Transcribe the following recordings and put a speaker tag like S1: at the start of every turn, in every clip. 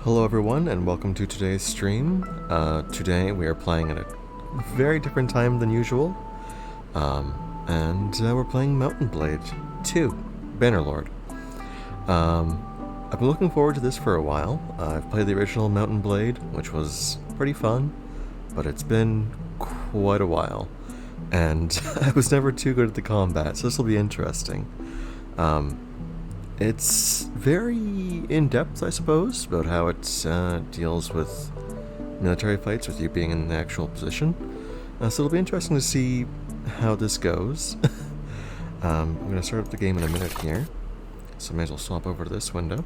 S1: Hello everyone and welcome to today's stream. Today we are playing at a very different time than usual. We're playing Mountain Blade 2, Bannerlord. I've been looking forward to this for a while. I've played the original Mountain Blade, which was pretty fun, but it's been quite a while. And I was never too good at the combat, so this will be interesting. It's very in-depth, I suppose, about how it deals with military fights with you being in the actual position. So it'll be interesting to see how this goes. I'm going to start up the game in a minute here, so I may as well swap over to this window.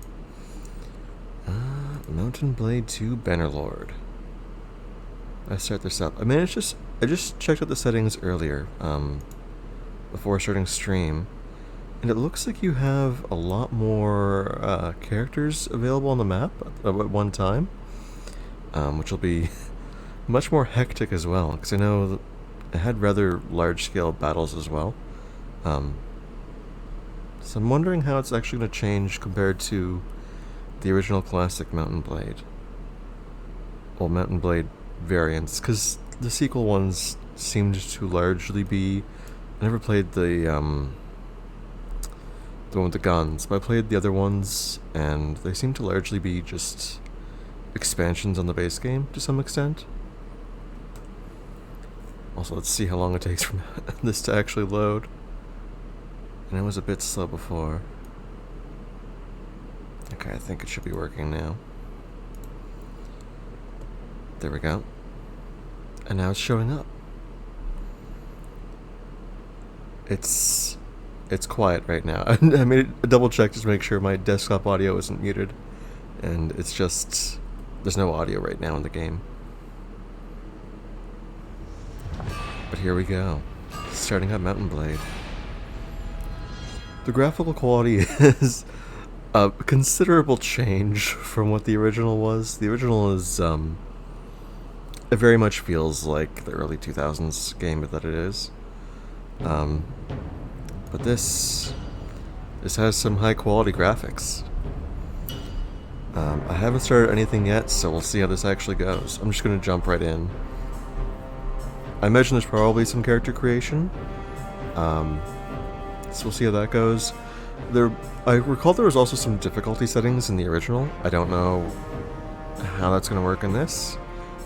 S1: Mountain Blade 2 Bannerlord. I start this up. I just checked out the settings earlier, before starting stream. And it looks like you have a lot more characters available on the map at one time, which will be much more hectic as well, because I know it had rather large-scale battles as well. So I'm wondering how it's actually going to change compared to the original classic Mountain Blade. Well, Mountain Blade variants, because the sequel ones seemed to largely be... I never played the one with the guns, but I played the other ones, and they seem to largely be just expansions on the base game to some extent. Also, let's see how long it takes for this to actually load. And it was a bit slow before. Okay, I think it should be working now. There we go. And now it's showing up. It's quiet right now. I made a double check just to make sure my desktop audio isn't muted. And it's just... there's no audio right now in the game. But here we go. Starting up Mountain Blade. The graphical quality is a considerable change from what the original was. The original is, it very much feels like the early 2000s game that it is. But this has some high quality graphics. I haven't started anything yet, so we'll see how this actually goes. I'm just going to jump right in. I imagine there's probably some character creation. So we'll see how that goes. I recall there was also some difficulty settings in the original. I don't know how that's going to work in this.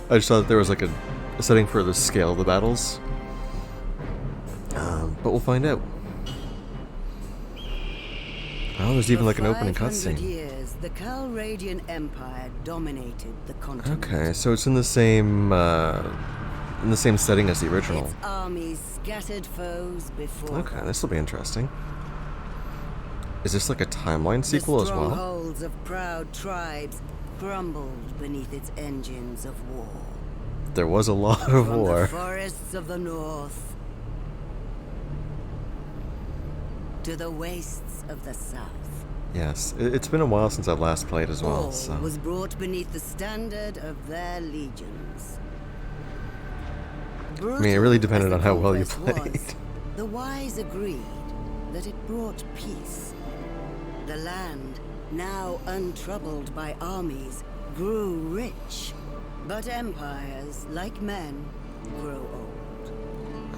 S1: I just thought that there was like a setting for the scale of the battles. But we'll find out. Oh, there's even like an opening cutscene.
S2: Years, the Calradian Empire dominated the continent.
S1: Okay, so it's in the same setting as the original.
S2: Its armies scattered foes before.
S1: Okay, this will be interesting. Is this like a timeline sequel as well?
S2: The strongholds of proud tribes crumbled beneath its engines of war.
S1: There was a lot of war.
S2: From the forests of the north to the wastes of the south.
S1: Yes, it's been a while since I last played as well.
S2: All
S1: So
S2: was brought beneath the standard of their legions.
S1: I mean, it really depended on how well you played.
S2: The wise agreed that it brought peace. The land, now untroubled by armies, grew rich. But empires, like men, grow old.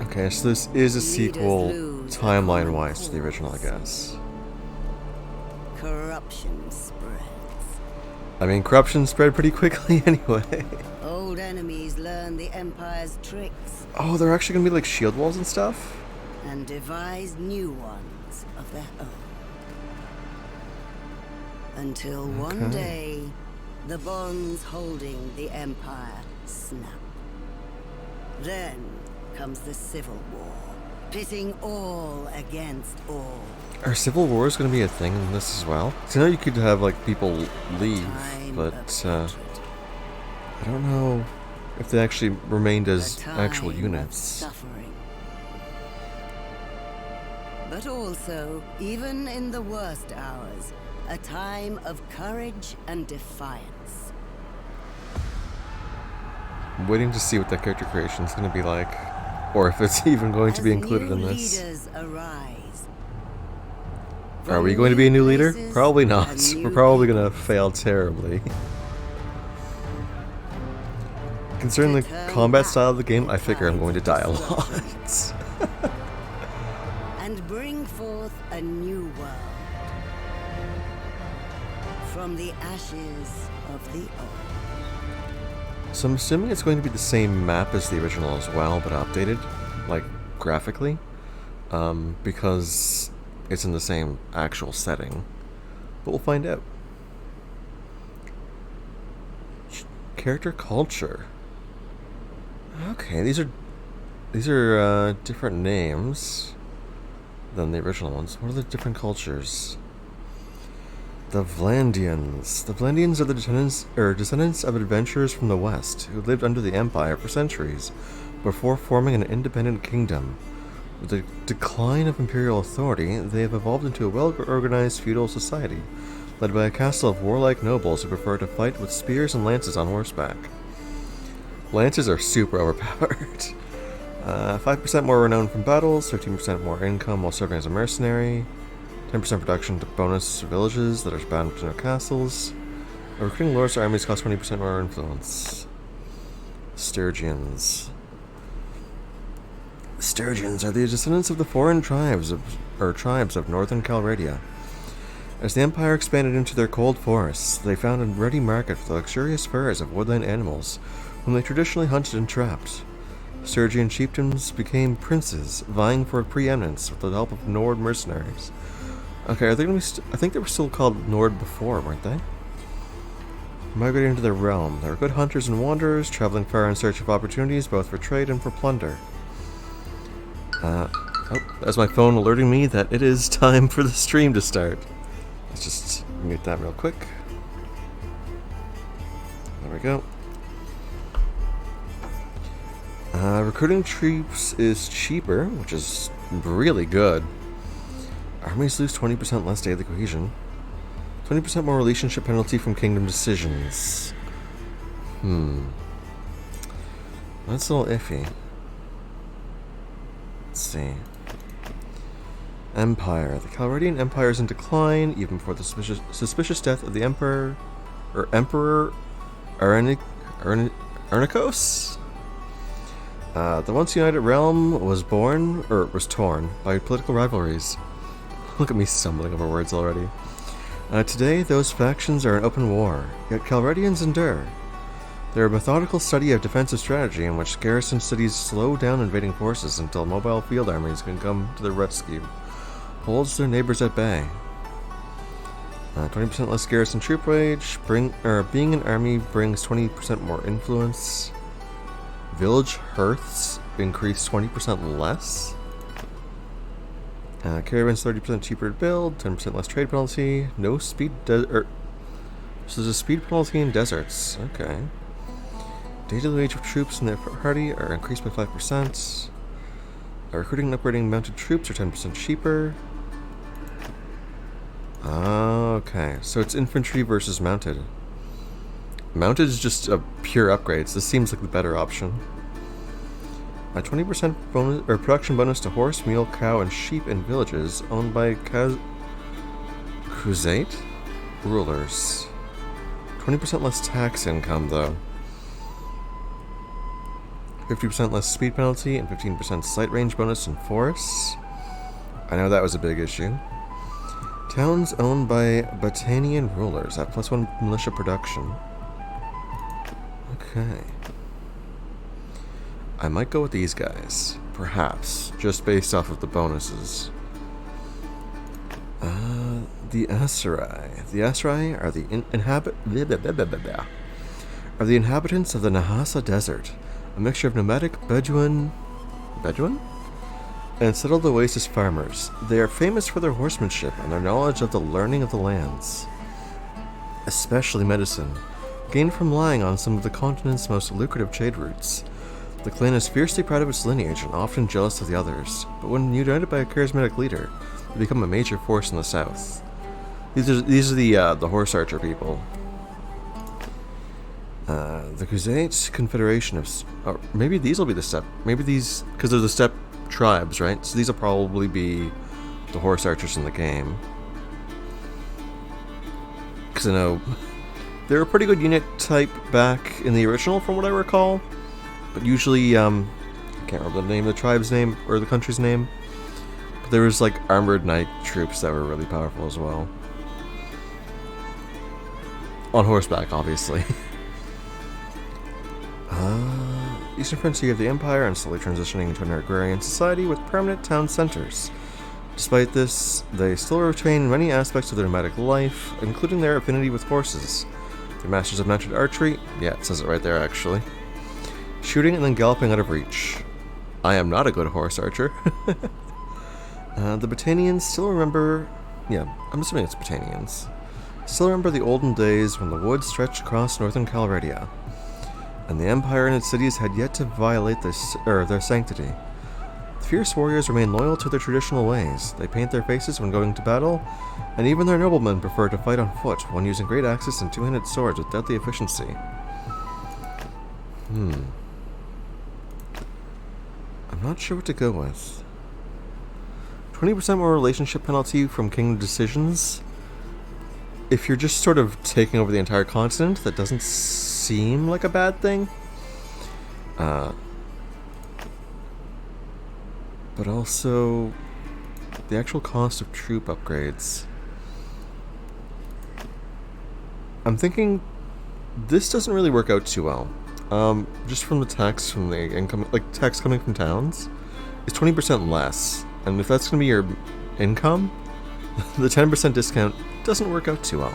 S1: Okay, so this is a sequel timeline-wise to the original, I guess.
S2: Corruption spreads.
S1: I mean, corruption spread pretty quickly anyway.
S2: Old enemies learn the Empire's tricks
S1: Oh, they're actually gonna be like shield walls and stuff?
S2: and devise new ones of their own. Until one
S1: Okay.
S2: day, the bonds holding the Empire snap. Then comes the Civil War, pitting all against all.
S1: Are civil wars gonna be a thing in this as well? So I know you could have like people leave,
S2: Time
S1: but
S2: of hatred.
S1: I don't know if they actually remained as
S2: A
S1: actual
S2: time of
S1: units.
S2: suffering. But also, even in the worst hours, a time of courage and defiance.
S1: I'm waiting to see what that character creation is going to be like, or if it's even going to be included in this.
S2: Leaders arise.
S1: Are we going to be a new leader? Probably not. We're probably going to fail terribly. Concerning
S2: to
S1: the
S2: turn
S1: combat
S2: back
S1: style of the game, I figure I'm
S2: tides
S1: going to
S2: of
S1: die a
S2: destruction.
S1: lot.
S2: And bring forth a new world from the ashes of the old.
S1: So I'm assuming it's going to be the same map as the original as well, but updated, like, graphically, because it's in the same actual setting. But we'll find out. Character culture. Okay, these are different names than the original ones. What are the different cultures? The Vlandians. The Vlandians are the descendants of adventurers from the West who lived under the Empire for centuries before forming an independent kingdom. With the decline of imperial authority, they have evolved into a well-organized feudal society, led by a castle of warlike nobles who prefer to fight with spears and lances on horseback. Lances are super overpowered. 5% more renown from battles, 13% more income while serving as a mercenary, 10% production to bonus villages that are bound to their castles. Recruiting lords or armies cost 20% more influence. Sturgians. The Sturgians are the descendants of the foreign tribes of northern Calradia. As the Empire expanded into their cold forests, they found a ready market for the luxurious furs of woodland animals, whom they traditionally hunted and trapped. Sturgian chieftains became princes, vying for preeminence with the help of Nord mercenaries. Okay, are they going to be I think they were still called Nord before, weren't they? Migrating into their realm, they were good hunters and wanderers, traveling far in search of opportunities both for trade and for plunder. That's my phone alerting me that it is time for the stream to start. Let's just mute that real quick. There we go. Recruiting troops is cheaper, which is really good. Armies lose 20% less daily cohesion. 20% more relationship penalty from kingdom decisions. That's a little iffy. Let's see. Empire. The Calradian Empire is in decline, even before the suspicious death of the Emperor Arnikos. The once united realm was torn by political rivalries. Look at me stumbling over words already. Today, those factions are in open war, yet Calradians endure. They're a methodical study of defensive strategy in which garrison cities slow down invading forces until mobile field armies can come to their rescue. Holds their neighbors at bay. 20% less garrison troop wage. Being an army brings 20% more influence. Village hearths increase 20% less. Caravans 30% cheaper to build, 10% less trade penalty. No speed so there's a speed penalty in deserts. Okay. Daily wage of troops in their party are increased by 5%. Recruiting and upgrading mounted troops are 10% cheaper. Okay, so it's infantry versus mounted. Mounted is just a pure upgrades. This seems like the better option. A 20% bonus or production bonus to horse, mule, cow, and sheep in villages owned by Khuzait rulers. 20% less tax income, though. 50% less speed penalty and 15% sight range bonus in forests. I know that was a big issue. Towns owned by Batanian rulers at +1 militia production. Okay. I might go with these guys, perhaps, just based off of the bonuses. The Aserai. The Aserai are the inhabitants of the Nahasa Desert, a mixture of nomadic Bedouin, and settled oasis farmers. They are famous for their horsemanship and their knowledge of the learning of the lands, especially medicine, gained from lying on some of the continent's most lucrative trade routes. The clan is fiercely proud of its lineage and often jealous of the others, but when united by a charismatic leader, they become a major force in the south. These are the horse archer people. The Khuzait Confederation of... maybe these will be the steppe... Maybe these... Because they're the steppe tribes, right? So these will probably be the horse archers in the game. Because I know They're a pretty good unit type back in the original, from what I recall. But usually, I can't remember the name of the tribe's name or the country's name. But there was like armored knight troops that were really powerful as well. On horseback, obviously. Eastern Frontier of the Empire and slowly transitioning into an agrarian society with permanent town centers. Despite this, they still retain many aspects of their nomadic life, including their affinity with horses. They're masters of mounted archery. Yeah, it says it right there, actually. Shooting and then galloping out of reach. I am not a good horse archer. The Botanians still remember... Yeah, I'm assuming it's Botanians. Still remember the olden days when the woods stretched across northern Calradia, and the Empire and its cities had yet to violate their sanctity. The fierce warriors remain loyal to their traditional ways. They paint their faces when going to battle, and even their noblemen prefer to fight on foot, one using great axes and two-handed swords with deadly efficiency. I'm not sure what to go with. 20% more relationship penalty from kingdom decisions. If you're just sort of taking over the entire continent, that doesn't seem like a bad thing. But also, the actual cost of troop upgrades. I'm thinking this doesn't really work out too well. Just from the tax from the income, like tax coming from towns, is 20% less. And if that's going to be your income, the 10% discount doesn't work out too well.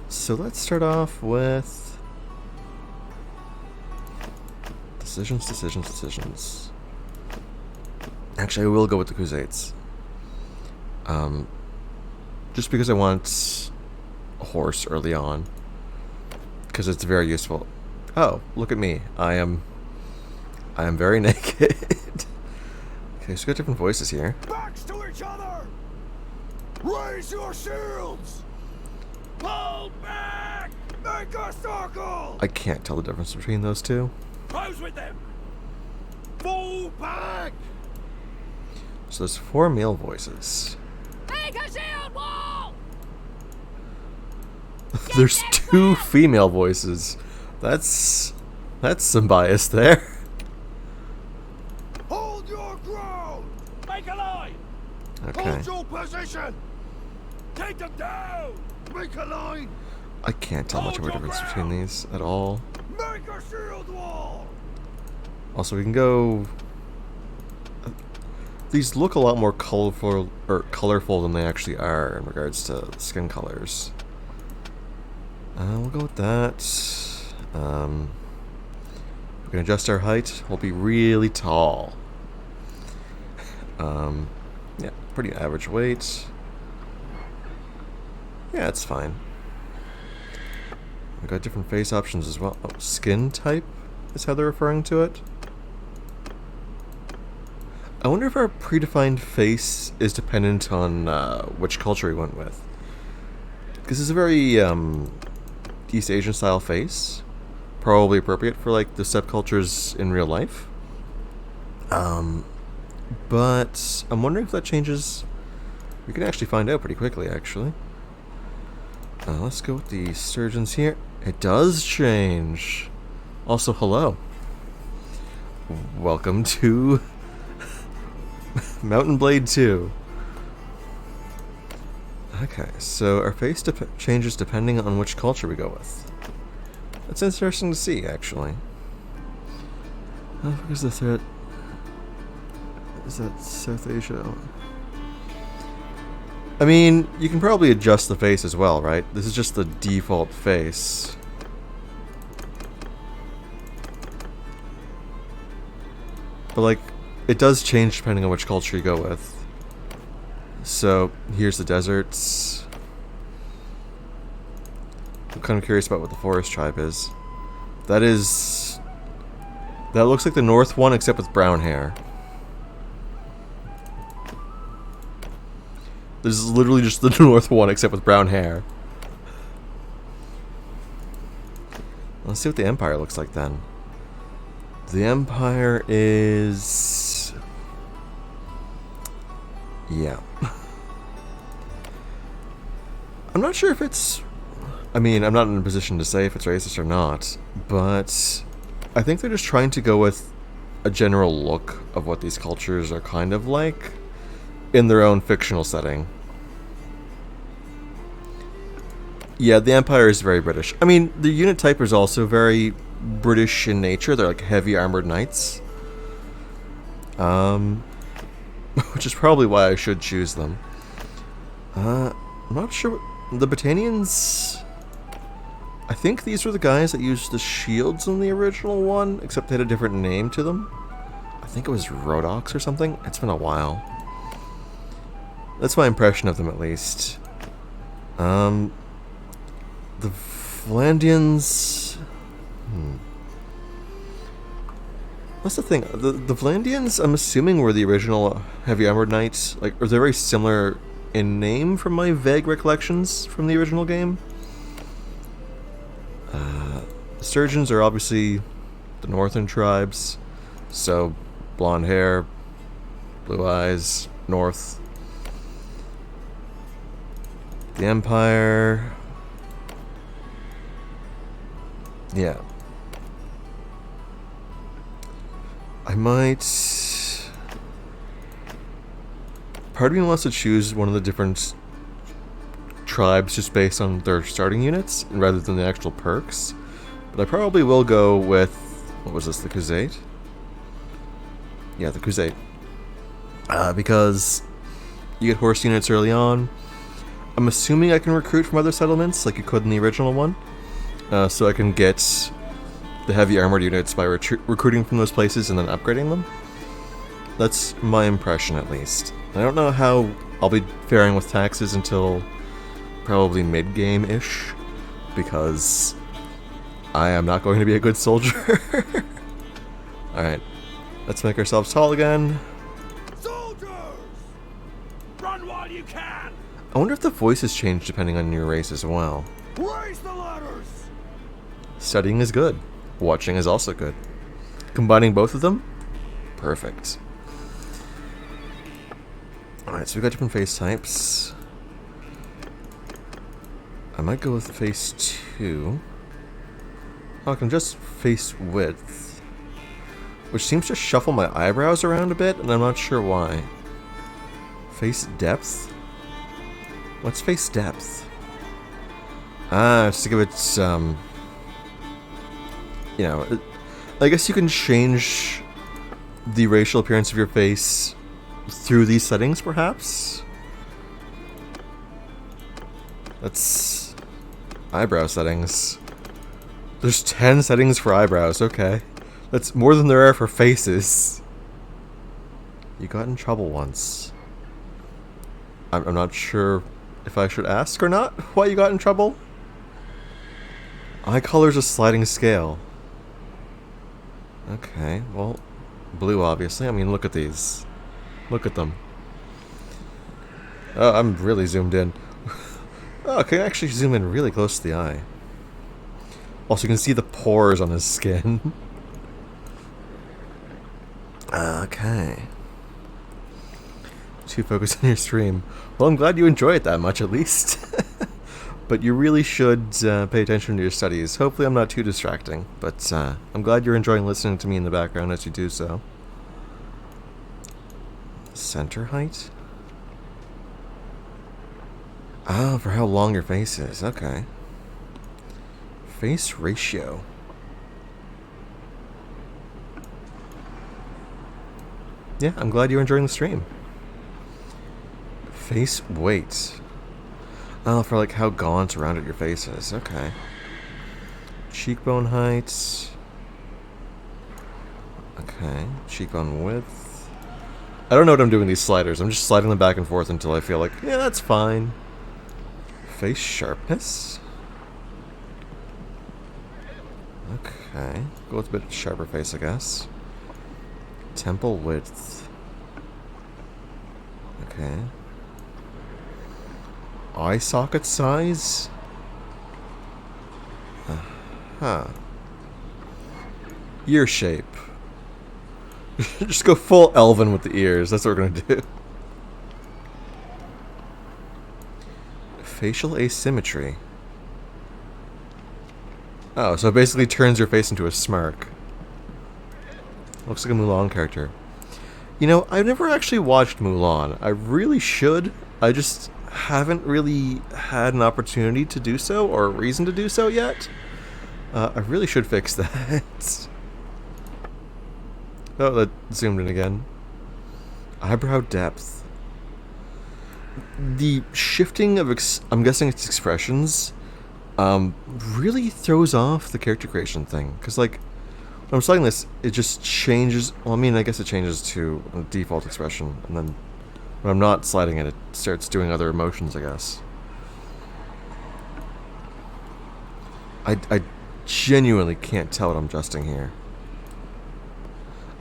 S1: So let's start off with decisions. Actually, I will go with the Crusades. Just because I want a horse early on, because it's very useful. Oh, look at me! I am very naked. Okay, so we got different voices here.
S3: Backs to each other! Raise your shields! Pull back! Make a circle!
S1: I can't tell the difference between those two.
S3: Close with them! Fall back!
S1: So there's 4 male voices.
S4: Make a shield wall!
S1: There's 2 female voices. That's some bias there.
S3: Hold your ground! Make a line!
S1: Okay.
S3: Hold your position! Take them down! Make a line!
S1: I can't tell much of a difference between these at all.
S3: Make a shield wall!
S1: Also, we can go... These look a lot more colorful than they actually are in regards to skin colors. We'll go with that. We can adjust our height. We'll be really tall. Yeah, pretty average weight. Yeah, it's fine. We got different face options as well. Oh, skin type is how they're referring to it. I wonder if our predefined face is dependent on which culture we went with. Because it's a very East Asian style face. Probably appropriate for like the subcultures in real life. But I'm wondering if that changes. We can actually find out pretty quickly, actually. Let's go with the surgeons here. It does change. Also, hello. Welcome to Mountain Blade 2. Okay, so our face changes depending on which culture we go with. That's interesting to see, actually. What is the threat? Is that South Asia? I mean, you can probably adjust the face as well, right? This is just the default face. But, like, it does change depending on which culture you go with. So, here's the deserts. I'm kind of curious about what the forest tribe is. That looks like the north one, except with brown hair. This is literally just the north one, except with brown hair. Let's see what the Empire looks like then. The Empire is... yeah. I'm not sure if it's... I mean, I'm not in a position to say if it's racist or not, but I think they're just trying to go with a general look of what these cultures are kind of like in their own fictional setting. Yeah, the Empire is very British. I mean, the unit type is also very British in nature. They're like heavy armored knights. Which is probably why I should choose them. I'm not sure. The Britannians... I think these were the guys that used the shields in the original one, except they had a different name to them. I think it was Rhodox or something. It's been a while. That's my impression of them, at least. The Vlandians... What's the thing? The Vlandians, I'm assuming, were the original heavy armored knights. Like, or they're very similar in name from my vague recollections from the original game. Surgeons are obviously the northern tribes, so blonde hair, blue eyes, north. The Empire... Yeah. I might... Part of me wants to choose one of the different tribes just based on their starting units rather than the actual perks. But I probably will go with... What was this? The Crusade? Yeah, the Crusade. Because you get horse units early on. I'm assuming I can recruit from other settlements like you could in the original one. So I can get the heavy armored units by recruiting from those places and then upgrading them. That's my impression, at least. I don't know how I'll be faring with taxes until probably mid-game-ish, because I am not going to be a good soldier. Alright, let's make ourselves tall again.
S3: Soldiers! Run while you can!
S1: I wonder if the voices change depending on your race as well.
S3: Raise the ladders!
S1: Studying is good. Watching is also good. Combining both of them? Perfect. Alright, so we've got different face types. I might go with face 2. Oh, I can just face width. Which seems to shuffle my eyebrows around a bit, and I'm not sure why. Face depth? What's face depth? Just to give it, you know, I guess you can change the racial appearance of your face through these settings, perhaps? That's eyebrow settings. There's 10 settings for eyebrows, okay. That's more than there are for faces. You got in trouble once. I'm not sure if I should ask or not why you got in trouble. Eye color's a sliding scale. Okay, well, blue obviously. I mean, look at these. Look at them. Oh, I'm really zoomed in. Oh, I can actually zoom in really close to the eye. Also, you can see the pores on his skin. Okay. Too focused on your stream. Well, I'm glad you enjoy it that much, at least. But you really should pay attention to your studies. Hopefully I'm not too distracting, but I'm glad you're enjoying listening to me in the background as you do so. Center height? Ah, for how long your face is. Okay. Face ratio. Yeah, I'm glad you're enjoying the stream. Face weight. Oh, for like how gaunt or rounded your face is. Okay. Cheekbone height. Okay. Cheekbone width. I don't know what I'm doing with these sliders. I'm just sliding them back and forth until I feel like, yeah, that's fine. Face sharpness. Okay. Go with a bit sharper face, I guess. Temple width. Okay. Eye socket size? Huh. Ear shape. Just go full elven with the ears. That's what we're gonna do. Facial asymmetry. Oh, so it basically turns your face into a smirk. Looks like a Mulan character. You know, I've never actually watched Mulan. I really should. I just haven't really had an opportunity to do so, or a reason to do so yet. I really should fix that. Oh, that zoomed in again. Eyebrow depth. The shifting of, I'm guessing it's expressions, really throws off the character creation thing. Because, like, when I'm studying this, it just changes. Well, I mean, I guess it changes to a default expression, and then when I'm not sliding it, it starts doing other emotions, I guess. I genuinely can't tell what I'm adjusting here.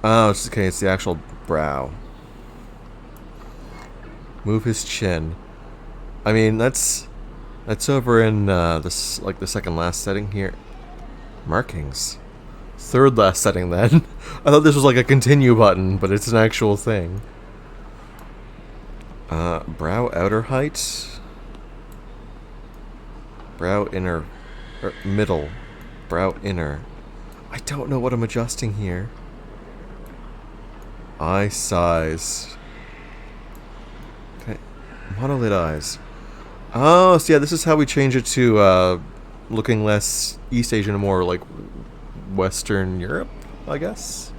S1: Oh, it's okay, it's the actual brow. Move his chin. I mean, that's over in this, like, the second last setting here. Markings. Third last setting then. I thought this was like a continue button, but it's an actual thing. Brow outer height. Brow inner. Middle. Brow inner. I don't know what I'm adjusting here. Eye size. Okay. Monolid eyes. Oh, so yeah, this is how we change it to looking less East Asian and more like Western Europe, I guess.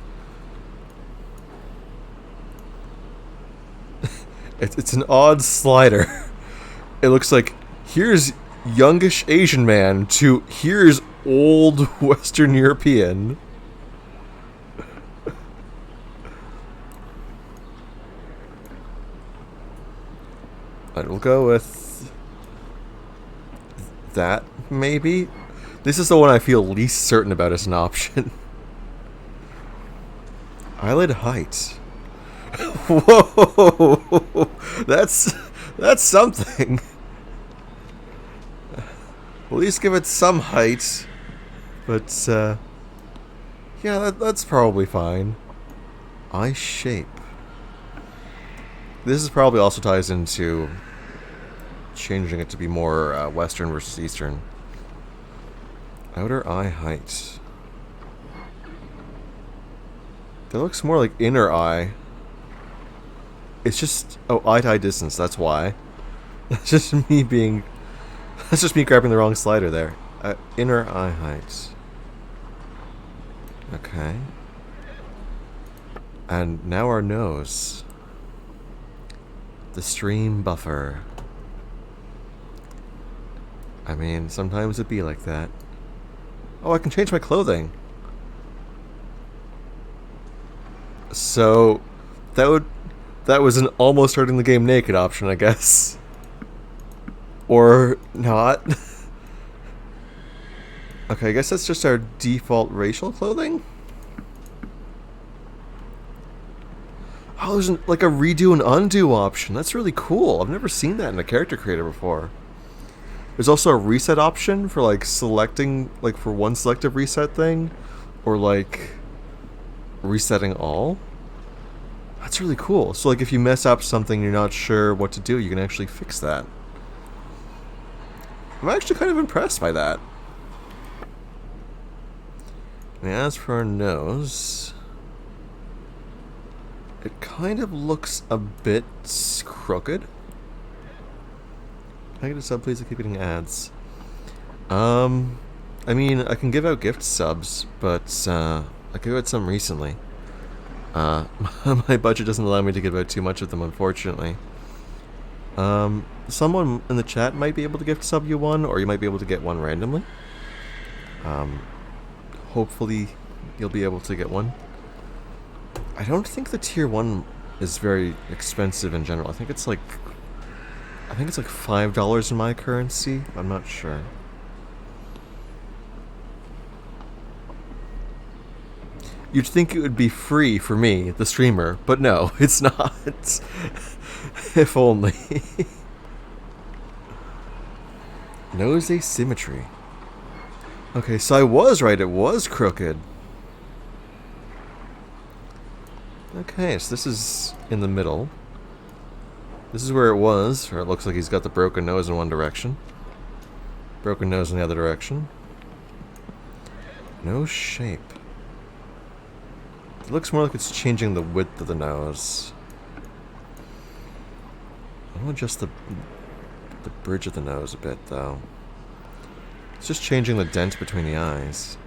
S1: It's an odd slider. It looks like here's youngish Asian man to here's old Western European. We'll go with that, maybe. This is the one I feel least certain about as an option. Eyelid height. Whoa! That's something. At least give it some height. But, yeah, that's probably fine. Eye shape. This is probably also ties into changing it to be more Western versus Eastern. Outer eye height. That looks more like inner eye. It's just... Oh, eye-to-eye distance, that's why. That's just me being... That's just me grabbing the wrong slider there. Inner eye height. Okay. And now our nose. The stream buffer. I mean, sometimes it'd be like that. Oh, I can change my clothing. So, that was an almost starting the game naked option, I guess. Or not. Okay, I guess that's just our default racial clothing. Oh, there's like a redo and undo option. That's really cool. I've never seen that in a character creator before. There's also a reset option for like selecting, like for one selective reset thing, or like resetting all. That's really cool. So like if you mess up something, you're not sure what to do, you can actually fix that. I'm actually kind of impressed by that. And as for our nose, it kind of looks a bit crooked. Can I get a sub, please? I keep getting ads. I mean, I can give out gift subs, but I gave out some recently. My budget doesn't allow me to give out too much of them, unfortunately. Someone in the chat might be able to gift sub you one, or you might be able to get one randomly. Hopefully, you'll be able to get one. I don't think the tier 1 is very expensive in general. I think it's like $5 in my currency. I'm not sure. You'd think it would be free for me, the streamer, but no, it's not. If only. Nose asymmetry. Okay, so I was right, it was crooked. Okay, so this is in the middle. This is where it was, or it looks like he's got the broken nose in one direction. Broken nose in the other direction. Nose shape. It looks more like it's changing the width of the nose. I want to adjust the bridge of the nose a bit, though. It's just changing the dent between the eyes.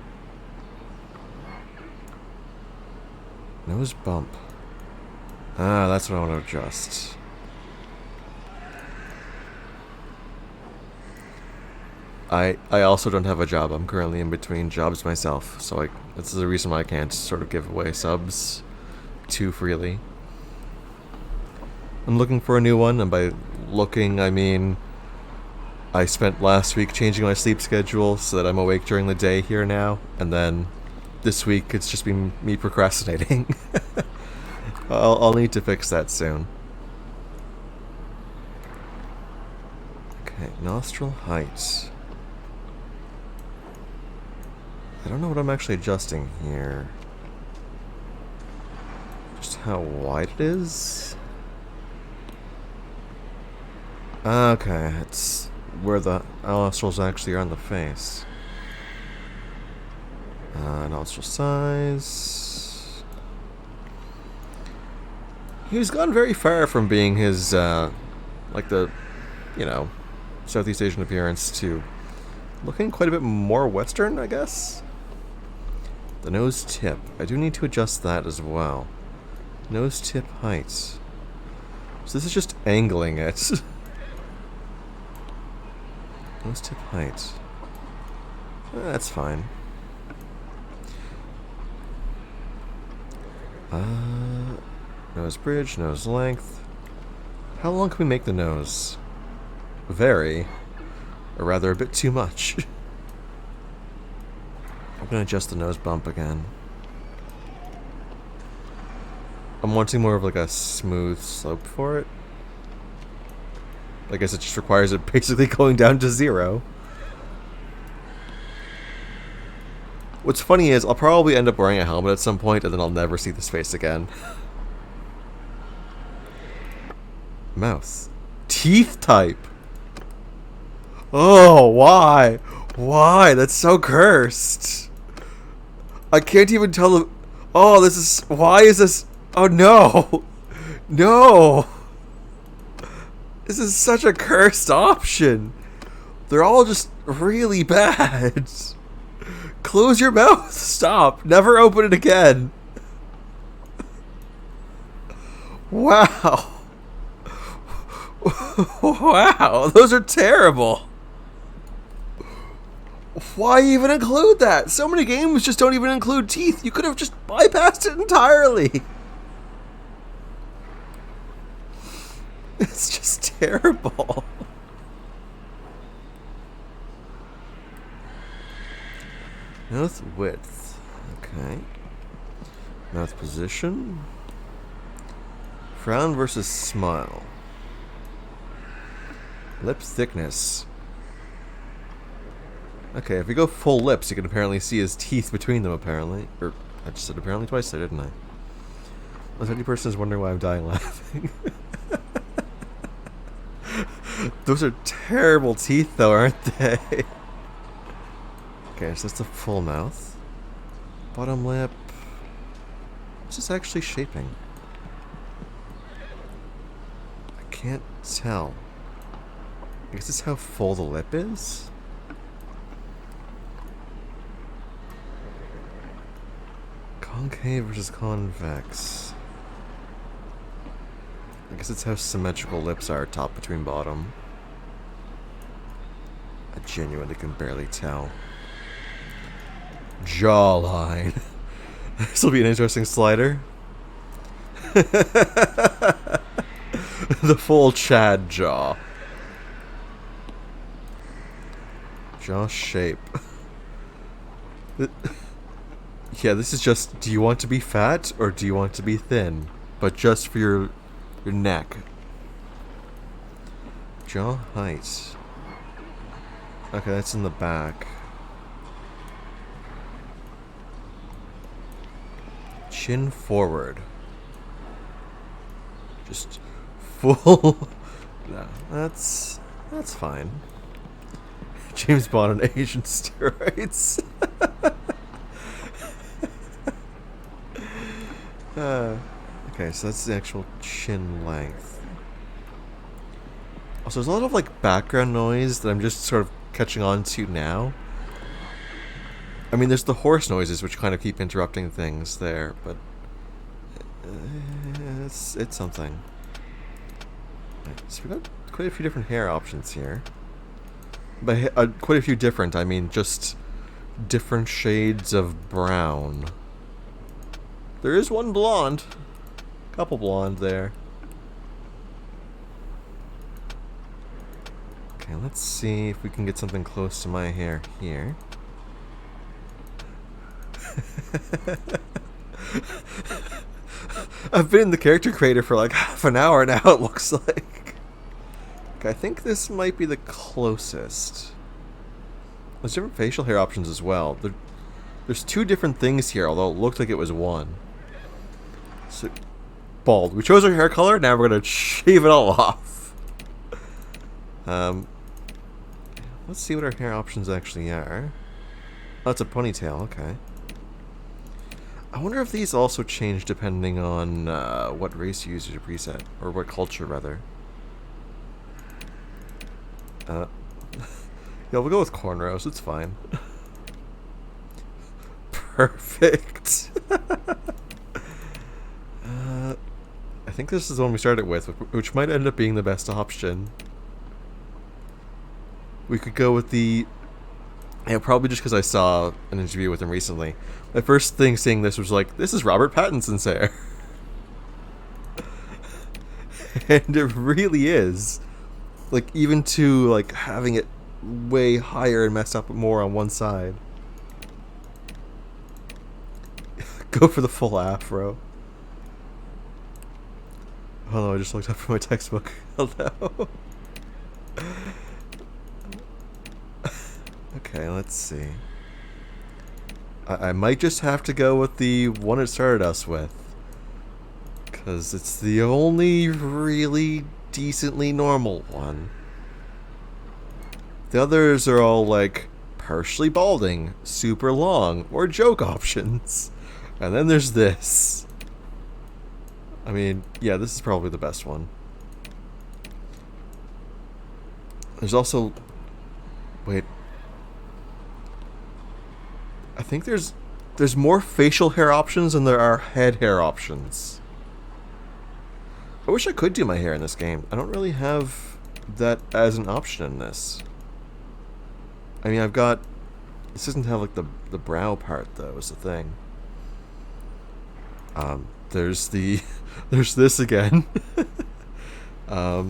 S1: Nose bump. Ah, that's what I want to adjust. I also don't have a job. I'm currently in between jobs myself, so this is the reason why I can't sort of give away subs too freely. I'm looking for a new one, and by looking, I mean I spent last week changing my sleep schedule so that I'm awake during the day here now, and then this week it's just been me procrastinating. I'll need to fix that soon. Okay, nostril height. I don't know what I'm actually adjusting here. Just how wide it is? Okay, it's where the nostrils actually are on the face. Nostril size. He's gone very far from being his, like the, Southeast Asian appearance to looking quite a bit more Western, I guess? The nose tip. I do need to adjust that as well. Nose tip height. So this is just angling it. Nose tip height. That's fine. Nose bridge, nose length. How long can we make the nose? Very. Or rather, a bit too much. I'm going to adjust the nose bump again. I'm wanting more of like a smooth slope for it. I guess it just requires it basically going down to 0. What's funny is I'll probably end up wearing a helmet at some point and then I'll never see this face again. Mouth. Teeth type. Oh, why? Why? That's so cursed. I can't even tell them. Oh, this is. Why is this? Oh, no. No. This is such a cursed option. They're all just really bad. Close your mouth. Stop. Never open it again. Wow. Wow. Those are terrible. Why even include that? So many games just don't even include teeth. You could have just bypassed it entirely. It's just terrible. Mouth width. Okay. Mouth position. Frown versus smile. Lip thickness. Okay, if we go full lips, you can apparently see his teeth between them, apparently. Or, I just said apparently twice there, didn't I? Unless any person is wondering why I'm dying laughing. Those are terrible teeth, though, aren't they? Okay, so that's the full mouth. Bottom lip. What's this actually shaping? I can't tell. I guess this is how full the lip is? Concave versus convex. I guess it's how symmetrical lips are, top between bottom. I genuinely can barely tell. Jawline. This will be an interesting slider. The full Chad jaw. Jaw shape. Yeah, this is just, do you want to be fat or do you want to be thin? But just for your neck. Jaw height. Okay, that's in the back. Chin forward. Just full. No, that's fine. James Bond on Asian steroids. Okay, so that's the actual chin length. Also, there's a lot of like background noise that I'm just sort of catching on to now. I mean, there's the horse noises which kind of keep interrupting things there, but it's something. Right, so we got quite a few different hair options here. By quite a few different, I mean just different shades of brown. There is one blonde. Couple blonde there. Okay, let's see if we can get something close to my hair here. I've been in the character creator for like half an hour now, it looks like. Okay, I think this might be the closest. There's different facial hair options as well. There's two different things here, although it looked like it was one. So, bald. We chose our hair color, now we're gonna shave it all off. Let's see what our hair options actually are. Oh, it's a ponytail, okay. I wonder if these also change depending on what race you use as your preset, or what culture, rather. Yeah, we'll go with cornrows, it's fine. Perfect. I think this is the one we started with, which might end up being the best option. We could go with the... Yeah, probably just because I saw an interview with him recently. My first thing seeing this was like, this is Robert Pattinson's hair. And it really is. Like, even to, like, having it way higher and messed up more on one side. Go for the full afro. Oh no, I just looked up from my textbook. Hello. Okay, let's see. I might just have to go with the one it started us with. Because it's the only really decently normal one. The others are all like partially balding, super long, or joke options. And then there's this. I mean, yeah, this is probably the best one. There's also... Wait. I think there's more facial hair options than there are head hair options. I wish I could do my hair in this game. I don't really have that as an option in this. I mean, I've got... This doesn't have, like, the brow part, though, is the thing. There's the... There's this again. Yeah,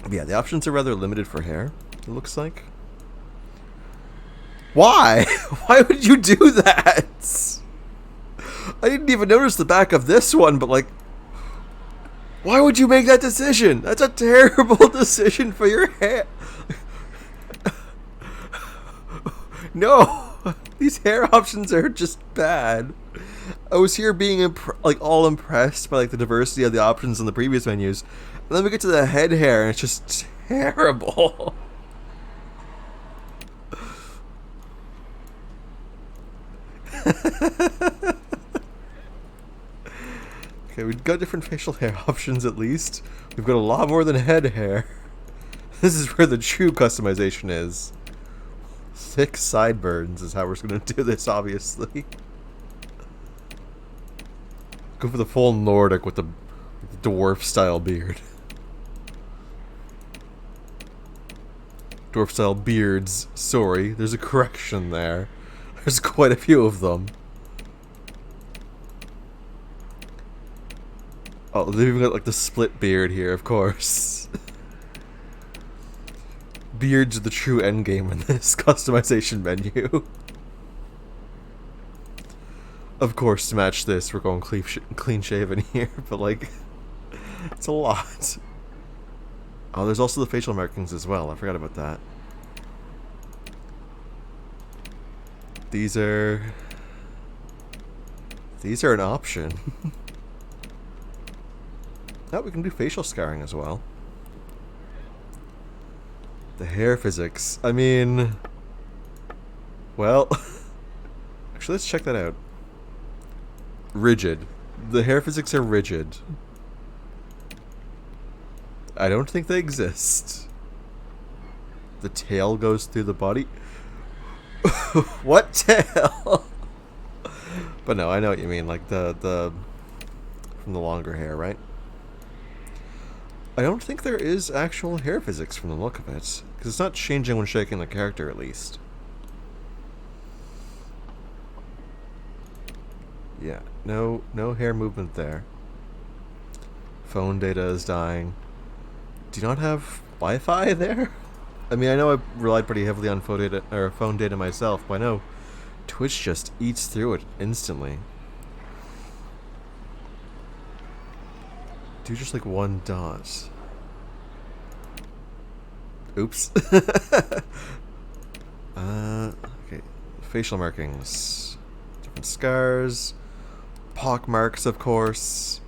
S1: the options are rather limited for hair, it looks like. Why? Why would you do that? I didn't even notice the back of this one, but like... Why would you make that decision? That's a terrible decision for your hair. No! These hair options are just bad. I was here being like all impressed by like the diversity of the options in the previous menus. And then we get to the head hair and it's just terrible. Okay, we've got different facial hair options at least. We've got a lot more than head hair. This is where the true customization is. Thick sideburns is how we're going to do this, obviously. Go for the full Nordic with the dwarf-style beard. Dwarf-style beards. Sorry, there's a correction there. There's quite a few of them. Oh, they've even got like the split beard here, of course. Beards are the true endgame in this customization menu. Of course, to match this, we're going clean shaven here, but like, it's a lot. Oh, there's also the facial markings as well. I forgot about that. These are an option. Now we can do facial scarring as well. The hair physics. I mean... Well... Actually, let's check that out. rigid. The hair physics are rigid. I don't think they exist. The tail goes through the body. What tail? But no, I know what you mean. Like the from the longer hair, right? I don't think there is actual hair physics from the look of it, because it's not changing when shaking the character, at least. Yeah, no hair movement there. Phone data is dying. Do you not have Wi-Fi there? I mean, I know I relied pretty heavily on phone data myself, but I know Twitch just eats through it instantly. Do just like one dot. Oops. Okay. Facial markings. Different scars. Pock marks, of course.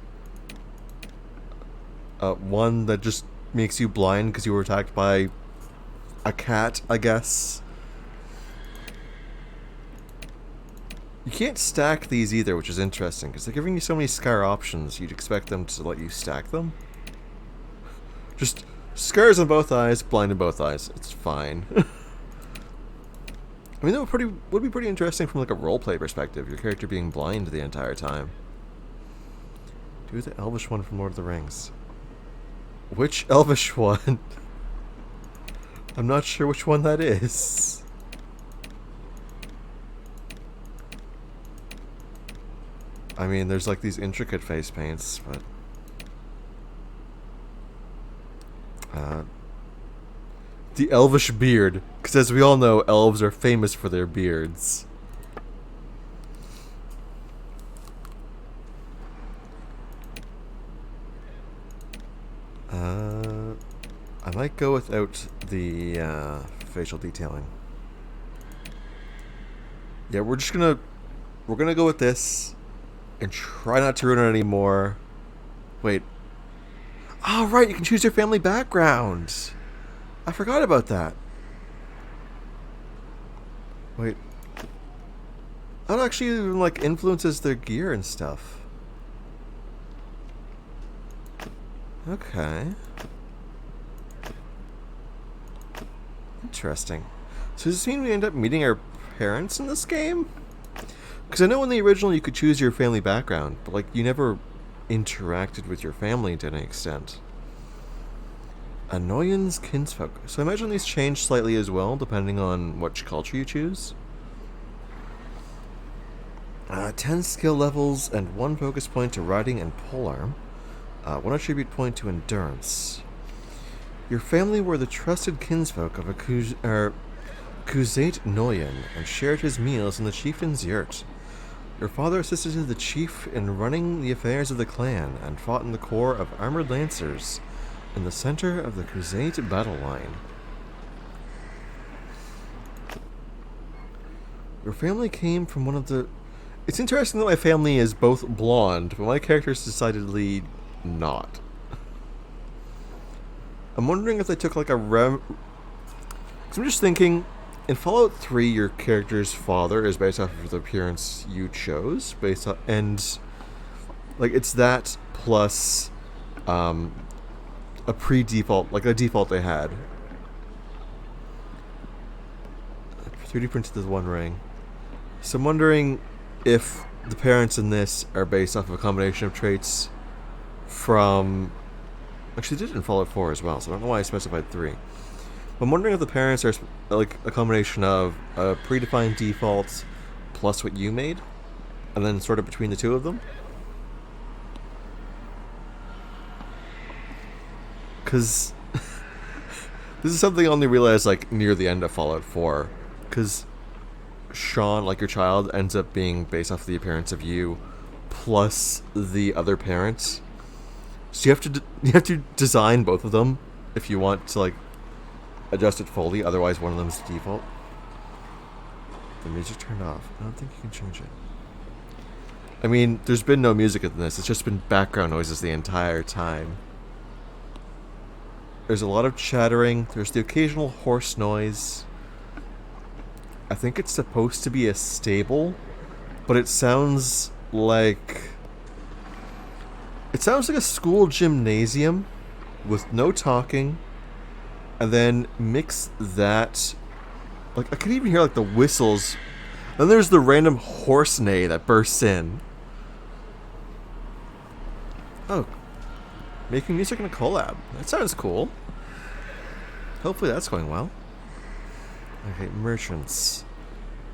S1: One that just makes you blind because you were attacked by a cat, I guess. You can't stack these either, which is interesting, because they're giving you so many scar options, you'd expect them to let you stack them. Just scars on both eyes, blind in both eyes. It's fine. I mean, that would be pretty interesting from like a roleplay perspective, your character being blind the entire time. Do the Elvish one from Lord of the Rings. Which Elvish one? I'm not sure which one that is. I mean, there's like these intricate face paints, but the Elvish beard, because as we all know, elves are famous for their beards. I might go without the facial detailing. Yeah, we're gonna go with this. And try not to ruin it anymore. Wait. Oh, right, you can choose your family background. I forgot about that. Wait. That actually even, like, influences their gear and stuff. Okay. Interesting. So does this mean we end up meeting our parents in this game? Because I know in the original you could choose your family background, but like you never interacted with your family to any extent. Annoyance kinsfolk. So I imagine these change slightly as well, depending on which culture you choose. 10 skill levels and 1 focus point to riding and polearm. 1 attribute point to endurance. Your family were the trusted kinsfolk of a Kuzate Noyan and shared his meals in the chieftain's yurt. Your father assisted the chief in running the affairs of the clan and fought in the corps of armored lancers in the center of the Crusade battle line. Your family came from one of the... It's interesting that my family is both blonde, but my character is decidedly not. I'm wondering if they took like a Because I'm just thinking... In Fallout 3, your character's father is based off of the appearance you chose, and like it's that plus a pre-default, like a default they had. 3D printed the One Ring. So I'm wondering if the parents in this are based off of a combination of traits from... Actually, they did in Fallout 4 as well, so I don't know why I specified 3. I'm wondering if the parents are like a combination of a predefined default plus what you made, and then sort of between the two of them. Because this is something I only realized like near the end of Fallout 4. Because Sean, like your child, ends up being based off the appearance of you plus the other parents. So you have to design both of them if you want to like adjust it fully, otherwise one of them is the default. The music turned off. I don't think you can change it. I mean, there's been no music in this. It's just been background noises the entire time. There's a lot of chattering. There's the occasional horse noise. I think it's supposed to be a stable, but it sounds like... It sounds like a school gymnasium with no talking, and then mix that... Like, I could even hear, like, the whistles. Then there's the random horse neigh that bursts in. Oh. Making music in a collab. That sounds cool. Hopefully that's going well. Okay, merchants.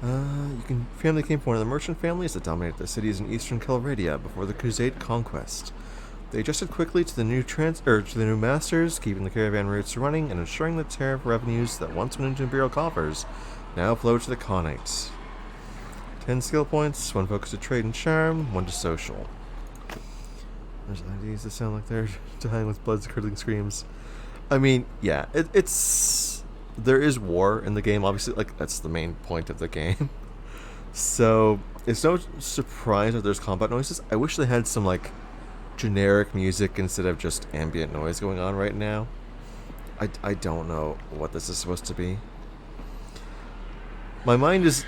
S1: Family came from one of the merchant families that dominated the cities in eastern Calradia before the Crusade conquest. They adjusted quickly to the new masters, keeping the caravan routes running and ensuring the tariff revenues that once went into imperial coffers now flow to the Khanates. 10 skill points, 1 focus to trade and charm, 1 to social. There's IDs that sound like they're dying with blood-curdling screams. I mean, yeah, it's... There is war in the game, obviously, like, that's the main point of the game. So, it's no surprise that there's combat noises. I wish they had some, like, generic music instead of just ambient noise going on right now. I don't know what this is supposed to be. My mind is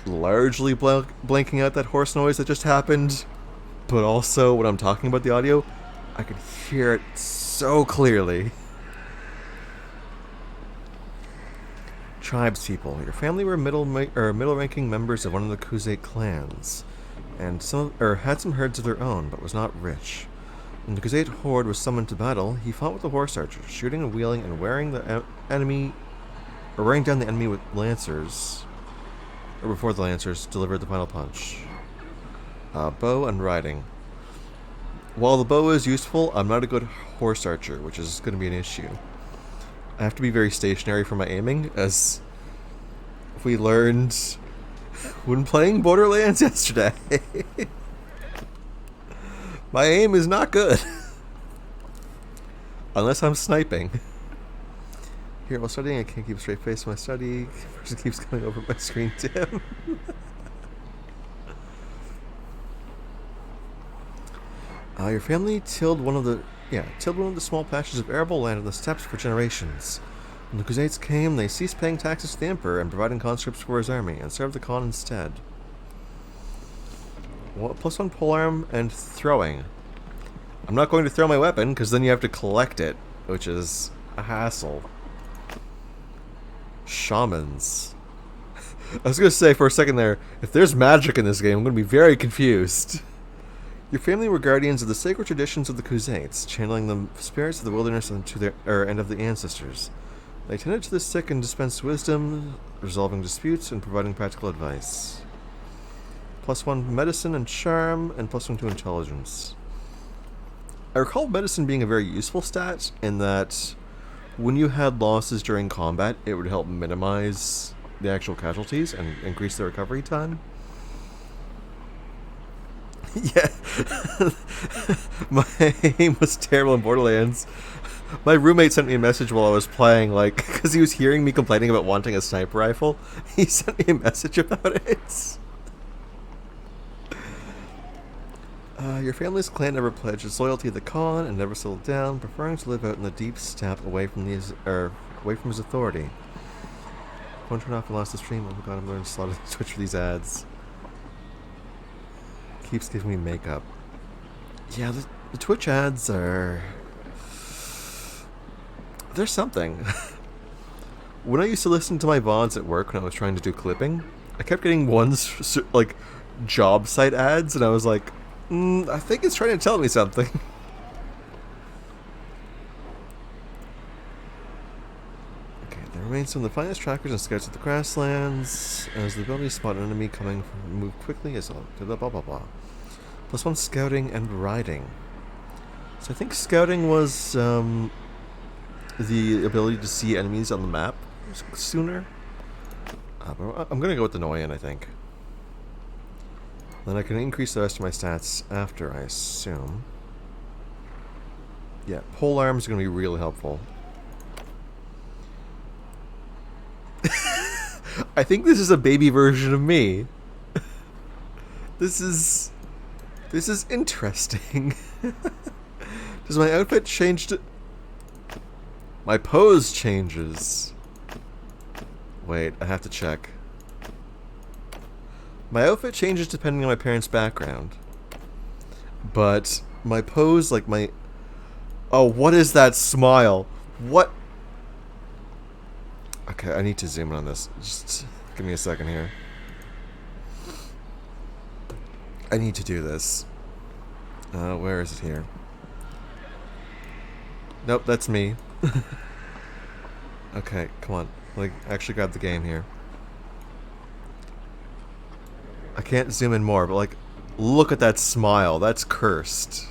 S1: largely blanking out that horse noise that just happened, but also when I'm talking about the audio, I can hear it so clearly. Tribespeople. Your family were middle-ranking members of one of the Khuzate clans, and had some herds of their own, but was not rich. When the Khuzate horde was summoned to battle, he fought with the horse archers, shooting and wheeling and wearing down the enemy with lancers, or before the lancers delivered the final punch. Bow and riding. While the bow is useful, I'm not a good horse archer, which is going to be an issue. I have to be very stationary for my aiming, as we learned when playing Borderlands yesterday. My aim is not good. Unless I'm sniping. Here, while studying, I can't keep a straight face when I study. The person keeps coming over my screen, Tim. Your family tilled one of the small patches of arable land in the steppes for generations. When the Khuzates came, they ceased paying taxes to the Emperor and providing conscripts for his army, and served the Khan instead. +1 polearm and throwing. I'm not going to throw my weapon, because then you have to collect it, which is a hassle. Shamans. I was going to say for a second there, if there's magic in this game, I'm going to be very confused. Your family were guardians of the sacred traditions of the Khuzates, channeling the spirits of the wilderness and of the ancestors. They tended to the sick and dispensed wisdom, resolving disputes and providing practical advice. +1 medicine and charm, and +1 to intelligence. I recall medicine being a very useful stat, in that when you had losses during combat, it would help minimize the actual casualties and increase the recovery time. Yeah. My aim was terrible in Borderlands. My roommate sent me a message while I was playing, like, because he was hearing me complaining about wanting a sniper rifle. He sent me a message about it. Your family's clan never pledged its loyalty to the Khan and never settled down, preferring to live out in the deep steppe away from his authority. Phone turned off and lost the stream. Oh my god, I'm going to slaughter the Twitch for these ads. Keeps giving me makeup. Yeah, the Twitch ads are... They're something. When I used to listen to my VODs at work when I was trying to do clipping, I kept getting ones, like, job site ads, and I was like, I think it's trying to tell me something. Okay, there remain some of the finest trackers and scouts of the grasslands. As the ability to spot an enemy coming from move quickly as blah blah blah blah. +1 scouting and riding. So I think scouting was the ability to see enemies on the map sooner. But I'm gonna go with the Noyan, I think. Then I can increase the rest of my stats after, I assume. Yeah, pole arms are going to be really helpful. I think this is a baby version of me. This is interesting. Does my outfit change to... My pose changes. Wait, I have to check. My outfit changes depending on my parents' background. But my pose, like my... Oh, what is that smile? What? Okay, I need to zoom in on this. Just give me a second here. I need to do this. Where is it here? Nope, that's me. Okay, come on. Like, actually grab the game here. I can't zoom in more, but like, look at that smile. That's cursed.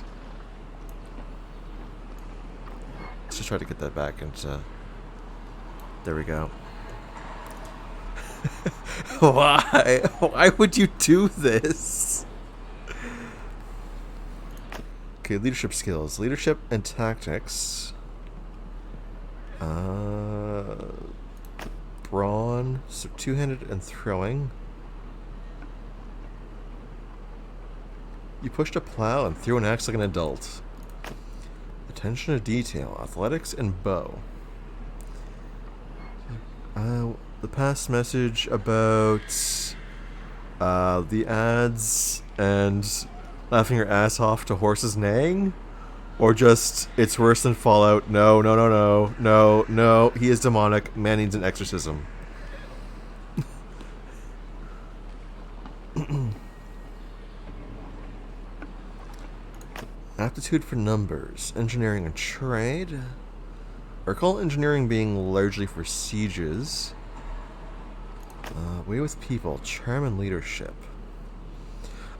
S1: Let's just try to get that back into... There we go. Why? Why would you do this? Okay, leadership skills. Leadership and tactics. Brawn. So two-handed and throwing. You pushed a plow and threw an axe like an adult. Attention to detail. Athletics and bow. The past message about the ads and laughing your ass off to horses neighing? Or just, it's worse than Fallout. No, no, no, no, no, no. He is demonic. Man needs an exorcism. Aptitude for numbers. Engineering and trade. I recall engineering being largely for sieges. Way with people. Charm and leadership.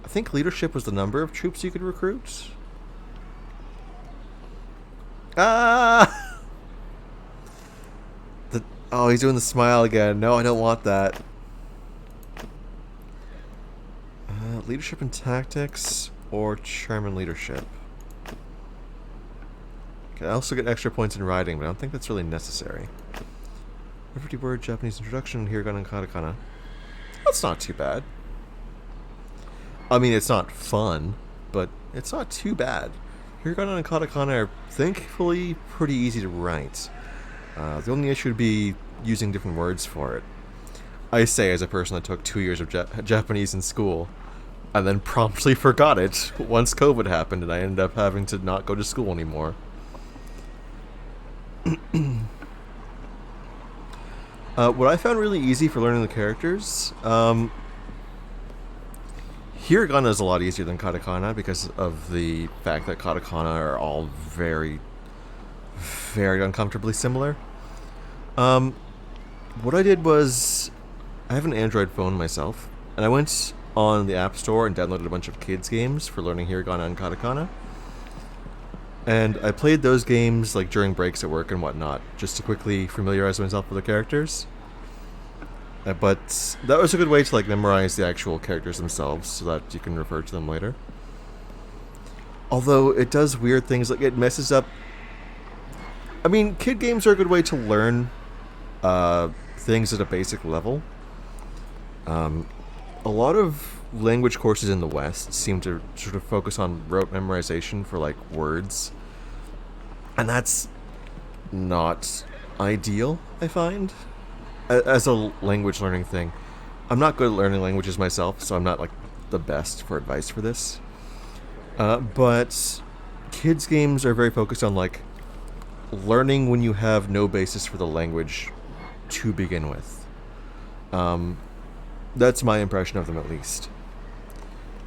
S1: I think leadership was the number of troops you could recruit. Ah! Oh, he's doing the smile again. No, I don't want that. Leadership and tactics or charm and leadership. Okay, I also get extra points in writing, but I don't think that's really necessary. 50 word Japanese introduction, hiragana and katakana. That's not too bad. I mean, it's not fun, but it's not too bad. Hiragana and katakana are thankfully pretty easy to write. The only issue would be using different words for it. I say as a person that took 2 years of Japanese in school, and then promptly forgot it once COVID happened, and I ended up having to not go to school anymore. What I found really easy for learning the characters, hiragana is a lot easier than katakana because of the fact that katakana are all very, very uncomfortably similar. What I did was, I have an Android phone myself, and I went on the App Store and downloaded a bunch of kids games for learning hiragana and katakana. And I played those games like during breaks at work and whatnot, just to quickly familiarize myself with the characters. But that was a good way to like memorize the actual characters themselves, so that you can refer to them later. Although it does weird things, like it messes up. I mean, kid games are a good way to learn things at a basic level. A lot of language courses in the West seem to sort of focus on rote memorization for like words, and that's not ideal, I find, as a language learning thing. I'm not good at learning languages myself, so I'm not like the best for advice for this, but kids games are very focused on like learning when you have no basis for the language to begin with. That's my impression of them, at least.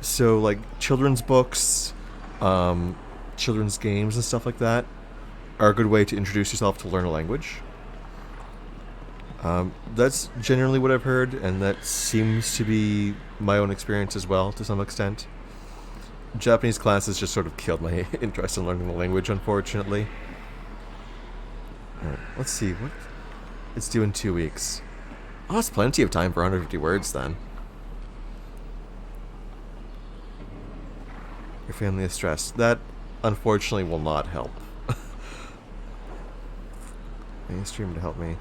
S1: So, like, children's books, children's games and stuff like that are a good way to introduce yourself to learn a language. That's generally what I've heard, and that seems to be my own experience as well, to some extent. Japanese classes just sort of killed my interest in learning the language, unfortunately. Alright, let's see, what? It's due in 2 weeks. Oh, that's plenty of time for 150 words, then. Your family is stressed. That, unfortunately, will not help. Any stream to help me.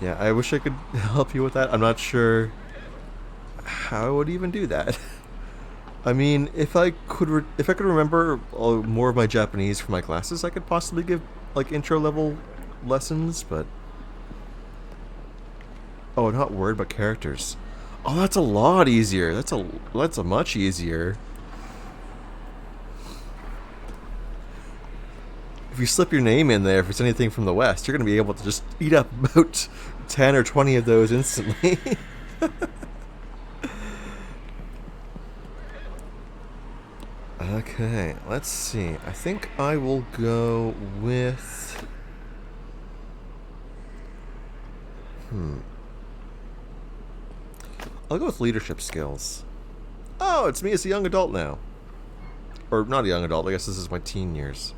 S1: Yeah, I wish I could help you with that. I'm not sure how I would even do that. I mean, if I could remember more of my Japanese for my classes, I could possibly give like intro level lessons, but oh, not word, but characters. Oh, that's a lot easier. That's a much easier. If you slip your name in there, if it's anything from the West, you're going to be able to just eat up about 10 or 20 of those instantly. Okay, let's see. I think I will go with... I'll go with leadership skills. Oh, it's me as a young adult now. Or not a young adult, I guess this is my teen years.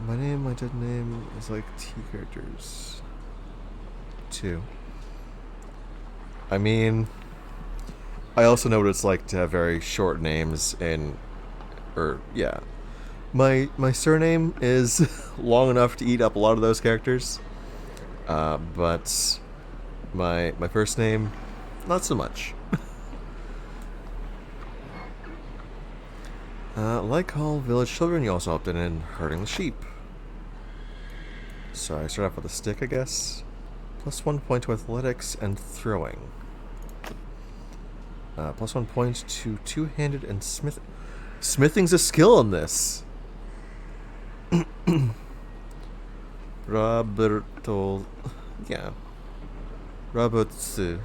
S1: My name, my dead name is like T characters. 2. I mean, I also know what it's like to have very short names and, yeah. My surname is long enough to eat up a lot of those characters, but my first name, not so much. Like all village children, you also opted in herding the sheep. So I start off with a stick, I guess. Plus 1 point to athletics and throwing. Plus 1 point to two-handed and smithing's a skill in this. Roberto, yeah, Robertsu.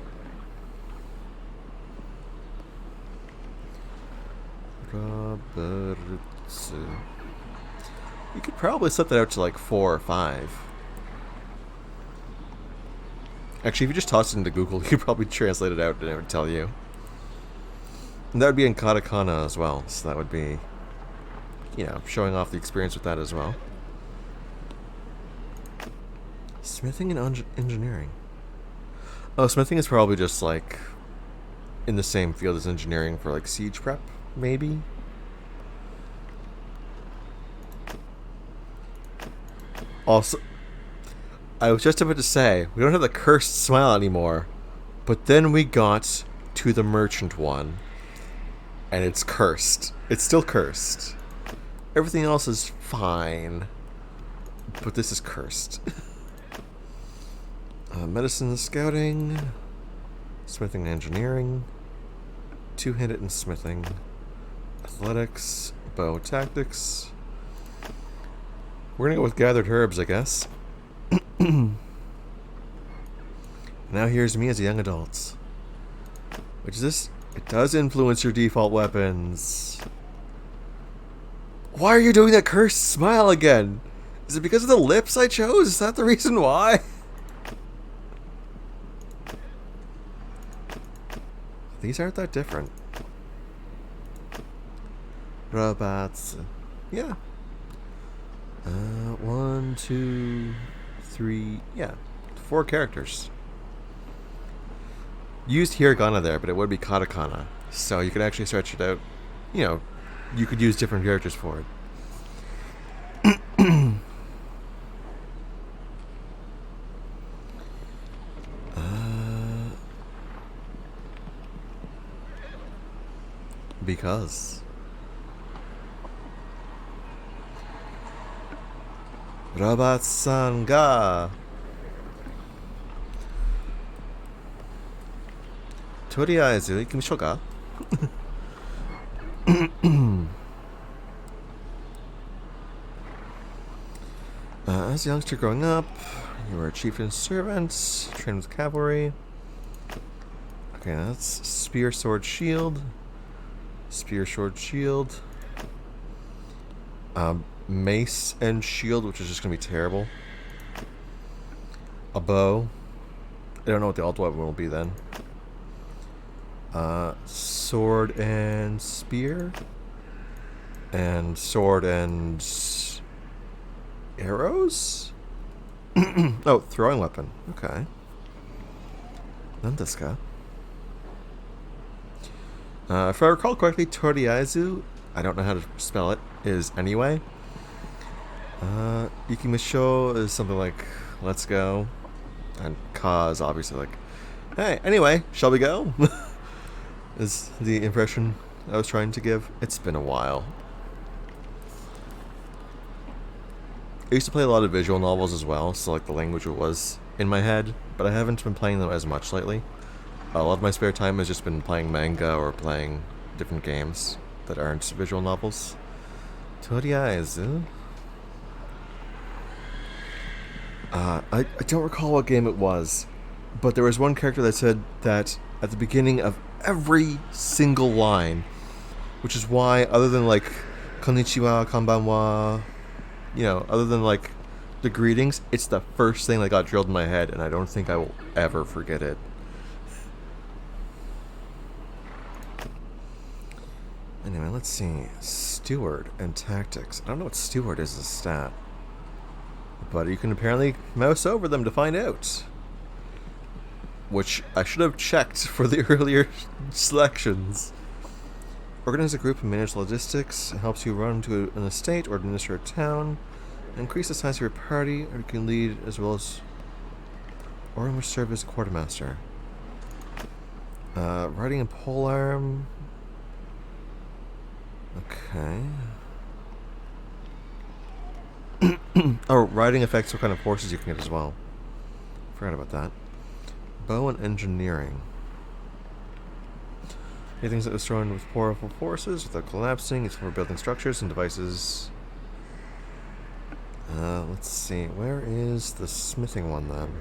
S1: You could probably set that out to like 4 or 5. Actually, if you just toss it into Google, you could probably translate it out and it would tell you. And that would be in katakana as well, so that would be, you know, showing off the experience with that as well. Smithing and engineering. Oh, smithing is probably just like in the same field as engineering for like siege prep, maybe? Also, I was just about to say, we don't have the cursed smile anymore, but then we got to the merchant one, and it's cursed. It's still cursed. Everything else is fine, but this is cursed. Medicine and scouting, smithing and engineering, two-handed and smithing, athletics, bow tactics. We're gonna go with gathered herbs, I guess. Now here's me as a young adult. Which is this? It does influence your default weapons. Why are you doing that cursed smile again? Is it because of the lips I chose? Is that the reason why? These aren't that different. Robots. Yeah. 1, 2, 3. Yeah. 4 characters. Used hiragana there, but it would be katakana. So you could actually stretch it out. You know, you could use different characters for it. Because Robot-san ga toriaezu ikimishou ka? As a youngster growing up, you were a chieftain's servant, trained with cavalry. Okay, that's spear, sword, shield. Spear, sword, shield. Mace and shield, which is just going to be terrible. A bow. I don't know what the alt weapon will be then. Sword and spear. And sword and arrows? Oh, throwing weapon. Okay. Nandesu ka? If I recall correctly, toriaezu, I don't know how to spell it, is anyway. Ikimishou is something like, let's go. And ka is obviously like, hey, anyway, shall we go? Is the impression I was trying to give. It's been a while. I used to play a lot of visual novels as well, so like the language was in my head, but I haven't been playing them as much lately. A lot of my spare time has just been playing manga or playing different games that aren't visual novels. Toriaizu. I don't recall what game it was, but there was one character that said that at the beginning of every single line, which is why, other than like konnichiwa, konbanwa, other than like the greetings, it's the first thing that got drilled in my head, and I don't think I will ever forget it. Anyway, let's see. Steward and tactics. I don't know what steward is as a stat, but you can apparently mouse over them to find out. Which I should have checked for the earlier selections. Organize a group and manage logistics. It helps you run to an estate or administer a town. Increase the size of your party, or you can lead as well as... or in which serve as quartermaster. Riding a polearm. Okay. Oh, riding affects what kind of horses you can get as well. Forgot about that. Bow and engineering. Anything that was thrown with powerful forces without collapsing. It's for building structures and devices. Let's see. Where is the smithing one then?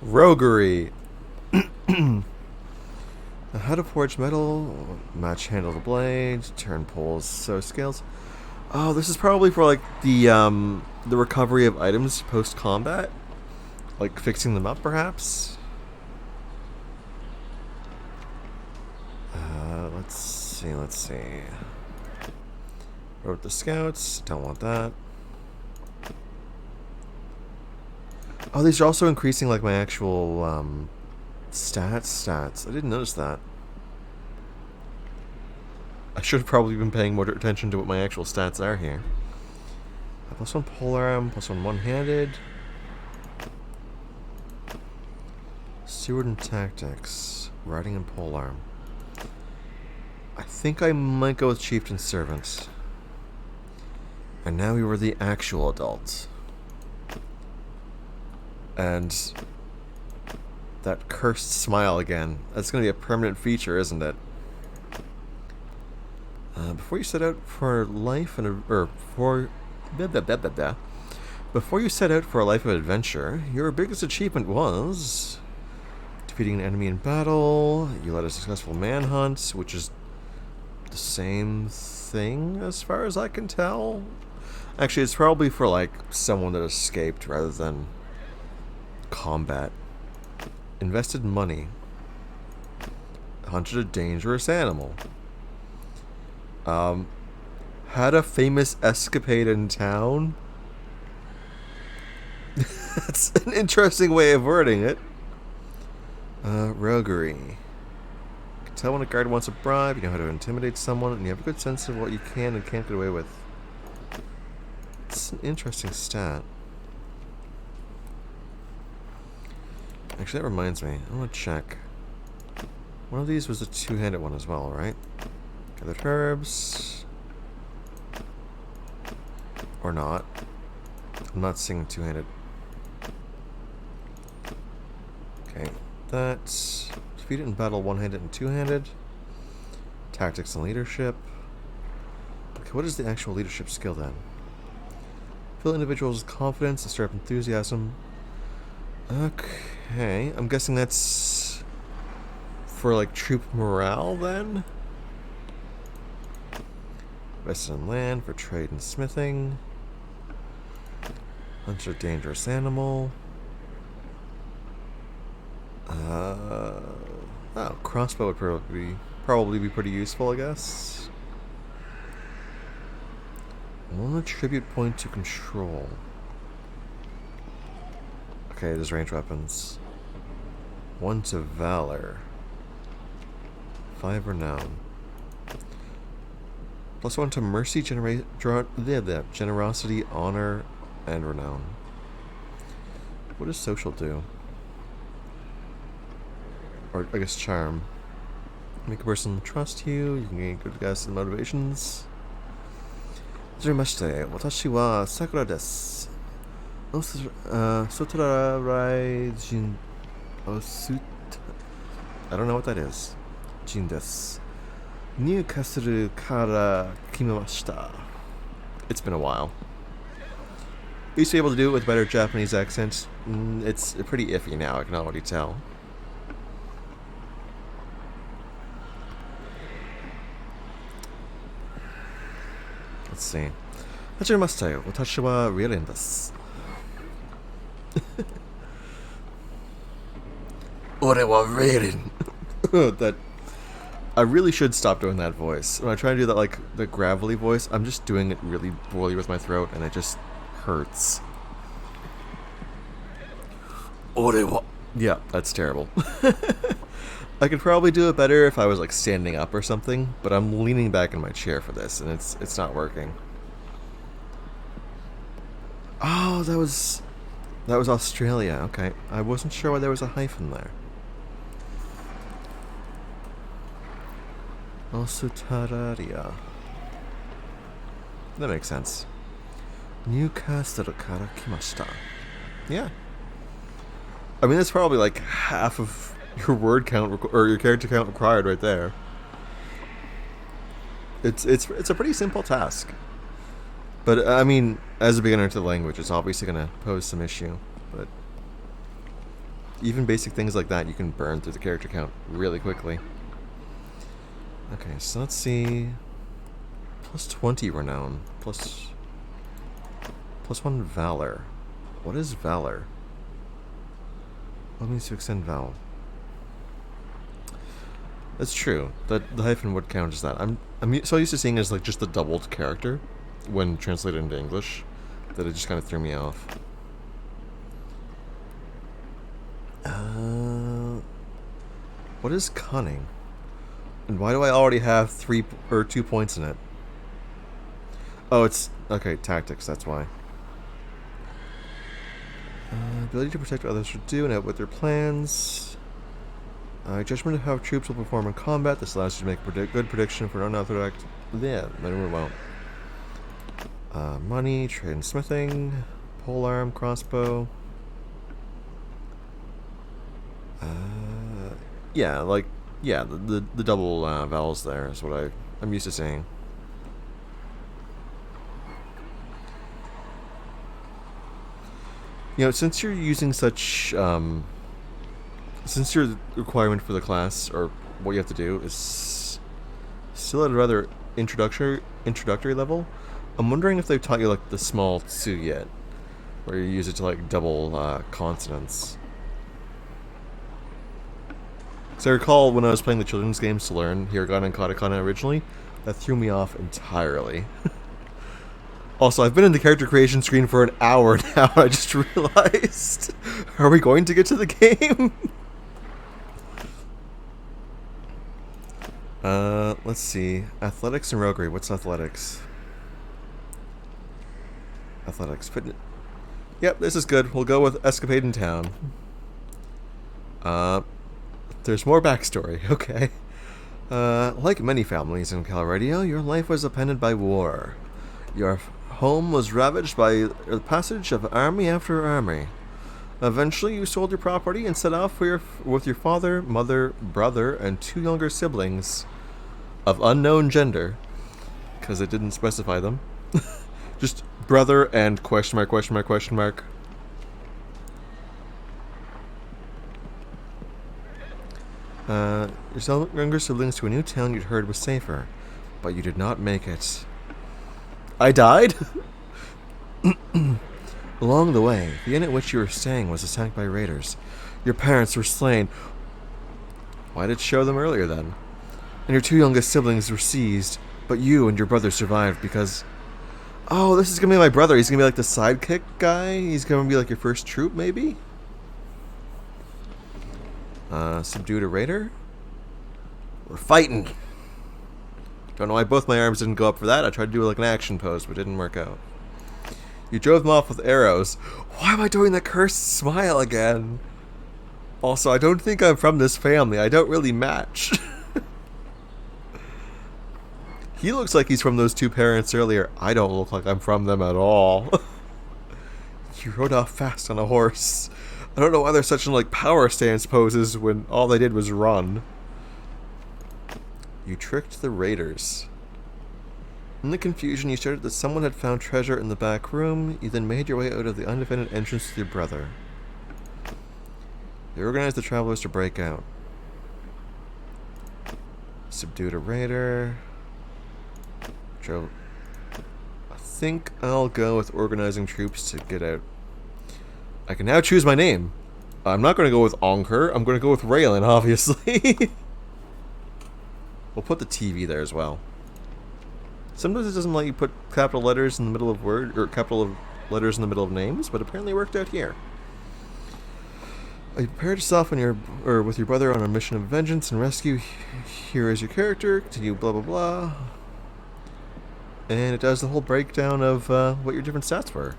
S1: Roguery. How to forge metal, match handle the blade, turn poles, sew scales. Oh, this is probably for like the recovery of items post combat, like fixing them up, perhaps. Let's see. Wrote the scouts. Don't want that. Oh, these are also increasing like my actual stats. I didn't notice that. I should have probably been paying more attention to what my actual stats are here. +1 polearm, +1 one-handed. Steward and tactics. Riding and polearm. I think I might go with chieftain servant. And now we were the actual adults. And that cursed smile again. That's going to be a permanent feature, isn't it? Before you set out for life before you set out for a life of adventure, your biggest achievement was defeating an enemy in battle. You led a successful manhunt, which is the same thing as far as I can tell. Actually, it's probably for like someone that escaped rather than combat. Invested money. Hunted a dangerous animal. Had a famous escapade in town. That's an interesting way of wording it. Roguery. You can tell when a guard wants a bribe, you know how to intimidate someone, and you have a good sense of what you can and can't get away with. It's an interesting stat. Actually, that reminds me. I want to check. One of these was a two-handed one as well, right? Gathered herbs. Or not. I'm not seeing two-handed. Okay. That's defeated in battle one-handed and two-handed. Tactics and leadership. Okay, what is the actual leadership skill then? Fill individuals with confidence and stir up enthusiasm. Okay, I'm guessing that's for like troop morale then? Invested in land for trade and smithing. Hunter a dangerous animal. Oh, crossbow would probably be pretty useful, I guess. 1 attribute point to control. Okay, there's range weapons. 1 to valor. 5 renown. +1 to mercy, generosity, honor, and renown. What does social do? Or I guess charm. Make a person trust you. You can gain good guys and motivations. Hajirimashite, watashi wa Sakura desu. Sotora Raijin Osut. I don't know what that is. Jin desu. New Kasuru Kara Kimimashita. It's been a while. I used to be able to do it with better Japanese accent. It's pretty iffy now, I can already tell. Let's see. Hajirimashite, watashi wa Railen desu. Ore wa Railen. That I really should stop doing that voice. When I try to do that, like, the gravelly voice, I'm just doing it really poorly with my throat, and it just hurts. Ore wa... Yeah, that's terrible. I could probably do it better if I was, like, standing up or something, but I'm leaning back in my chair for this, and it's not working. Oh, that was Australia. Okay. I wasn't sure why there was a hyphen there. Also Tararia. That makes sense. Newcastle kara kimashita. Yeah. I mean, that's probably like half of your word count or your character count required right there. It's a pretty simple task. But I mean, as a beginner to the language, it's obviously going to pose some issue. But even basic things like that, you can burn through the character count really quickly. Okay, so let's see. Plus 20 renown. Plus 1 valor. What is valor? What means to extend vowel? That's true. The hyphen would count as that. I'm so used to seeing it as like just the doubled character when translated into English that it just kind of threw me off. What is cunning? And why do I already have 2 points in it? Oh, it's... Okay, tactics, that's why. Ability to protect others from doing it with their plans. Judgment of how troops will perform in combat. This allows you to make a good prediction for an unauthorized... Yeah, maybe we won't. Money, trade and smithing. Polearm, crossbow. Yeah, like... Yeah, the double vowels there is what I'm used to seeing. You know, since you're using such, since your requirement for the class, or what you have to do, is still at a rather introductory level, I'm wondering if they've taught you, like, the small tsu yet, where you use it to, like, double consonants. So I recall when I was playing the children's games to learn hiragana and katakana originally, that threw me off entirely. Also, I've been in the character creation screen for an hour now, and I just realized... Are we going to get to the game? Let's see. Athletics and roguery. What's athletics? Athletics. Fitness. Yep, this is good. We'll go with Escapade in Town. There's more backstory. Okay. Like many families in Calradio, your life was appended by war. Your home was ravaged by the passage of army after army. Eventually, you sold your property and set off with your father, mother, brother, and 2 younger siblings of unknown gender, because it didn't specify them. Just brother and question mark, question mark, question mark. Your younger siblings to a new town you'd heard was safer, but you did not make it. I died? Along the way, the inn at which you were staying was attacked by raiders. Your parents were slain. Why did it show them earlier then? And your 2 youngest siblings were seized, but you and your brother survived because... Oh, this is gonna be my brother. He's gonna be like the sidekick guy? He's gonna be like your first troop, maybe? Subdued a raider? We're fighting! Don't know why both my arms didn't go up for that. I tried to do like an action pose, but it didn't work out. You drove them off with arrows. Why am I doing the cursed smile again? Also, I don't think I'm from this family. I don't really match. He looks like he's from those two parents earlier. I don't look like I'm from them at all. You rode off fast on a horse. I don't know why they're such like power stance poses when all they did was run. You tricked the raiders. In the confusion, you shouted that someone had found treasure in the back room. You then made your way out of the undefended entrance with your brother. You organized the travelers to break out. Subdued a raider. Joe. I think I'll go with organizing troops to get out. I can now choose my name. I'm not going to go with Onker. I'm going to go with Railen, obviously. We'll put the TV there as well. Sometimes it doesn't let you put capital letters in the middle of word or capital letters in the middle of names, but apparently it worked out here. You prepared yourself with your brother on a mission of vengeance and rescue. Here is your character. Continue blah blah blah. And it does the whole breakdown of what your different stats were.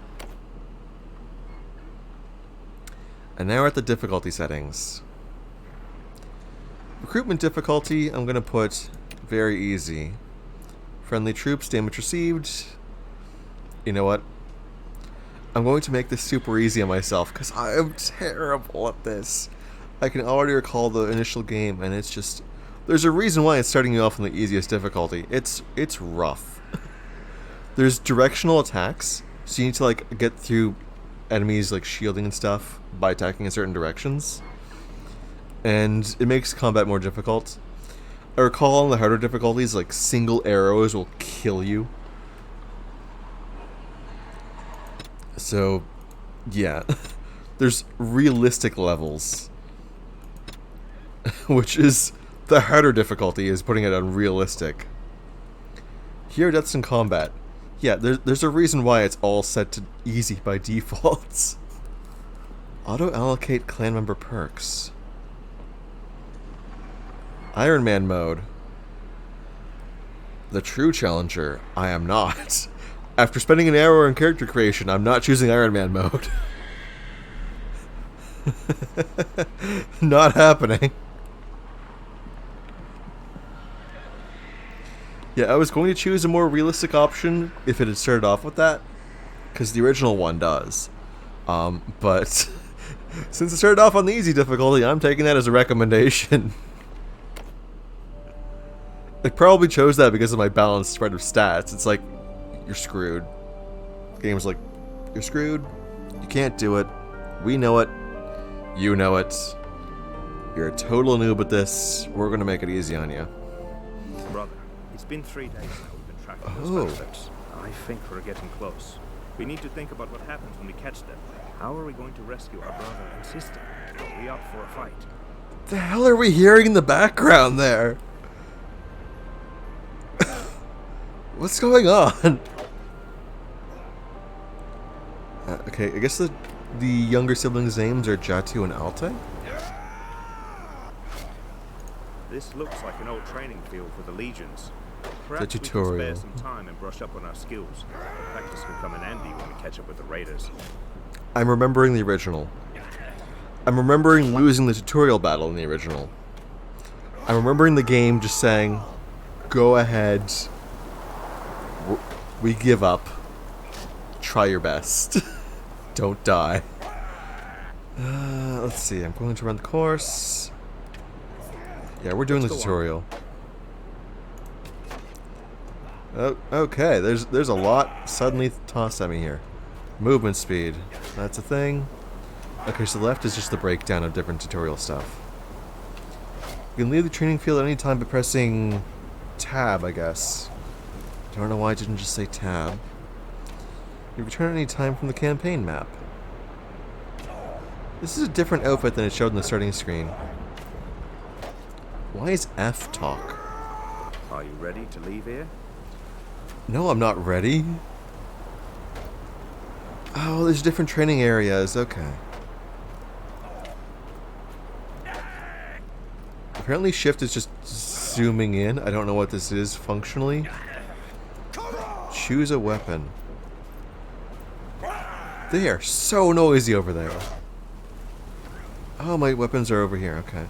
S1: And now we're at the difficulty settings. Recruitment difficulty, I'm going to put very easy. Friendly troops, damage received. You know what? I'm going to make this super easy on myself because I am terrible at this. I can already recall the initial game and it's just... There's a reason why it's starting you off on the easiest difficulty. It's rough. There's directional attacks, so you need to like get through enemies like shielding and stuff by attacking in certain directions. And it makes combat more difficult. I recall on the harder difficulties, like single arrows will kill you. So, yeah. There's realistic levels. Which is the harder difficulty, is putting it on realistic. Here, deaths in combat. Yeah, there's a reason why it's all set to easy by default. Auto-allocate clan member perks. Iron Man mode. The true challenger. I am not. After spending an hour in character creation, I'm not choosing Iron Man mode. Not happening. Yeah, I was going to choose a more realistic option if it had started off with that, because the original one does. But since it started off on the easy difficulty, I'm taking that as a recommendation. I probably chose that because of my balanced spread of stats. It's like, you're screwed. The game's like, you're screwed. You can't do it. We know it. You know it. You're a total noob at this. We're going to make it easy on you.
S5: Brother, it's been 3 days now we've been tracking those bastards. I think we're getting close. We need to think about what happens when we catch them. How are we going to rescue our brother and sister? Are we up for a fight?
S1: The hell are we hearing in the background there? What's going on? Okay, I guess the younger siblings' names are Jatu and Alte?
S5: This looks like an old training field for the legions. Perhaps
S1: The tutorial.
S5: we can spare some time and brush up on our skills. Practice will come in handy when we catch up with the raiders.
S1: I'm remembering the original. I'm remembering losing the tutorial battle in the original. I'm remembering the game just saying, go ahead, we give up, try your best, don't die. Let's see, I'm going to run the course. Yeah, we're doing the tutorial. Oh, okay, there's a lot suddenly tossed at me here. Movement speed, that's a thing. Okay, so the left is just the breakdown of different tutorial stuff. You can leave the training field at any time by pressing tab, I guess. Don't know why I didn't just say tab. You return at any time from the campaign map. This is a different outfit than it showed in the starting screen. Why is F talk?
S5: Are you ready to leave here?
S1: No, I'm not ready. Oh, there's different training areas. Okay. Apparently shift is just zooming in. I don't know what this is functionally. Choose a weapon. They are so noisy over there. Oh, my weapons are over here. Okay.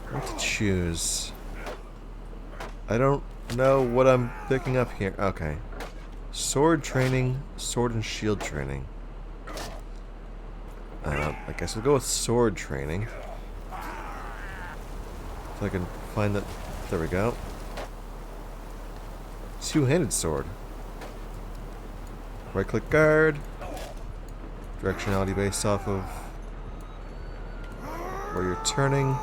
S1: What to choose? I don't know what I'm picking up here. Okay. Sword training, sword and shield training. I guess we'll go with sword training. If I can find that. There we go. Two-handed sword. Right-click guard. Directionality based off of where you're turning.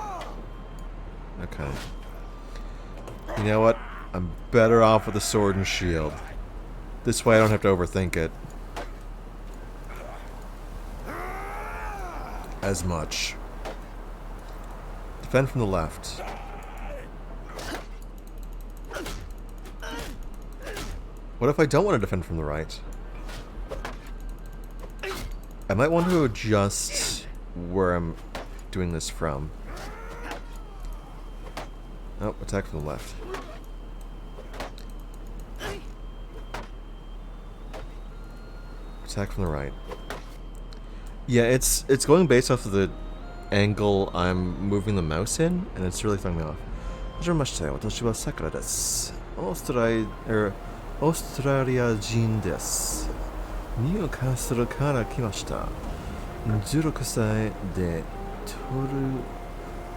S1: Okay. You know what? I'm better off with a sword and shield. This way I don't have to overthink it as much. Defend from the left. What if I don't want to defend from the right? I might want to adjust where I'm doing this from. Oh, attack from the left. Attack from the right. Yeah, it's going based off of the angle I'm moving the mouse in, and it's really throwing me off. はじめまして、私はさくらです。オーストラリア人です。ニューカッスルから来ました。16歳で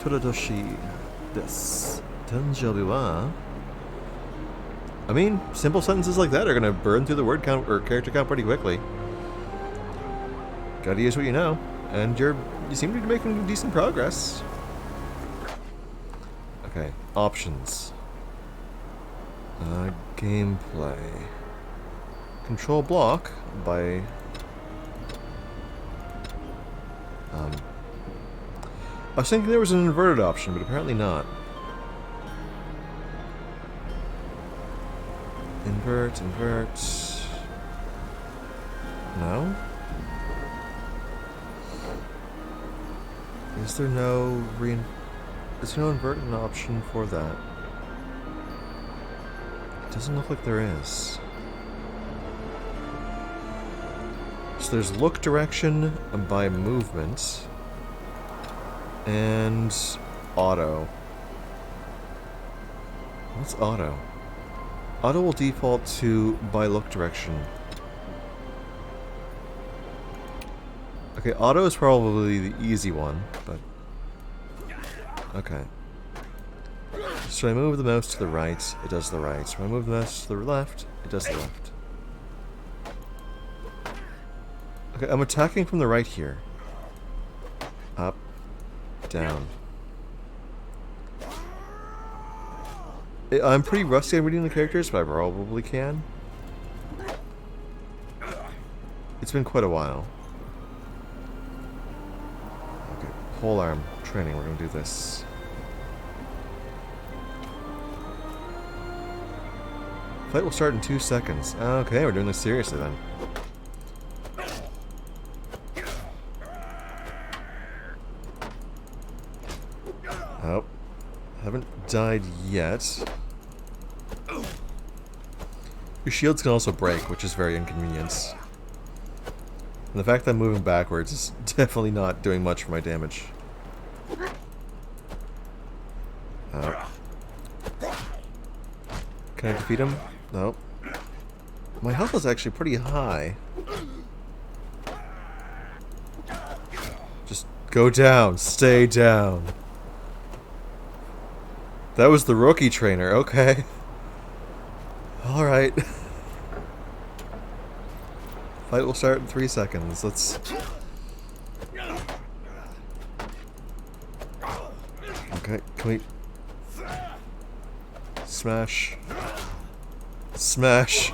S1: トラ年です。誕生日は I mean, simple sentences like that are gonna burn through the word count or character count pretty quickly. Gotta use what you know, and you seem to be making decent progress. Okay, options. Gameplay. Control block by... I was thinking there was an inverted option, but apparently not. Invert. No? Is there no inverted option for that? It doesn't look like there is. So there's look direction by movement and auto. What's auto? Auto will default to by look direction. Okay, auto is probably the easy one, but... Okay. So I move the mouse to the right, it does the right. So I move the mouse to the left, it does the left. Okay, I'm attacking from the right here. Up. Down. I'm pretty rusty at reading the characters, but I probably can. It's been quite a while. Okay, pole arm training, we're gonna do this. Fight will start in 2 seconds. Okay, we're doing this seriously then. Oh, haven't died yet. Your shields can also break, which is very inconvenient. And the fact that I'm moving backwards is definitely not doing much for my damage. Can I defeat him? No. My health is actually pretty high. Just go down. Stay down. That was the rookie trainer. Okay. Alright. Fight will start in 3 seconds. Let's... Okay, can we... Smash. Smash.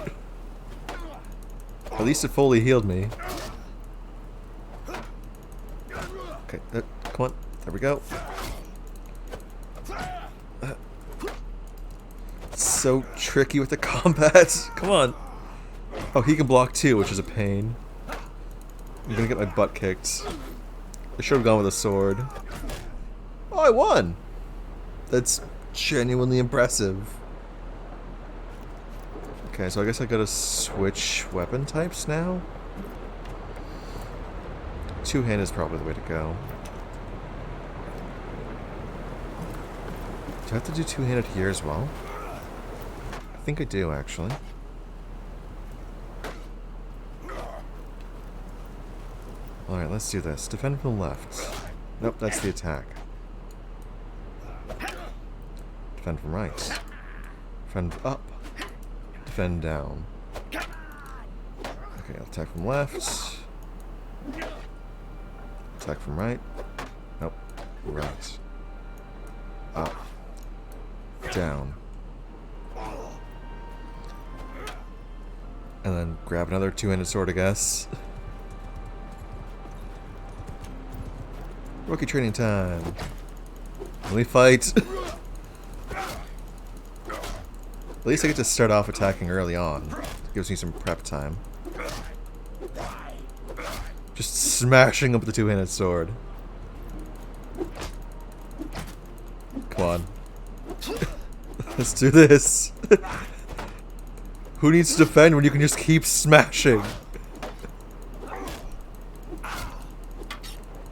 S1: At least it fully healed me. Okay, come on. There we go. It's so tricky with the combat. Come on. Oh, he can block too, which is a pain. I'm gonna get my butt kicked. I should have gone with a sword. Oh, I won! That's genuinely impressive. Okay, so I guess I gotta switch weapon types now? Two-hand is probably the way to go. Do I have to do two-handed here as well? think I do, actually. Alright, let's do this. Defend from the left. Nope, that's the attack. Defend from right. Defend up. Defend down. Okay, I'll attack from left. Attack from right. Nope. Right. Up. Down. And then grab another two-handed sword, I guess. Rookie training time. Let me fight. At least I get to start off attacking early on. Gives me some prep time. Just smashing up with the two-handed sword. Come on. Let's do this. Who needs to defend when you can just keep smashing?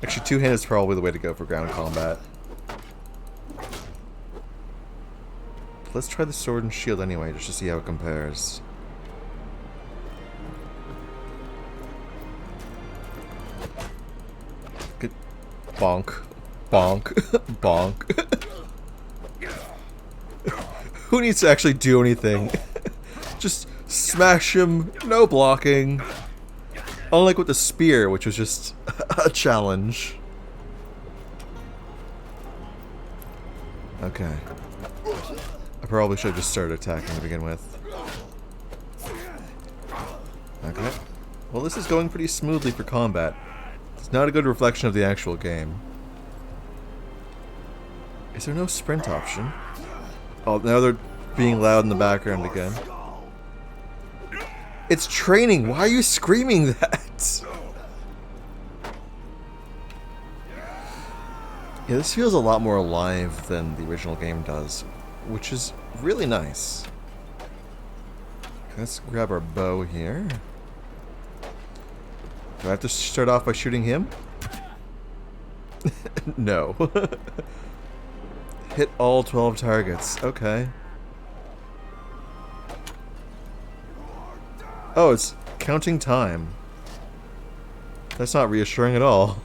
S1: Actually, two-handed is probably the way to go for ground combat. Let's try the sword and shield anyway, just to see how it compares. Good. Bonk. Bonk. Bonk. Who needs to actually do anything? Just smash him, no blocking. Unlike with the spear, which was just a challenge. Okay. I probably should have just started attacking to begin with. Okay. Well, this is going pretty smoothly for combat. It's not a good reflection of the actual game. Is there no sprint option? Oh, now they're being loud in the background again. It's training! Why are you screaming that? Yeah, this feels a lot more alive than the original game does, which is really nice. Let's grab our bow here. Do I have to start off by shooting him? No. Hit all 12 targets. Okay. Oh, it's counting time. That's not reassuring at all.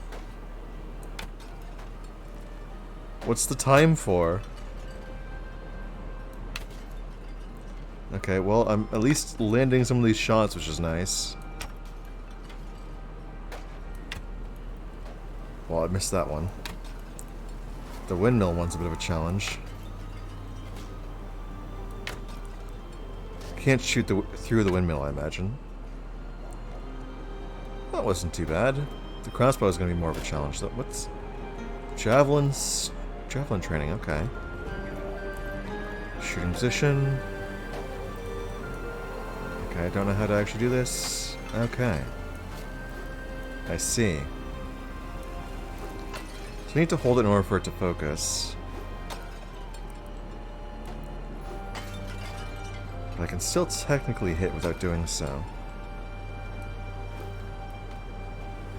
S1: What's the time for? Okay, well, I'm at least landing some of these shots, which is nice. Well, I missed that one. The windmill one's a bit of a challenge. Can't shoot through the windmill, I imagine. That wasn't too bad. The crossbow is going to be more of a challenge. So what's... Javelin training, okay. Shooting position. Okay, I don't know how to actually do this. Okay. I see. So I need to hold it in order for it to focus. But I can still technically hit without doing so.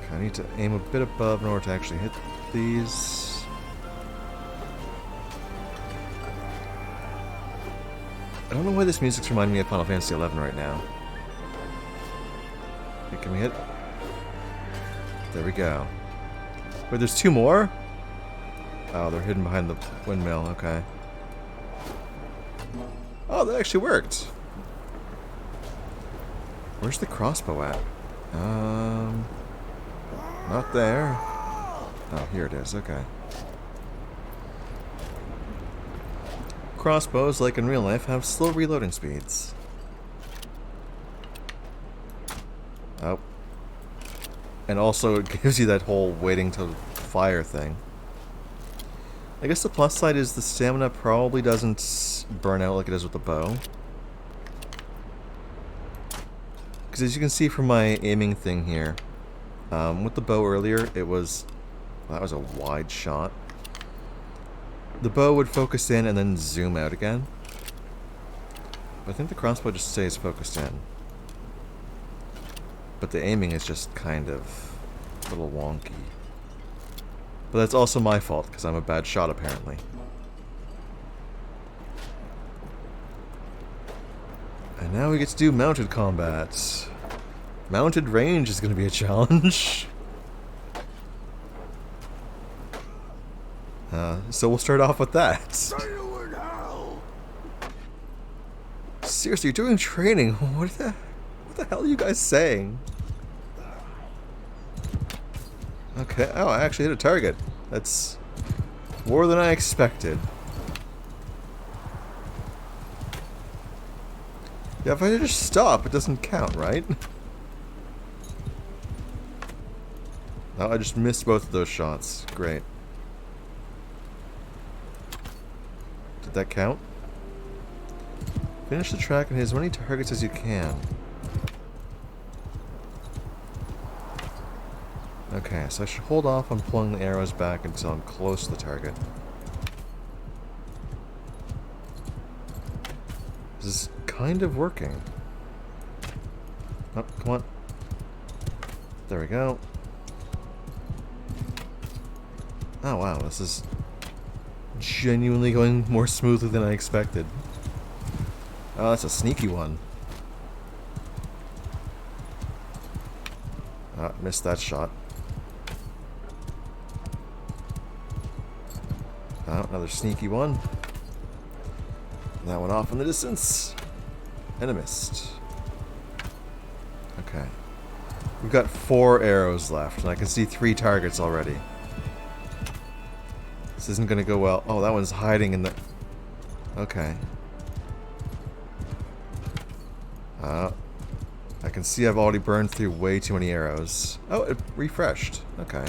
S1: Okay, I need to aim a bit above in order to actually hit these. I don't know why this music's reminding me of Final Fantasy XI right now. Okay, can we hit? There we go. Wait, there's two more? Oh, they're hidden behind the windmill, okay. Oh, that actually worked. Where's the crossbow at? Not there. Oh, here it is, okay. Crossbows, like in real life, have slow reloading speeds. Oh. And also it gives you that whole waiting to fire thing. I guess the plus side is the stamina probably doesn't burn out like it does with the bow. Because as you can see from my aiming thing here, with the bow earlier, it was... Well, that was a wide shot. The bow would focus in and then zoom out again. But I think the crossbow just stays focused in. But the aiming is just kind of a little wonky. But that's also my fault, because I'm a bad shot, apparently. And now we get to do mounted combat. Mounted range is going to be a challenge. So we'll start off with that.
S3: See you in hell!
S1: Seriously, you're doing training. What the hell are you guys saying? Okay. Oh, I actually hit a target. That's more than I expected. Yeah, if I just stop, it doesn't count, right? Oh, I just missed both of those shots. Great. Did that count? Finish the track and hit as many targets as you can. Okay, so I should hold off on pulling the arrows back until I'm close to the target. This is kind of working. Oh, come on. There we go. Oh wow, this is genuinely going more smoothly than I expected. Oh, that's a sneaky one. Missed that shot. Oh, another sneaky one. That one off in the distance. And I missed. Okay. We've got 4 arrows left, and I can see 3 targets already. This isn't gonna go well. Oh, that one's hiding in the... Okay. I can see I've already burned through way too many arrows. Oh, it refreshed. Okay.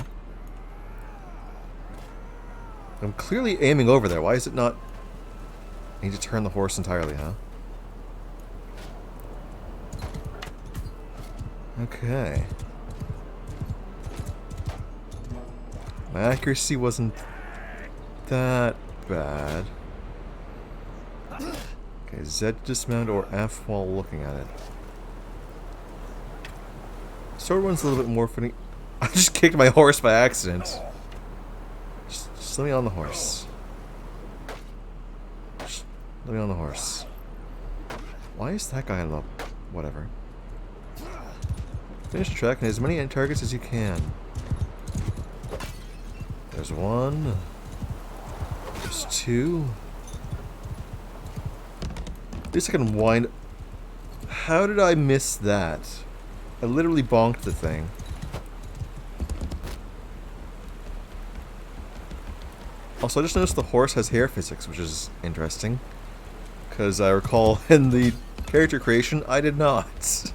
S1: I'm clearly aiming over there. Why is it not... I need to turn the horse entirely, huh? Okay. My accuracy wasn't that bad. Okay, Z to dismount or F while looking at it. Sword one's a little bit more funny. I just kicked my horse by accident. Just let me on the horse. Just let me on the horse. Why is that guy on the... Whatever. Finish the track and hit as many targets as you can. There's 1. There's 2. At least I can wind... How did I miss that? I literally bonked the thing. Also, I just noticed the horse has hair physics, which is interesting. Because I recall in the character creation, I did not.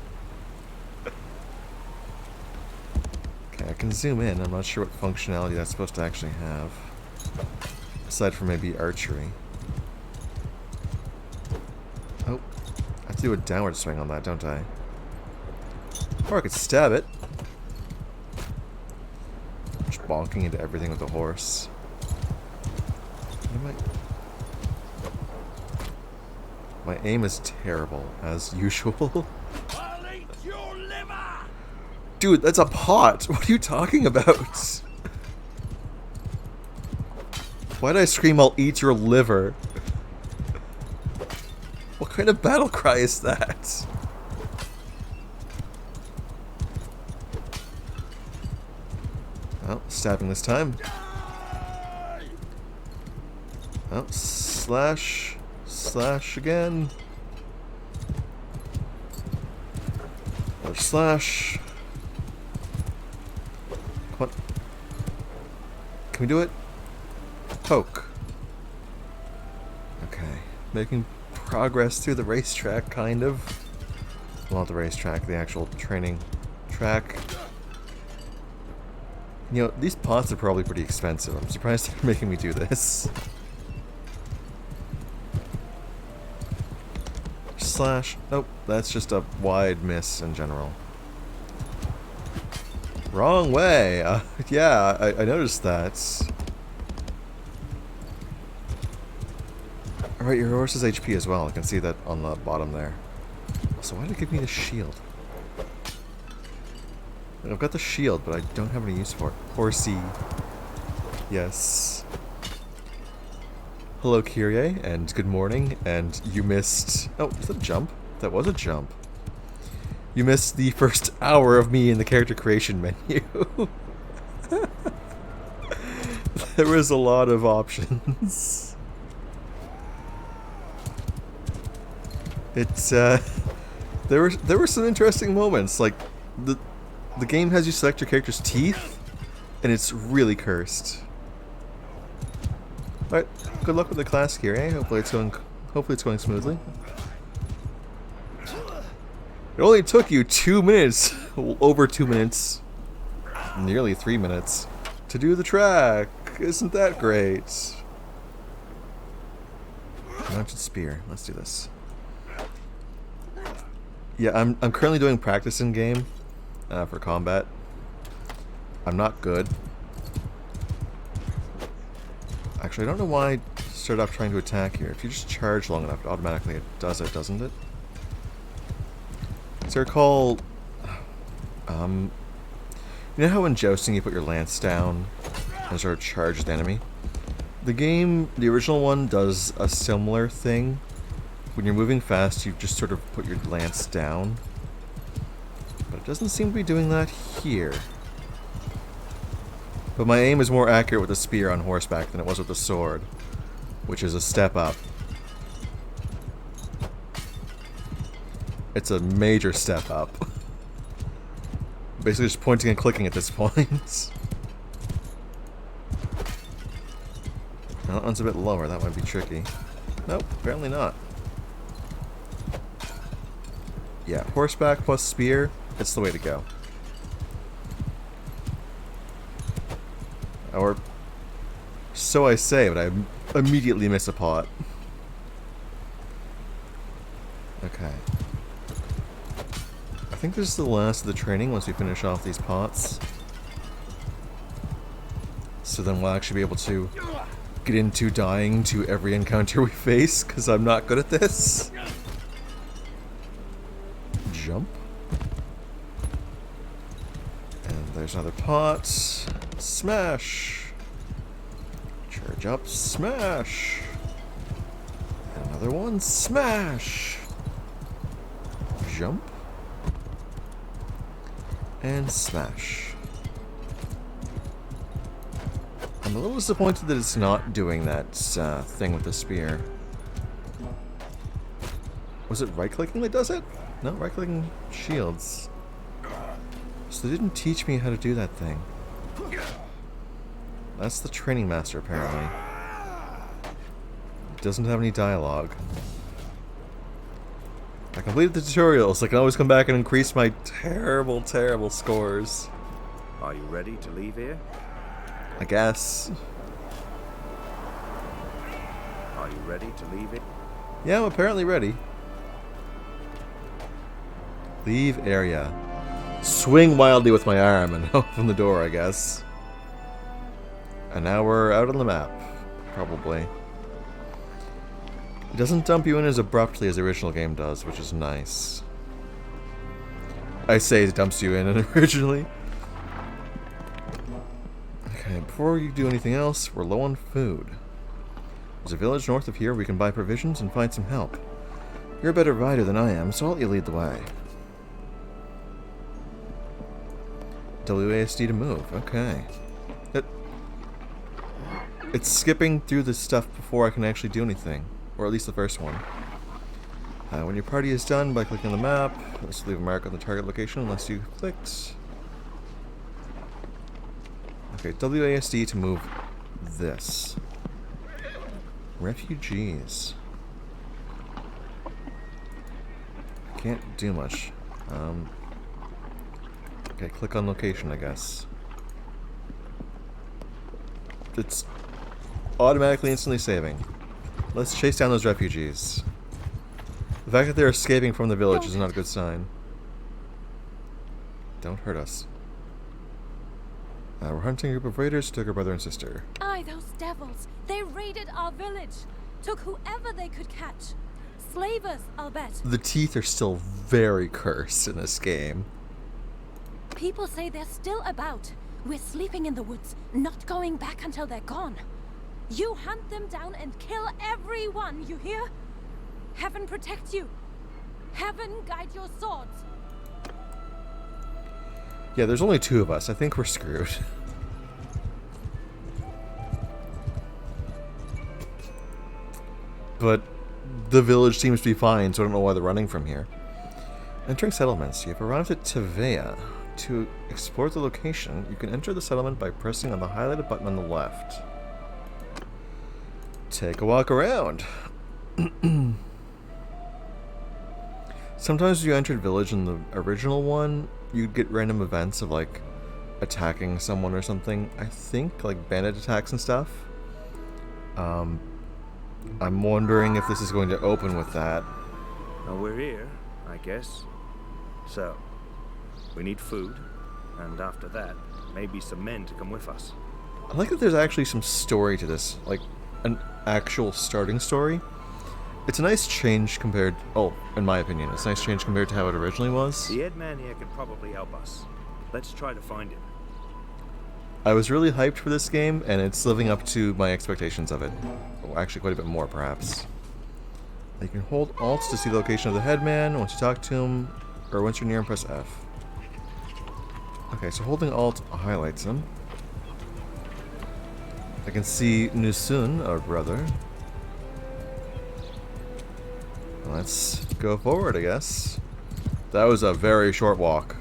S1: Okay, I can zoom in. I'm not sure what functionality that's supposed to actually have. Aside from maybe archery. Oh, I have to do a downward swing on that, don't I? Or I could stab it. Just bonking into everything with the horse. My aim is terrible, as usual.
S3: I'll eat your liver!
S1: Dude, that's a pot! What are you talking about? Why did I scream, I'll eat your liver? What kind of battle cry is that? Oh, stabbing this time. Oh, slash. Slash again. Another slash. Come on. Can we do it? Poke. Okay. Making progress through the racetrack, kind of. Well, not the racetrack, the actual training track. You know, these pots are probably pretty expensive. I'm surprised they're making me do this. Slash. Nope, that's just a wide miss in general. Wrong way! Yeah, I noticed that. Alright, your horse's HP as well. I can see that on the bottom there. So why did it give me the shield? I've got the shield, but I don't have any use for it. Horsey. Yes. Hello, Kyrie, and good morning, and you missed... Oh, is that a jump? That was a jump. You missed the first hour of me in the character creation menu. There was a lot of options. It's there were some interesting moments. Like the game has you select your character's teeth, and it's really cursed. Alright, good luck with the class here, eh? Hopefully it's going smoothly. It only took you 2 minutes, over 2 minutes, nearly 3 minutes, to do the track. Isn't that great? Mounted spear. Let's do this. Yeah, I'm currently doing practice in game for combat. I'm not good. Actually, I don't know why I started off trying to attack here. If you just charge long enough, automatically it does it, doesn't it? So recall, you know how in jousting you put your lance down and sort of charge the enemy? The game, the original one, does a similar thing. When you're moving fast, you just sort of put your lance down. But it doesn't seem to be doing that here. But my aim is more accurate with the spear on horseback than it was with the sword, which is a step up. It's a major step up. Basically just pointing and clicking at this point. Now that one's a bit lower, that might be tricky. Nope, apparently not. Yeah, horseback plus spear, it's the way to go. Or so I say, but I immediately miss a pot. Okay. I think this is the last of the training once we finish off these pots. So then we'll actually be able to get into dying to every encounter we face, because I'm not good at this. Jump. And there's another pot. Smash. Charge up. Smash. And another one. Smash. Jump. And smash. I'm a little disappointed that it's not doing that thing with the spear. Was it right-clicking that does it? No, right-clicking shields. So they didn't teach me how to do that thing. That's the training master, apparently. It doesn't have any dialogue. I completed the tutorials, so I can always come back and increase my terrible, terrible scores.
S5: Are you ready to leave here?
S1: I guess.
S5: Are you ready to leave it?
S1: Yeah, I'm apparently ready. Leave area. Swing wildly with my arm and open the door, I guess. And now we're out on the map. Probably. It doesn't dump you in as abruptly as the original game does, which is nice. I say it dumps you in originally. Okay, before you do anything else, we're low on food. There's a village north of here where we can buy provisions and find some help. You're a better rider than I am, so I'll let you lead the way. WASD to move, okay. It's skipping through the stuff before I can actually do anything. Or at least the first one. When your party is done, by clicking on the map, let's leave a mark on the target location unless you clicked. Okay, WASD to move this. Refugees. Can't do much. Okay, click on location, I guess. It's automatically instantly saving. Let's chase down those refugees. The fact that they're escaping from the village is not a good sign. Don't hurt us. We're hunting a group of raiders who took our brother and sister.
S4: Aye, those devils. They raided our village. Took whoever they could catch. Slavers, I'll bet.
S1: The teeth are still very cursed in this game.
S4: People say they're still about. We're sleeping in the woods, not going back until they're gone. You hunt them down and kill everyone, you hear? Heaven protect you. Heaven guide your swords.
S1: Yeah, there's only 2 of us. I think we're screwed. But the village seems to be fine, so I don't know why they're running from here. Entering settlements. You've arrived at Tevea. To explore the location, you can enter the settlement by pressing on the highlighted button on the left. Take a walk around. Sometimes when you entered village in the original one, you'd get random events of like attacking someone or something. I think like bandit attacks and stuff. I'm wondering if this is going to open with that.
S5: Well, we're here, I guess. So, we need food, and after that, maybe some men to come with us.
S1: I like that there's actually some story to this, like an actual starting story. It's a nice change compared, in my opinion, it's a nice change compared to how it originally was.
S5: The headman here can probably help us. Let's try to find him.
S1: I was really hyped for this game, and it's living up to my expectations of it. Well, actually, quite a bit more, perhaps. You can hold Alt to see the location of the headman once you talk to him, or once you're near him, press F. Okay, so holding Alt highlights him. I can see Nusun, our brother. Let's go forward, I guess. That was a very short walk.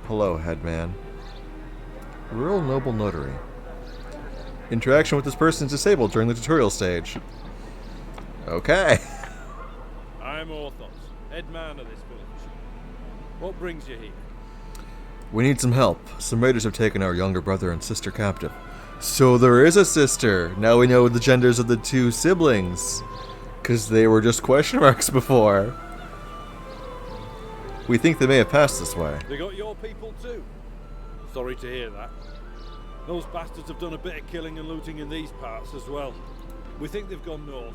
S1: Hello, headman. Rural Noble Notary. Interaction with this person is disabled during the tutorial stage. Okay.
S6: I'm Orthos, headman of this village. What brings you here?
S1: We need some help. Some raiders have taken our younger brother and sister captive. So there is a sister. Now we know the genders of the 2 siblings. Because they were just question marks before. We think they may have passed this way.
S6: They got your people too? Sorry to hear that. Those bastards have done a bit of killing and looting in these parts as well. We think they've gone north.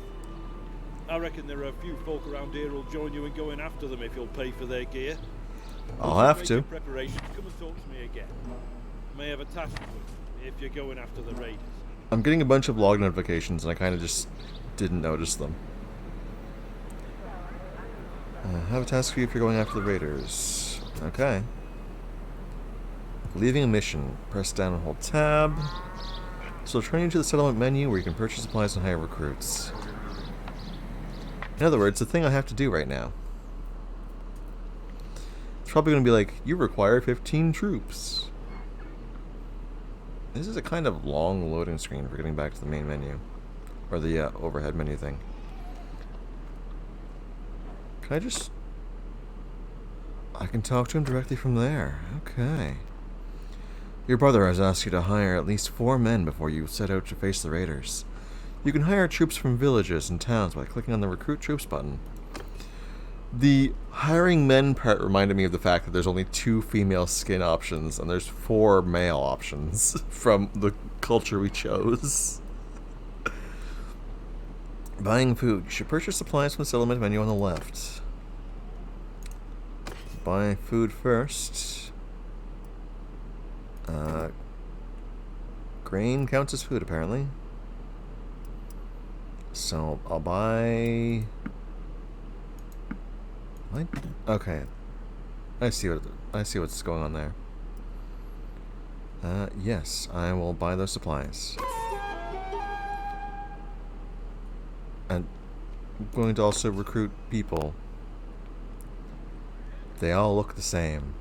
S6: I reckon there are a few folk around here who'll join you in going after them if you'll pay for their gear.
S1: I'll have to.
S6: Preparations, come and talk to me again. I may have a task for you if you're going after the raiders.
S1: I'm getting a bunch of log notifications and I kind of just didn't notice them. Have a task for you if you're going after the raiders. Okay. Leaving a mission. Press down and hold tab. So it'll turn you to the settlement menu where you can purchase supplies and hire recruits. In other words, the thing I have to do right now. It's probably going to be like, you require 15 troops. This is a kind of long loading screen for getting back to the main menu. Or the overhead menu thing. Can I just... I can talk to him directly from there. Okay. Your brother has asked you to hire at least 4 men before you set out to face the raiders. You can hire troops from villages and towns by clicking on the Recruit Troops button. The hiring men part reminded me of the fact that there's only 2 female skin options and there's 4 male options from the culture we chose. Buying food. You should purchase supplies from the settlement menu on the left. Buy food first. Grain counts as food, apparently. So, I'll buy... What? Okay. I see what's going on there. Yes, I will buy those supplies. And I'm going to also recruit people. They all look the same.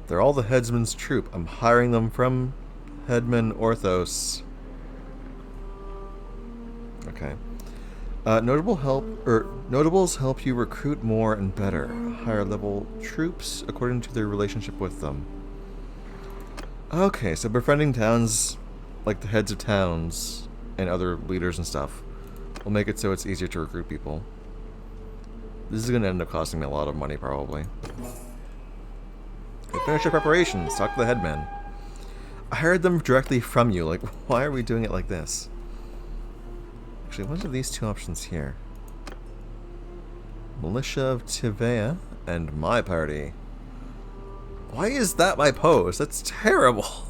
S1: They're all the headsman's troop. I'm hiring them from Headman Orthos. Okay. Notables help you recruit more and better. Higher level troops according to their relationship with them. Okay, so befriending towns, like the heads of towns and other leaders and stuff, will make it so it's easier to recruit people. This is going to end up costing me a lot of money, probably. Finish your preparations. Talk to the headman. I hired them directly from you. Like, why are we doing it like this? Actually, what are these 2 options here? Militia of Tevea and my party. Why is that my pose? That's terrible.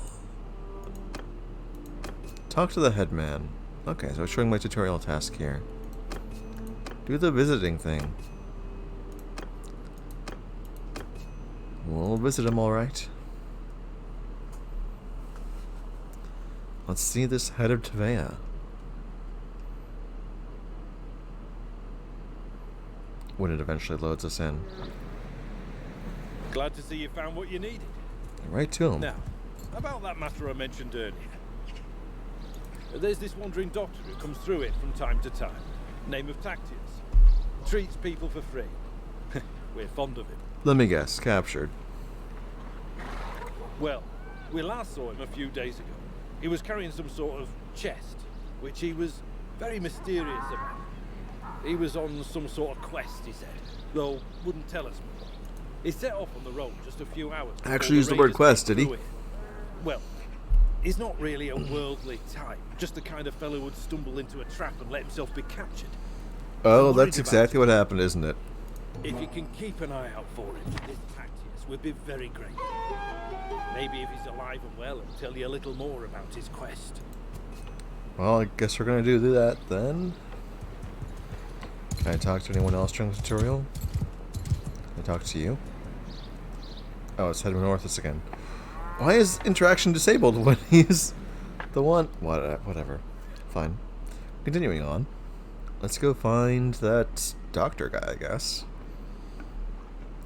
S1: Talk to the headman. Okay, so it's showing my tutorial task here. Do the visiting thing. We'll visit him, alright. Let's see this head of Tevea. When it eventually loads us in.
S6: Glad to see you found what you needed.
S1: Right to him.
S6: Now, about that matter I mentioned earlier. There's this wandering doctor who comes through it from time to time. Name of Tactius. Treats people for free. We're fond of him.
S1: Let me guess. Captured.
S6: Well, we last saw him a few days ago. He was carrying some sort of chest, which he was very mysterious about. He was on some sort of quest, he said, though wouldn't tell us more. He set off on the road just a few hours before
S1: Actually used the word
S6: raiders
S1: quest,
S6: came
S1: did he?
S6: through it. Well, he's not really a worldly type, just the kind of fellow who would stumble into a trap and let himself be captured.
S1: Oh,
S6: I'm worried
S1: that's
S6: about
S1: exactly
S6: him.
S1: what happened, isn't it?
S6: If you can keep an eye out for him, this Tactius would be very grateful. Maybe if he's alive and well, he'll tell you a little more about his quest.
S1: Well, I guess we're gonna do that then. Can I talk to anyone else during the tutorial? Can I talk to you? Oh, it's head north again. Why is interaction disabled when he's the one? Whatever. Fine. Continuing on. Let's go find that doctor guy, I guess.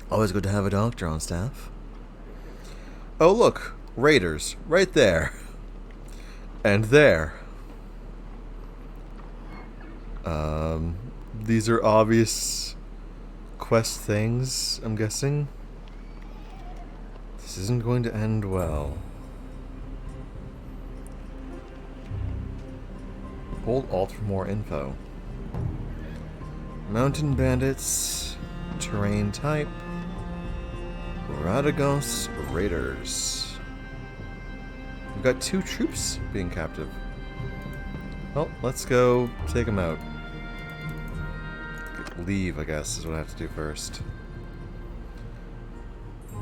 S1: Always good to have a doctor on staff. Oh, look. Raiders. Right there. And there. These are obvious quest things, I'm guessing. This isn't going to end well. Hold Alt for more info. Mountain bandits, terrain type, Radagos Raiders. We've got 2 troops being captive. Well, let's go take them out. Leave, I guess, is what I have to do first.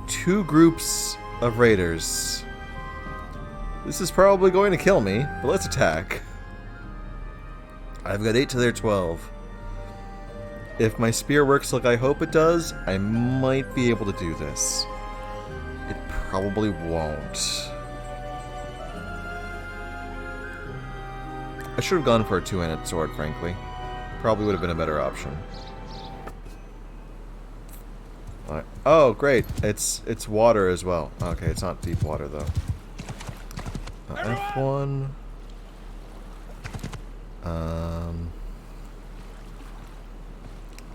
S1: 2 groups of raiders. This is probably going to kill me, but let's attack. I've got 8 to their 12. If my spear works like I hope it does, I might be able to do this. It probably won't. I should have gone for a 2-handed sword, frankly. Probably would have been a better option. Alright. Oh, great. It's water as well. Okay, it's not deep water, though. F1.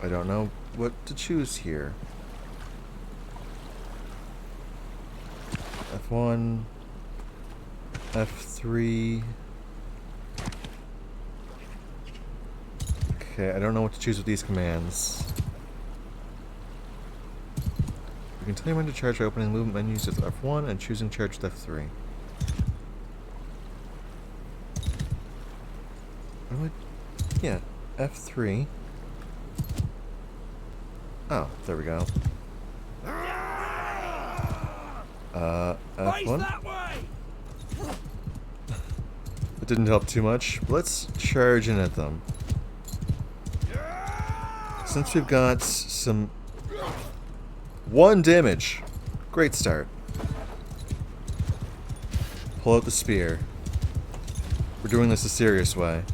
S1: I don't know what to choose here. F1. F3. Okay, I don't know what to choose with these commands. You can tell you when to charge by opening movement menus with F1 and choosing charge with F3. Yeah, F3. Oh, there we go. F1.
S3: That way!
S1: It didn't help too much. Let's charge in at them. Since we've got some... 1 damage. Great start. Pull out the spear. We're doing this a serious way.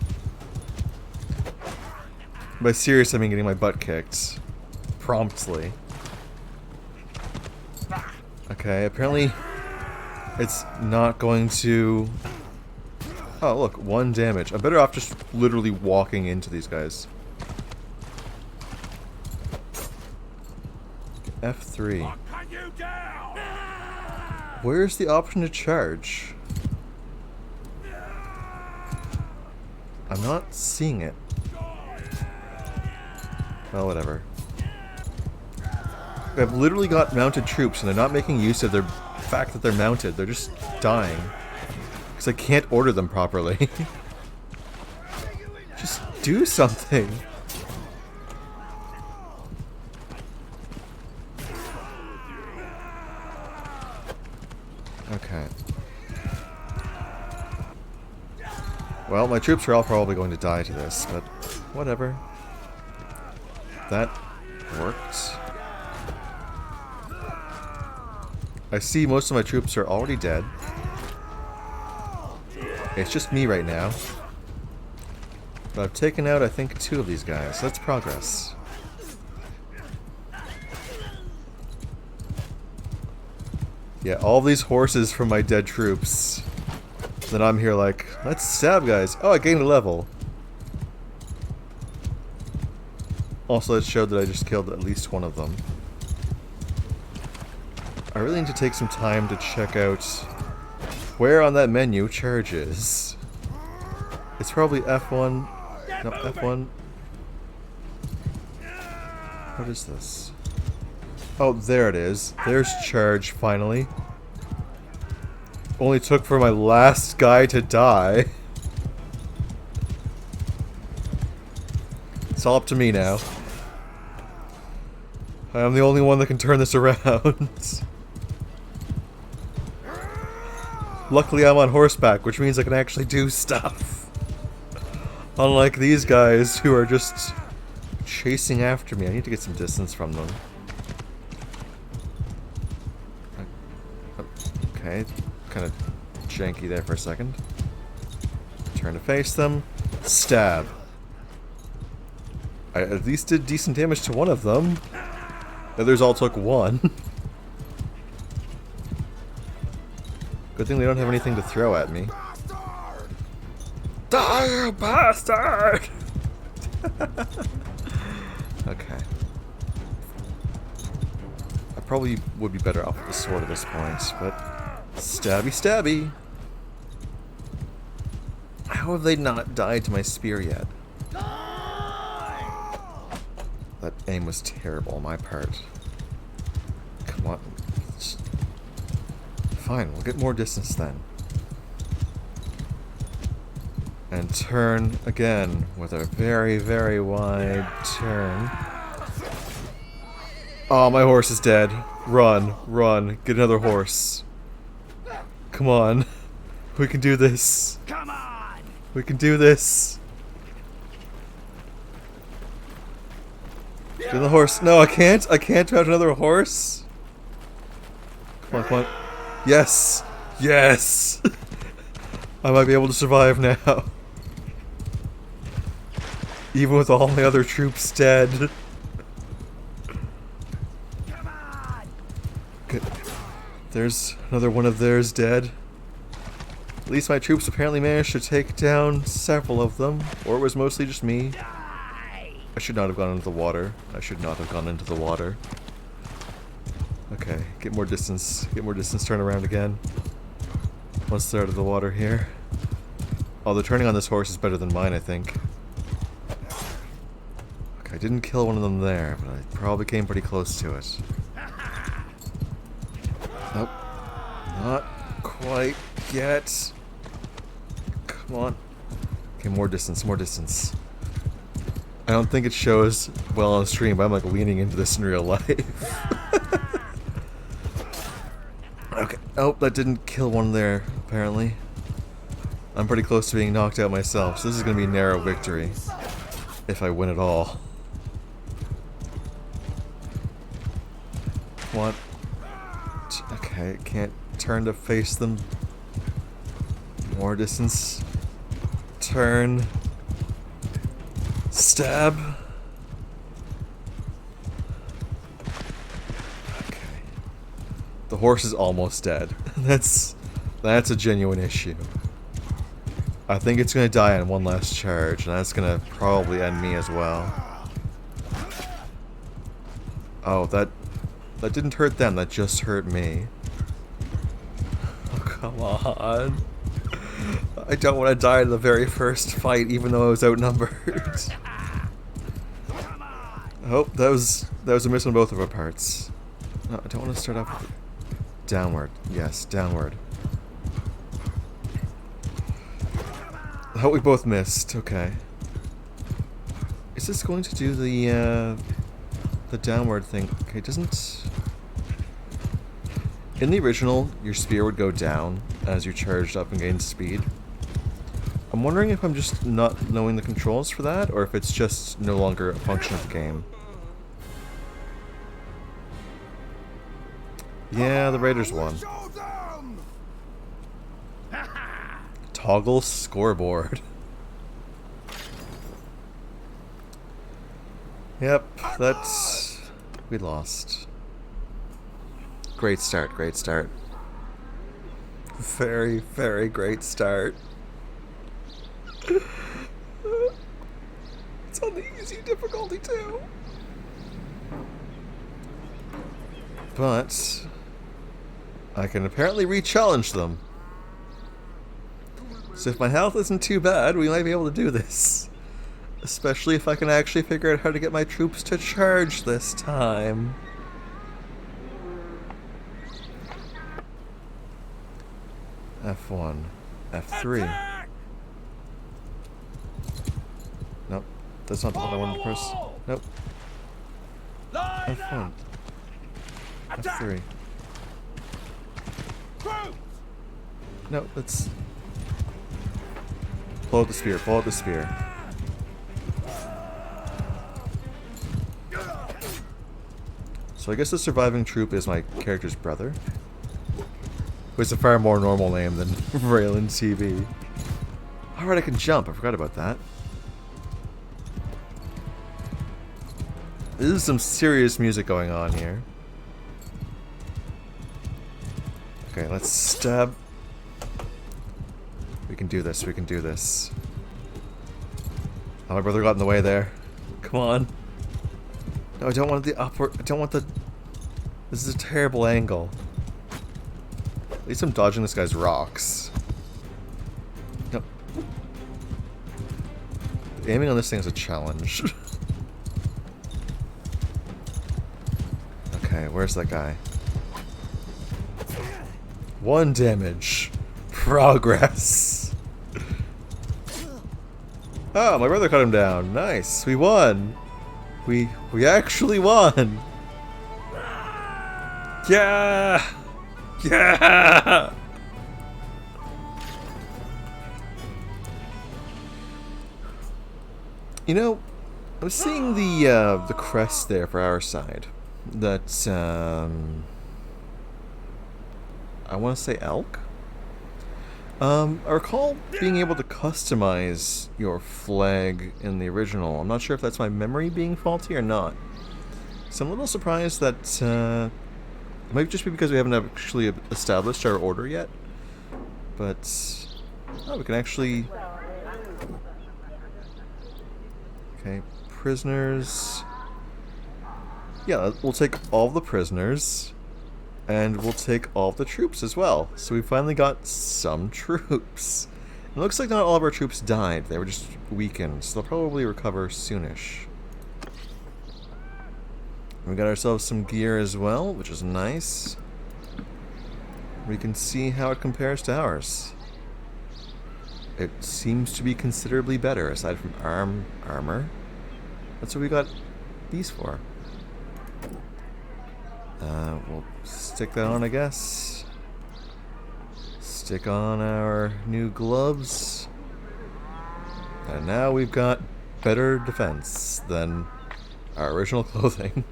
S1: By serious, I mean getting my butt kicked. Promptly. Okay, apparently it's not going to... Oh, look, 1 damage. I'm better off just literally walking into these guys. F3. Where's the option to charge? I'm not seeing it. Well, whatever. I've literally got mounted troops and they're not making use of their fact that they're mounted. They're just dying. Because I can't order them properly. Just do something. Okay. Well, my troops are all probably going to die to this, but whatever. that worked. I see most of my troops are already dead. It's just me right now. But I've taken out, I think, 2 of these guys. That's progress. Yeah, all these horses from my dead troops. Then I'm here like, let's stab guys. Oh, I gained a level. Also, it showed that I just killed at least 1 of them. I really need to take some time to check out where on that menu charge is. It's probably F1. No, F1. What is this? Oh, there it is. There's charge, finally. Only took for my last guy to die. It's all up to me now. I am the only one that can turn this around. Luckily I'm on horseback, which means I can actually do stuff. Unlike these guys who are just chasing after me. I need to get some distance from them. Okay, kind of janky there for a second. Turn to face them. Stab. I at least did decent damage to one of them. The others all took 1. Good thing they don't have anything to throw at me. Die, you bastard! Okay. I probably would be better off with the sword at this point, but... Stabby stabby! How have they not died to my spear yet? That aim was terrible on my part. Come on. Fine, we'll get more distance then. And turn again with a very, very wide turn. Oh, my horse is dead. Run, run, get another horse. Come on. We can do this.
S3: Come on!
S1: We can do this. Get the horse. No, I can't. I can't have another horse. Come on, come on. Yes! Yes! I might be able to survive now. Even with all my other troops dead.
S3: Come on!
S1: Good. There's another one of theirs dead. At least my troops apparently managed to take down several of them. Or it was mostly just me. I should not have gone into the water. I should not have gone into the water. Okay, get more distance. Get more distance, turn around again. Once they're out of the water here. Oh, the turning on this horse is better than mine, I think. Okay, I didn't kill one of them there, but I probably came pretty close to it. Nope. Not quite yet. Come on. Okay, more distance, more distance. I don't think it shows well on stream, but I'm like leaning into this in real life. Okay. Oh, that didn't kill one there, apparently. I'm pretty close to being knocked out myself, so this is going to be a narrow victory. If I win at all. What? Okay, can't turn to face them. More distance. Turn. Stab. Okay. The horse is almost dead. That's a genuine issue. I think it's gonna die on one last charge, and that's gonna probably end me as well. Oh, that didn't hurt them, that just hurt me. Oh, come on. I don't want to die in the very first fight, even though I was outnumbered. Oh, that was a miss on both of our parts. No, I don't want to start off with downward. Yes, downward. I hope we both missed. Okay. Is this going to do the downward thing? Okay, doesn't... In the original, your spear would go down as you charged up and gained speed. I'm wondering if I'm just not knowing the controls for that, or if it's just no longer a function of the game. Yeah, the Raiders won.
S3: Show them!
S1: Toggle scoreboard. Yep, that's... we lost. Great start, great start. Very, very great start. It's on the easy difficulty too. But I can apparently re-challenge them. So if my health isn't too bad, we might be able to do this. Especially if I can actually figure out how to get my troops to charge this time. F1. F3.
S3: Attack!
S1: Nope. That's not the one I wanted to press. Nope.
S3: Line
S1: F1.
S3: up! Attack!
S1: F3.
S3: Troops!
S1: No, let's... pull out the spear, pull out the spear. So I guess the surviving troop is my character's brother. Who is a far more normal name than Railen TV. Alright, I can jump. I forgot about that. This is some serious music going on here. Okay, let's stab. We can do this, we can do this. Oh, my brother got in the way there. Come on. No, I don't want the upward. I don't want the... This is a terrible angle. At least I'm dodging this guy's rocks. Nope. Aiming on this thing is a challenge. Okay, where's that guy? 1 damage. Progress. Oh, my brother cut him down. Nice. We won. We actually won. Yeah. Yeah. You know, I'm seeing the crest there for our side. That I want to say elk. I recall being able to customize your flag in the original. I'm not sure if that's my memory being faulty or not. So I'm a little surprised that it might just be because we haven't actually established our order yet. But oh, we can actually. Okay, prisoners. Yeah, we'll take all the prisoners. And we'll take all the troops as well. So we finally got some troops. It looks like not all of our troops died. They were just weakened. So they'll probably recover soonish. We got ourselves some gear as well, which is nice. We can see how it compares to ours. It seems to be considerably better, aside from armor. That's what we got these for. We'll stick that on, I guess. Stick on our new gloves. And now we've got better defense than our original clothing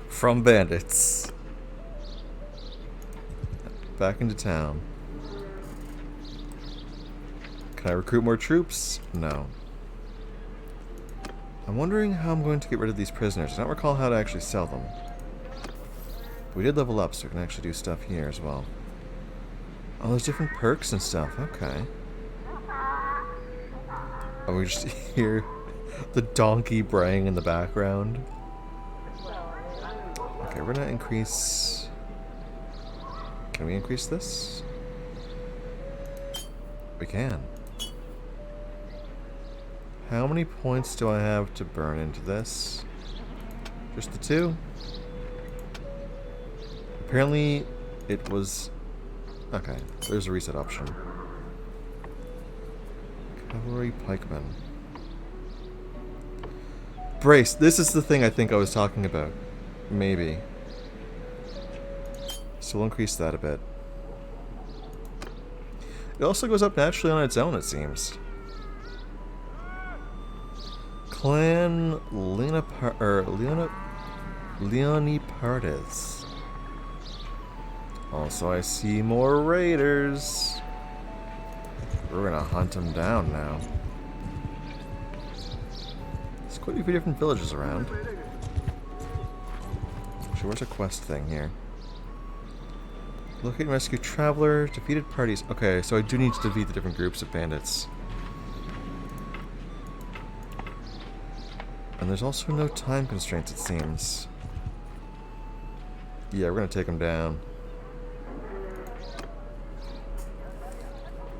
S1: from bandits. Back into town. Can I recruit more troops? No. I'm wondering how I'm going to get rid of these prisoners. I don't recall how to actually sell them. We did level up, so we can actually do stuff here as well. Oh, there's different perks and stuff. Okay. Oh, we just hear the donkey braying in the background. Okay, we're gonna increase... Can we increase this? We can. How many points do I have to burn into this? Just the 2? Apparently, it was... Okay, there's a reset option. Cavalry pikemen. Brace. This is the thing I think I was talking about. Maybe. So we'll increase that a bit. It also goes up naturally on its own, it seems. Clan Leonipardes. Also, I see more raiders. We're gonna hunt them down now. There's quite a few different villages around. Actually, where's a quest thing here? Locate and rescue traveler, defeated parties. Okay, so I do need to defeat the different groups of bandits. And there's also no time constraints, it seems. Yeah, we're gonna take them down.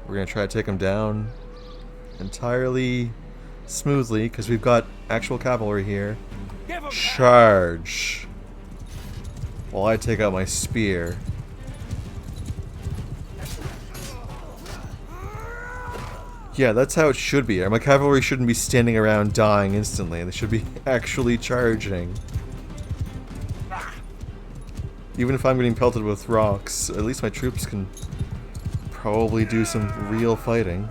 S1: We're gonna try to take them down entirely smoothly because we've got actual cavalry here. Charge! While I take out my spear. Yeah, that's how it should be. My cavalry shouldn't be standing around dying instantly. They should be actually charging. Even if I'm getting pelted with rocks, at least my troops can probably do some real fighting.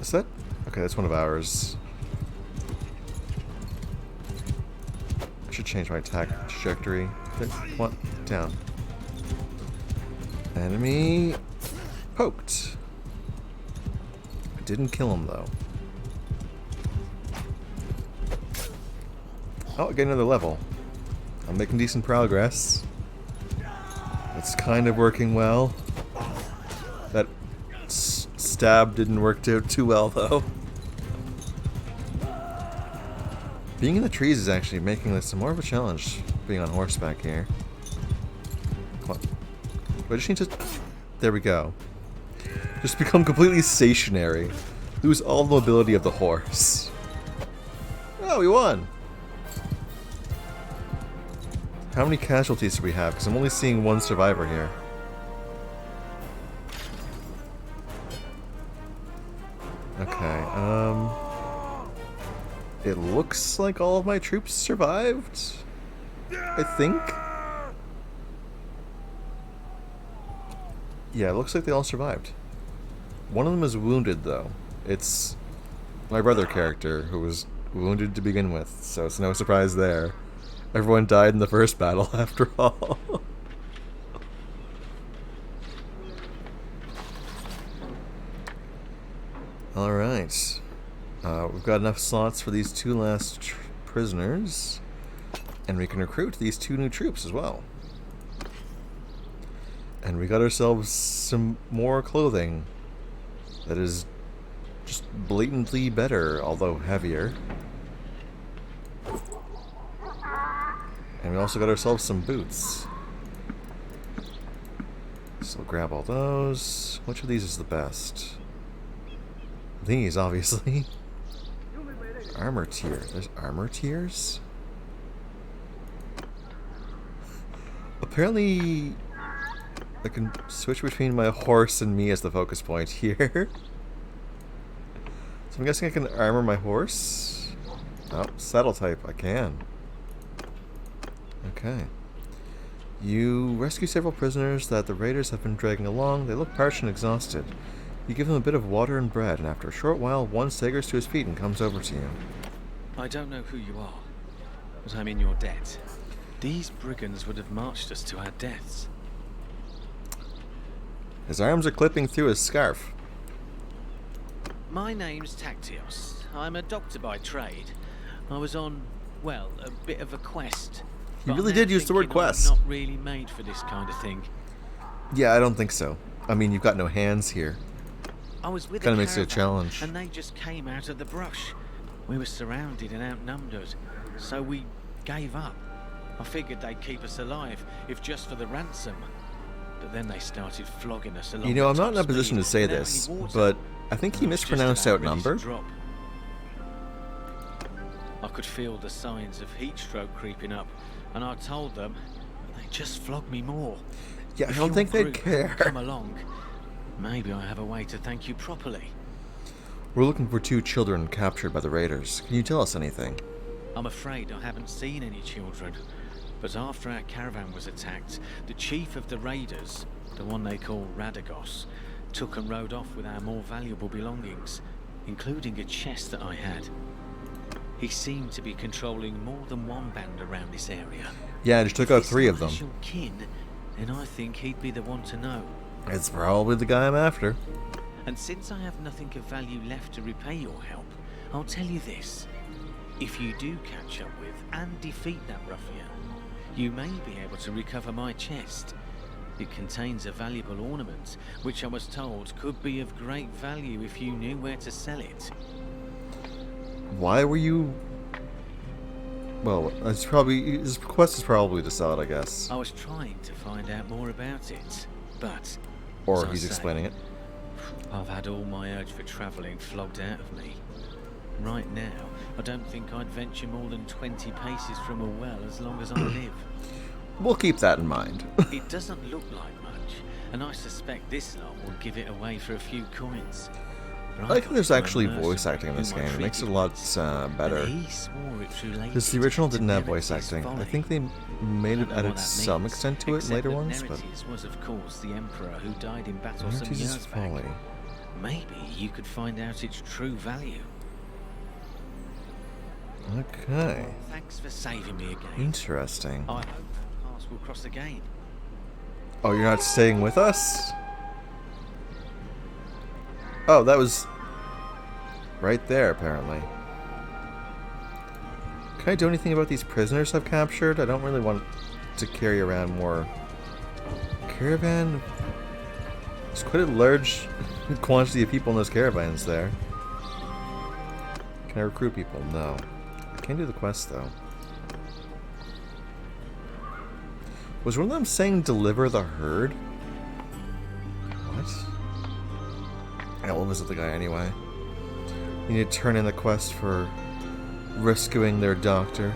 S1: Is that? Okay, that's one of ours. I should change my attack trajectory. One, down. Enemy poked. I didn't kill him though. Oh, I get another level. I'm making decent progress. It's kind of working well. That stab didn't work out too well though. Being in the trees is actually making this more of a challenge, being on horseback here. Come on. I just need to... There we go. Just become completely stationary. Lose all the mobility of the horse. Oh, we won! How many casualties do we have? Because I'm only seeing one survivor here. Okay, it looks like all of my troops survived. I think. Yeah, it looks like they all survived. One of them is wounded, though. It's my brother character, who was wounded to begin with, so it's no surprise there. Everyone died in the first battle, after all. Alright. We've got enough slots for these two last prisoners. And we can recruit these two new troops as well. And we got ourselves some more clothing that is just blatantly better, although heavier. And we also got ourselves some boots. So we'll grab all those. Which of these is the best? These, obviously. Armor tier. There's armor tiers? Apparently... I can switch between my horse and me as the focus point here. So I'm guessing I can armor my horse? Oh, saddle type, I can. Okay. You rescue several prisoners that the raiders have been dragging along. They look parched and exhausted. You give them a bit of water and bread, and after a short while, one staggers to his feet and comes over to you.
S7: I don't know who you are, but I'm in your debt. These brigands would have marched us to our deaths.
S1: His arms are clipping through his scarf.
S7: My name's Tactios. I'm a doctor by trade. I was on, well, a bit of a quest.
S1: He really did use the word quest.
S7: I'm not really made for this kind of thing.
S1: Yeah, I don't think so. I mean, you've got no hands here.
S7: I was with
S1: Kind of
S7: a
S1: makes it a
S7: caravan,
S1: challenge.
S7: and they just came out of the brush. We were surrounded and outnumbered, so we gave up. I figured they'd keep us alive, if just for the ransom. But then they started flogging us along.
S1: You know, I'm
S7: the
S1: not in a
S7: top
S1: position to
S7: speed
S1: say
S7: without
S1: this,
S7: any water.
S1: but I think he
S7: I was just
S1: mispronounced
S7: about ready to
S1: outnumbered.
S7: drop. I could feel the signs of heat stroke creeping up, and I told them, but they just flogged me more.
S1: Yeah, I
S7: If
S1: don't
S7: your
S1: think they'd
S7: group
S1: care.
S7: Come along. Maybe I have a way to thank you properly.
S1: We're looking for 2 children captured by the raiders. Can you tell us anything?
S7: I'm afraid I haven't seen any children. But after our caravan was attacked, the chief of the raiders, the one they call Radagos, took and rode off with our more valuable belongings, including a chest that I had. He seemed to be controlling more than one band around this area.
S1: Yeah, I just took out 3 of them.
S7: If it's your kin, then I think he'd be the one to know.
S1: It's probably the guy I'm after.
S7: And since I have nothing of value left to repay your help, I'll tell you this. If you do catch up with and defeat that ruffian, you may be able to recover my chest. It contains a valuable ornament, which I was told could be of great value if you knew where to sell it.
S1: Why were you... Well, it's probably... his quest is probably to sell it, I guess.
S7: I was trying to find out more about it, but...
S1: Or
S7: as I
S1: he's
S7: say,
S1: explaining it.
S7: I've had all my urge for travelling flogged out of me. Right now, I don't think I'd venture more than 20 paces from a well as long as I live.
S1: We'll keep that in mind.
S7: It doesn't look like much, and I suspect this lot will give it away for a few coins.
S1: I like that there's actually voice acting in this game. It makes it a lot better. Because the original didn't have voice acting. I think they made it added some extent to it in later ones, but...
S7: was of course the Emperor who died in battle some
S1: Narrative
S7: years
S1: is
S7: back.
S1: folly.
S7: Maybe you could find out its true value.
S1: Okay.
S7: Thanks for saving me again.
S1: Interesting.
S7: I hope our paths will cross again.
S1: Oh, you're not staying with us? Oh, that was right there, apparently. Can I do anything about these prisoners I've captured? I don't really want to carry around more caravan. There's quite a large quantity of people in those caravans there. Can I recruit people? No. I can't do the quest, though. Was one of them saying deliver the herd? What? Yeah, we'll visit the guy anyway. You need to turn in the quest for rescuing their doctor.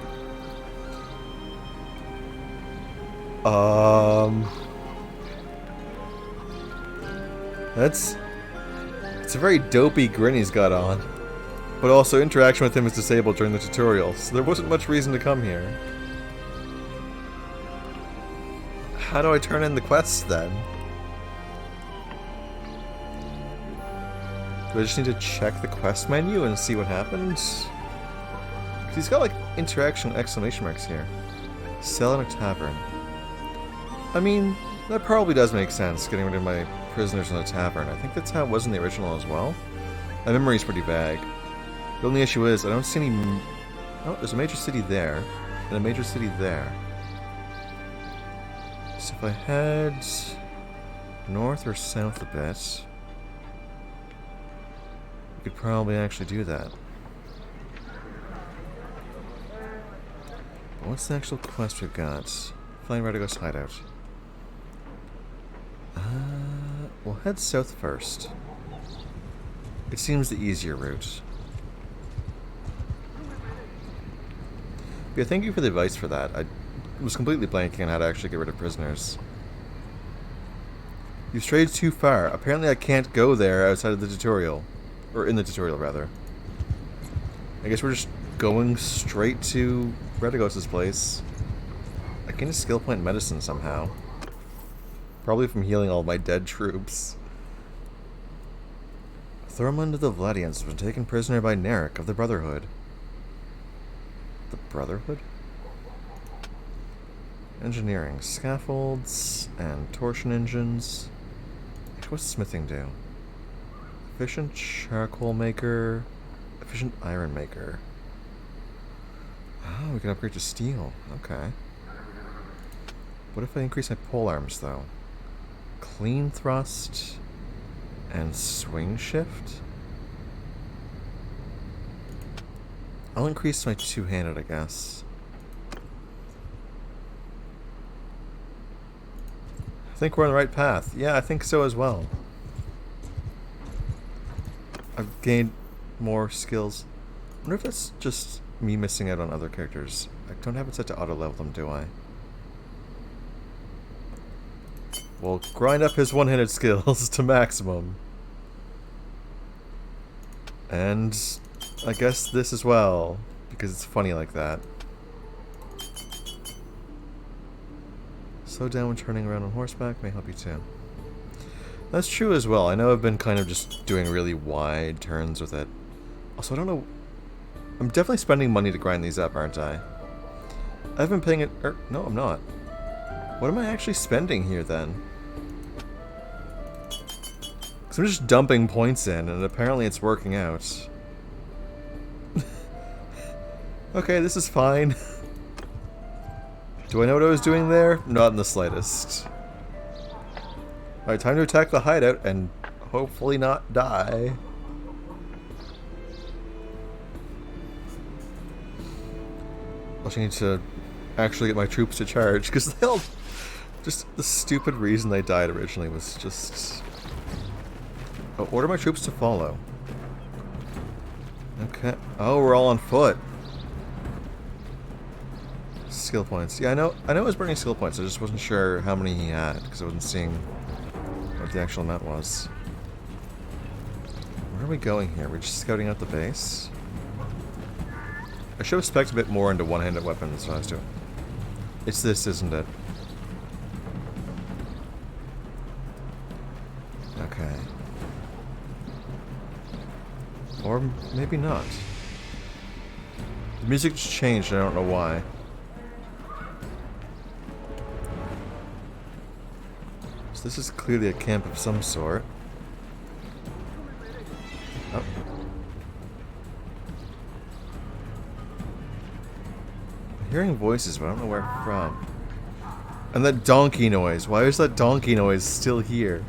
S1: It's a very dopey grin he's got on. But also interaction with him is disabled during the tutorial, so there wasn't much reason to come here. How do I turn in the quests then? Do I just need to check the quest menu and see what happens? Because he's got like interaction exclamation marks here. Sell in a tavern. I mean, that probably does make sense, getting rid of my prisoners in a tavern. I think that's how it was in the original as well. My memory's pretty vague. The only issue is, I don't see any... Oh, there's a major city there, and a major city there. So if I head north or south a bit, we could probably actually do that. But what's the actual quest we've got? Flying Radagos hideout. We'll head south first. It seems the easier route. But yeah, thank you for the advice for that. I was completely blanking on how to actually get rid of prisoners. You've strayed too far. Apparently I can't go there outside of the tutorial. Or in the tutorial, rather. I guess we're just going straight to Radagos' place. I can just skill point medicine somehow. Probably from healing all my dead troops. Thormund of the Vladians has been taken prisoner by Narek of the Brotherhood. The Brotherhood? Engineering. Scaffolds and torsion engines. What's smithing do? Efficient charcoal maker. Efficient iron maker. Oh, we can upgrade to steel. Okay. What if I increase my pole arms, though? Clean thrust and swing shift? I'll increase my two-handed, I guess. I think we're on the right path. Yeah, I think so as well. I've gained more skills. I wonder if that's just me missing out on other characters. I don't have it set to auto-level them, do I? We'll grind up his one-handed skills to maximum. And I guess this as well, because it's funny like that. Slow down when turning around on horseback may help you too. That's true as well. I know I've been kind of just doing really wide turns with it. Also, I don't know... I'm definitely spending money to grind these up, aren't I? I've been paying it... no, I'm not. What am I actually spending here, then? Because I'm just dumping points in, and apparently it's working out. Okay, this is fine. Do I know what I was doing there? Not in the slightest. Alright, time to attack the hideout and hopefully not die. Also need to actually get my troops to charge, because they'll... Just the stupid reason they died originally was just... Oh, order my troops to follow. Okay. Oh, we're all on foot. Skill points. Yeah, I know it was burning skill points. I just wasn't sure how many he had, because I wasn't seeing what the actual amount was. Where are we going here? We're just scouting out the base? I should have spec'd a bit more into one-handed weapons when I was doing. It's this, isn't it? Okay. Or maybe not. The music just changed, I don't know why. So this is clearly a camp of some sort. Oh. I'm hearing voices, but I don't know where from. And that donkey noise. Why is that donkey noise still here?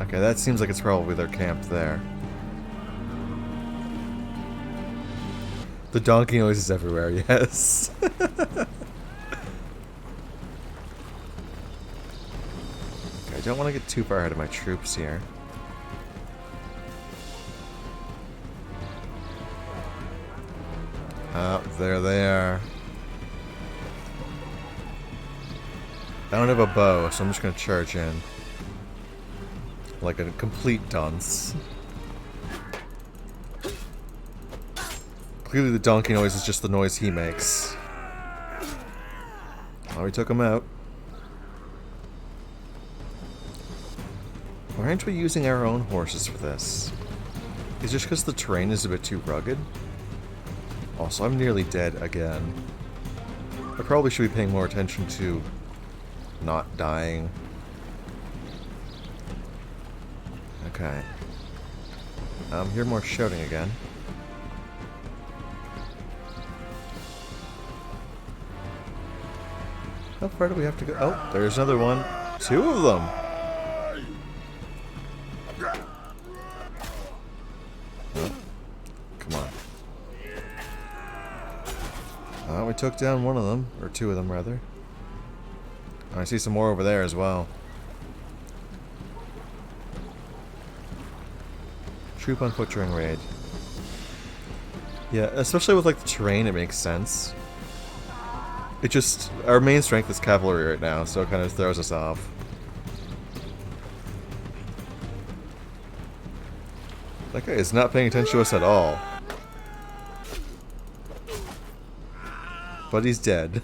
S1: Okay, that seems like it's probably their camp there. The donkey noise is everywhere, yes. Okay, I don't want to get too far ahead of my troops here. Oh, there they are. I don't have a bow, so I'm just going to charge in. Like a complete dunce. Clearly the donkey noise is just the noise he makes. Oh, we took him out. Why aren't we using our own horses for this? Is it just because the terrain is a bit too rugged? Also, I'm nearly dead again. I probably should be paying more attention to not dying. Okay. Hear more shouting again. How far do we have to go? Oh, there's another one. Two of them! Oh, come on. Oh, we took down one of them. Or two of them, rather. Oh, I see some more over there as well. Troop on foot during raid. Yeah, especially with like the terrain, it makes sense. It just... Our main strength is cavalry right now, so it kind of throws us off. That guy is not paying attention to us at all. But he's dead.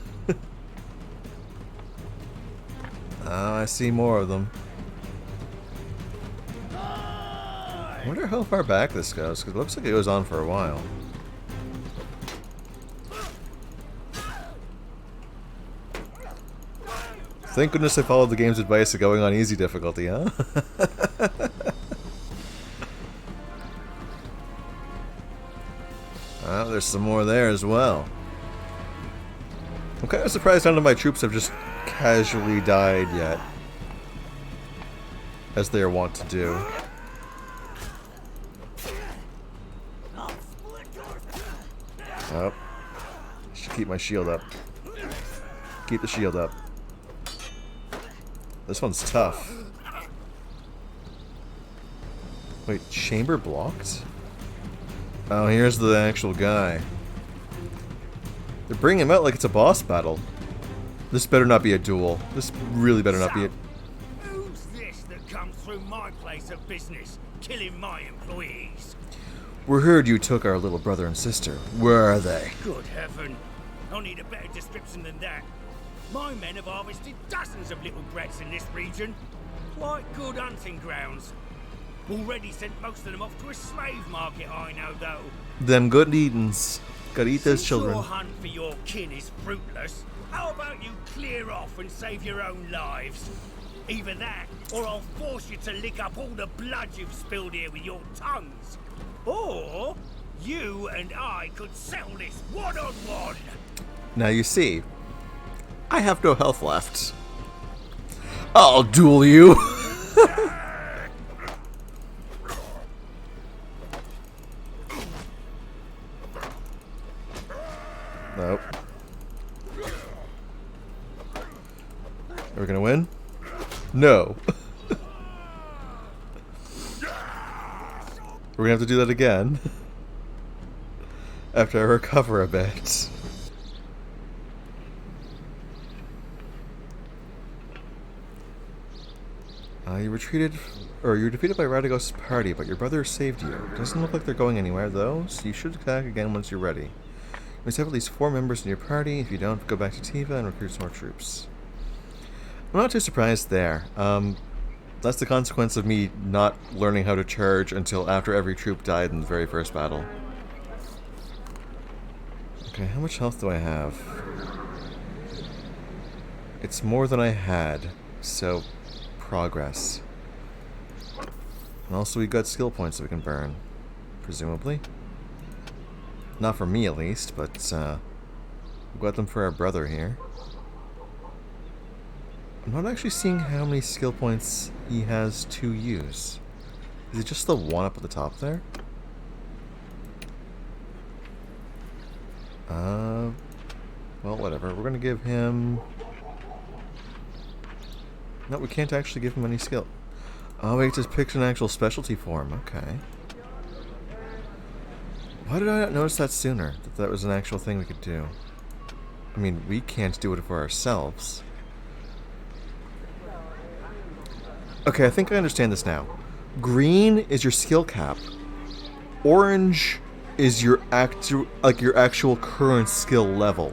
S1: Oh, I see more of them. I wonder how far back this goes, because it looks like it goes on for a while. Thank goodness I followed the game's advice of going on easy difficulty, huh? Oh, there's some more there as well. I'm kind of surprised none of my troops have just casually died yet. As they are wont to do. Oh. Should keep my shield up. Keep the shield up. This one's tough. Wait, chamber blocked? Oh, here's the actual guy. They're bringing him out like it's a boss battle. This better not be a duel. This really better not be a...
S3: Who's this that comes through my place of business, killing my employees?
S1: We heard you took our little brother and sister. Where are they?
S3: Good heaven. I need a better description than that. My men have harvested dozens of little brats in this region. Quite good hunting grounds. Already sent most of them off to a slave market, I know, though.
S1: Them good eatins. Gotta eat those
S3: Since
S1: children.
S3: your hunt for your kin is fruitless, how about you clear off and save your own lives? Either that, or I'll force you to lick up all the blood you've spilled here with your tongues. Or you and I could settle this one-on-one.
S1: Now you see, I have no health left. I'll duel you. Nope. Are we gonna win? No. We're gonna have to do that again. After I recover a bit. You retreated, or you were defeated by Radagos' party, but your brother saved you. Doesn't look like they're going anywhere, though, so you should attack again once you're ready. You must have at least 4 members in your party. If you don't, go back to Tiva and recruit some more troops. I'm not too surprised there. That's the consequence of me not learning how to charge until after every troop died in the very first battle. Okay, how much health do I have? It's more than I had, so progress. And also we got skill points that we can burn, presumably. Not for me at least, but we got them for our brother here. I'm not actually seeing how many skill points he has to use. Is it just the one up at the top there? Well, whatever. We're gonna give him... No, we can't actually give him any skill. Oh, we just picked an actual specialty form. Okay. Why did I not notice that sooner? That was an actual thing we could do. I mean, we can't do it for ourselves. Okay, I think I understand this now. Green is your skill cap. Orange is your actual current skill level.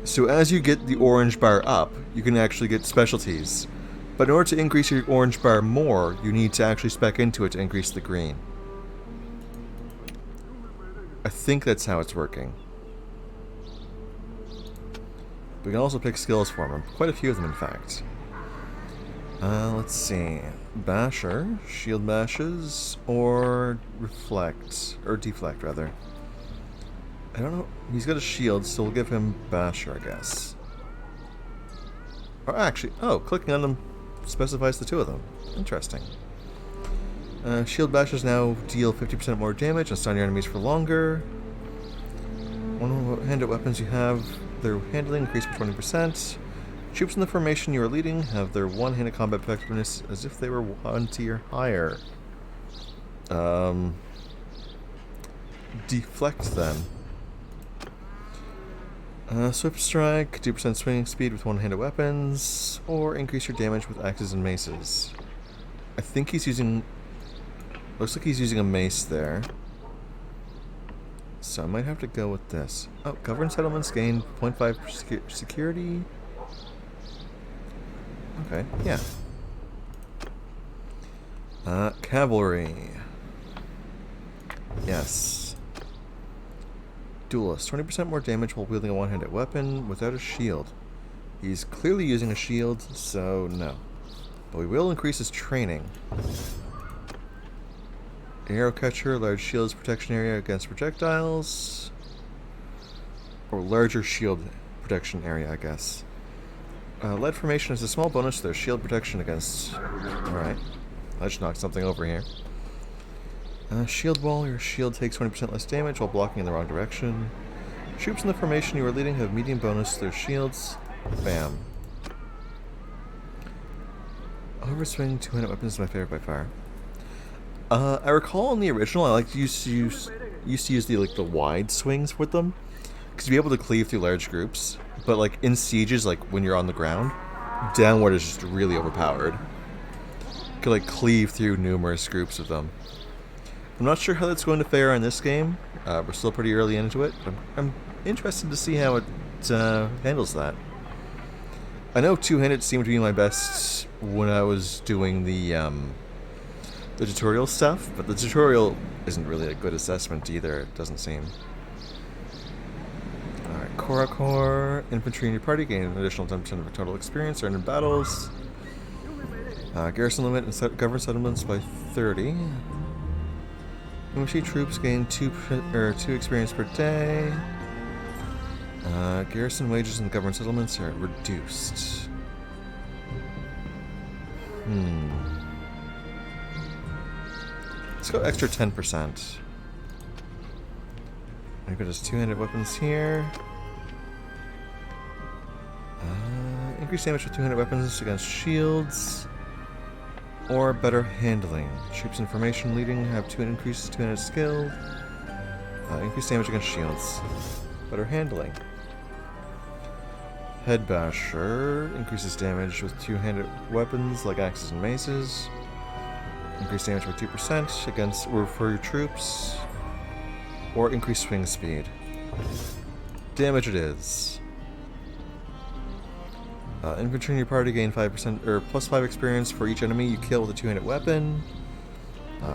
S1: So as you get the orange bar up, you can actually get specialties. But in order to increase your orange bar more, you need to actually spec into it to increase the green. I think that's how it's working. We can also pick skills for them. Quite a few of them, in fact. Let's see. Basher, shield bashes, or reflect, or deflect rather. I don't know. He's got a shield, so we'll give him Basher, I guess. Or actually, oh, clicking on them specifies the two of them. Interesting. Shield Bashers now deal 50% more damage and stun your enemies for longer. One-handed weapons you have, their handling increased by 20%. Troops in the formation you are leading have their one-handed combat effectiveness as if they were 1 tier higher. Deflect then. Swift Strike, 2% swinging speed with one-handed weapons, or increase your damage with axes and maces. I think he's using... Looks like he's using a mace there. So I might have to go with this. Oh, governed settlements gain 0.5 security. Okay, yeah. Cavalry. Yes. Duelist. 20% more damage while wielding a one-handed weapon without a shield. He's clearly using a shield, so no. But we will increase his training. Arrow catcher, large shields protection area against projectiles. Or larger shield protection area, I guess. Lead formation is a small bonus to their shield protection against... Alright. I just knocked something over here. Shield wall, your shield takes 20% less damage while blocking in the wrong direction. Troops in the formation you are leading have medium bonus to their shields. Bam. Overswing, two-handed weapons is my favorite by far. I recall in the original, I used to use the wide swings with them, because you'd be able to cleave through large groups. But like in sieges, like when you're on the ground, downward is just really overpowered. You could like cleave through numerous groups of them. I'm not sure how that's going to fare in this game. We're still pretty early into it. I'm interested to see how it handles that. I know two-handed seemed to be my best when I was doing the tutorial stuff, but the tutorial isn't really a good assessment either, it doesn't seem. Alright, Core. Infantry in your party gain an additional 10% of total experience earned in battles. Garrison limit and government settlements by 30. Infantry troops gain 2 experience per day. Garrison wages in the government settlements are reduced. Let's go extra 10%. I've got his two-handed weapons here. Increased damage with two-handed weapons against shields. Or better handling. Troops in formation leading have increased two-handed skill. Increased damage against shields. Better handling. Head Basher increases damage with two-handed weapons like axes and maces. Increased damage by 2% against or for your troops. Or increased swing speed. Damage it is. Infantry in your party gain 5% or plus 5 experience for each enemy you kill with a two-handed weapon.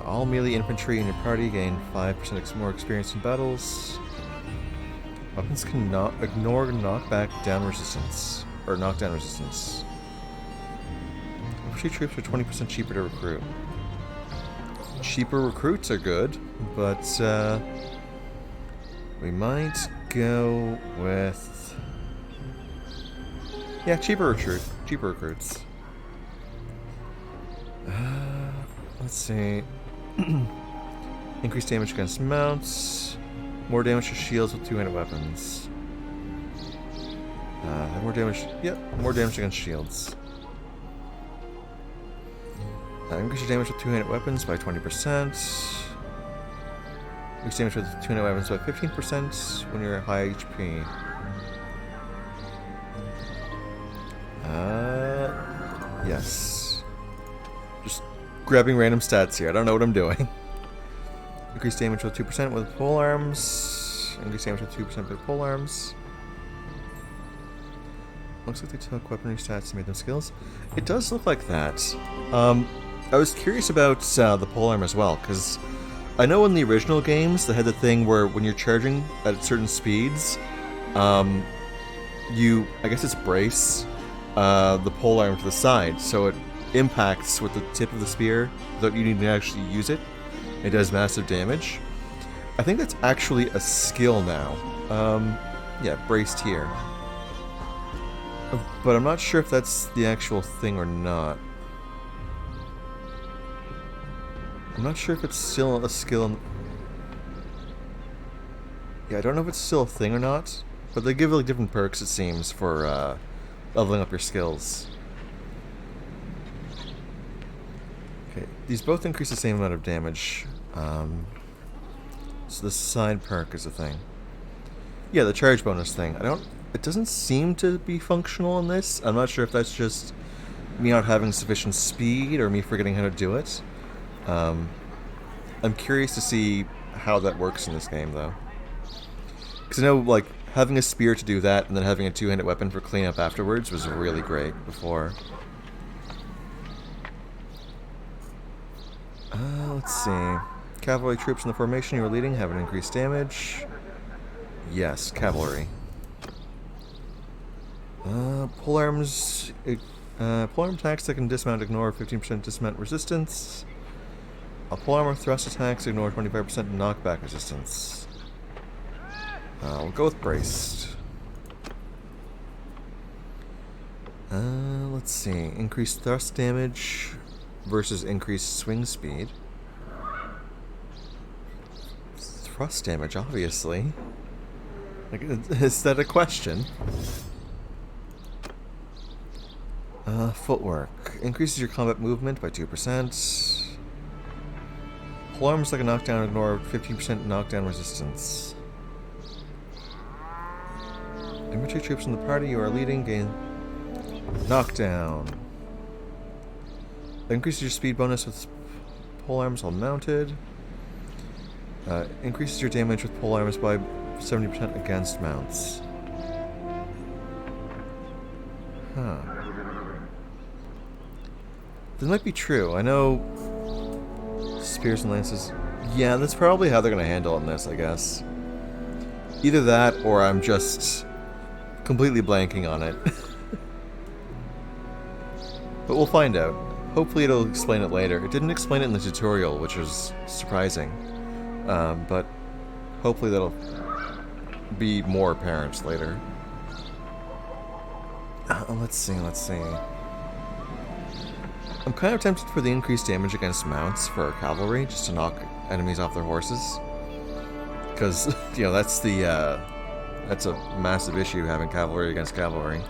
S1: All melee infantry in your party gain 5% more experience in battles. Weapons can ignore knockback down resistance or knockdown resistance. Infantry troops are 20% cheaper to recruit. Cheaper recruits are good, but we might go with cheaper recruits. Let's see. Increased damage against mounts. More damage to shields with two-handed weapons. More damage. Yep, more damage against shields. Increase your damage with two-handed weapons by 20%. Increase damage with two-handed weapons by 15% when you're at high HP. Yes. Just grabbing random stats here. I don't know what I'm doing. Increase damage with 2% with polearms. Increase damage with 2% with polearms. Looks like they took weaponry stats and made them skills. It does look like that. I was curious about the polearm as well, because I know in the original games they had the thing where when you're charging at certain speeds, I guess it's brace the polearm to the side, so it impacts with the tip of the spear without you needing to actually use it. It does massive damage. I think that's actually a skill now. Yeah, braced here. But I'm not sure if that's the actual thing or not. I'm not sure if it's still a skill. Yeah, I don't know if it's still a thing or not. But they give like different perks, it seems, for leveling up your skills. Okay, these both increase the same amount of damage. So the side perk is a thing. Yeah, the charge bonus thing. It doesn't seem to be functional in this. I'm not sure if that's just me not having sufficient speed or me forgetting how to do it. I'm curious to see how that works in this game, though. Because I know, like, having a spear to do that and then having a two-handed weapon for cleanup afterwards was really great before. Let's see. Cavalry troops in the formation you are leading have an increased damage. Yes, cavalry. Polearms. Polearm attacks that can dismount ignore 15% dismount resistance. Polearm thrust attacks ignore 25% knockback resistance. We'll go with braced. Let's see. Increased thrust damage versus increased swing speed. Thrust damage, obviously. Like, is that a question? Footwork. Increases your combat movement by 2%. Polearms like a knockdown ignore 15% knockdown resistance. Infantry troops in the party you are leading gain knockdown. Increases your speed bonus with polearms while mounted. Increases your damage with polearms by 70% against mounts. Huh. This might be true. I know spears and lances. Yeah, that's probably how they're going to handle it in this, I guess. Either that, or I'm just completely blanking on it. But we'll find out. Hopefully it'll explain it later. It didn't explain it in the tutorial, which was surprising. But hopefully that'll be more apparent later. Let's see. I'm kind of tempted for the increased damage against mounts for cavalry, just to knock enemies off their horses. Because, you know, that's a massive issue, having cavalry against cavalry.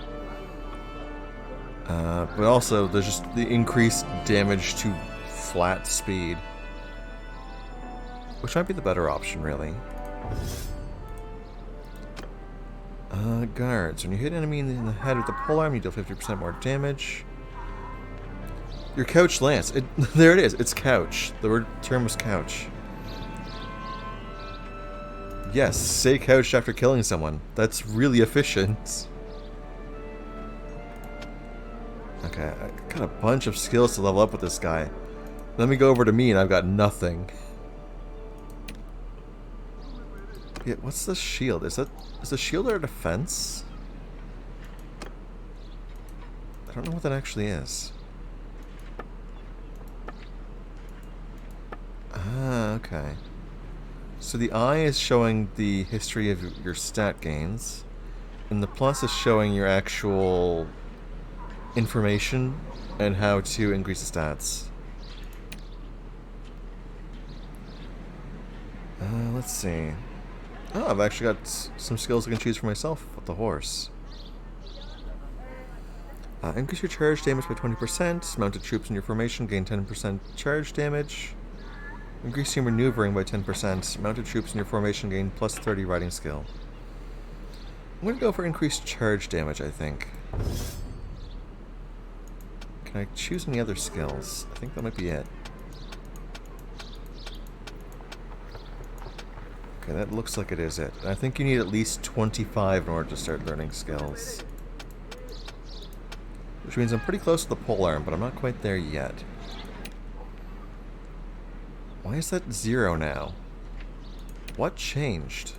S1: But also, there's just the increased damage to flat speed. Which might be the better option, really. Guards. When you hit an enemy in the head with the polearm, you deal 50% more damage. Your couch lance. There it is. It's couch. The term was couch. Yes, say couch after killing someone. That's really efficient. Okay, I got a bunch of skills to level up with this guy. Let me go over to me and I've got nothing. Yeah, what's the shield? Is the shield our defense? I don't know what that actually is. Ah, okay. So the eye is showing the history of your stat gains, and the plus is showing your actual information and how to increase the stats. Let's see. Oh, I've actually got some skills I can choose for myself with the horse. Increase your charge damage by 20%. Mounted troops in your formation gain 10% charge damage. Increase your maneuvering by 10%. Mounted troops in your formation gain plus 30 riding skill. I'm going to go for increased charge damage, I think. Can I choose any other skills? I think that might be it. Okay, that looks like it is it. I think you need at least 25 in order to start learning skills. Which means I'm pretty close to the polearm, but I'm not quite there yet. Why is that 0 now? What changed?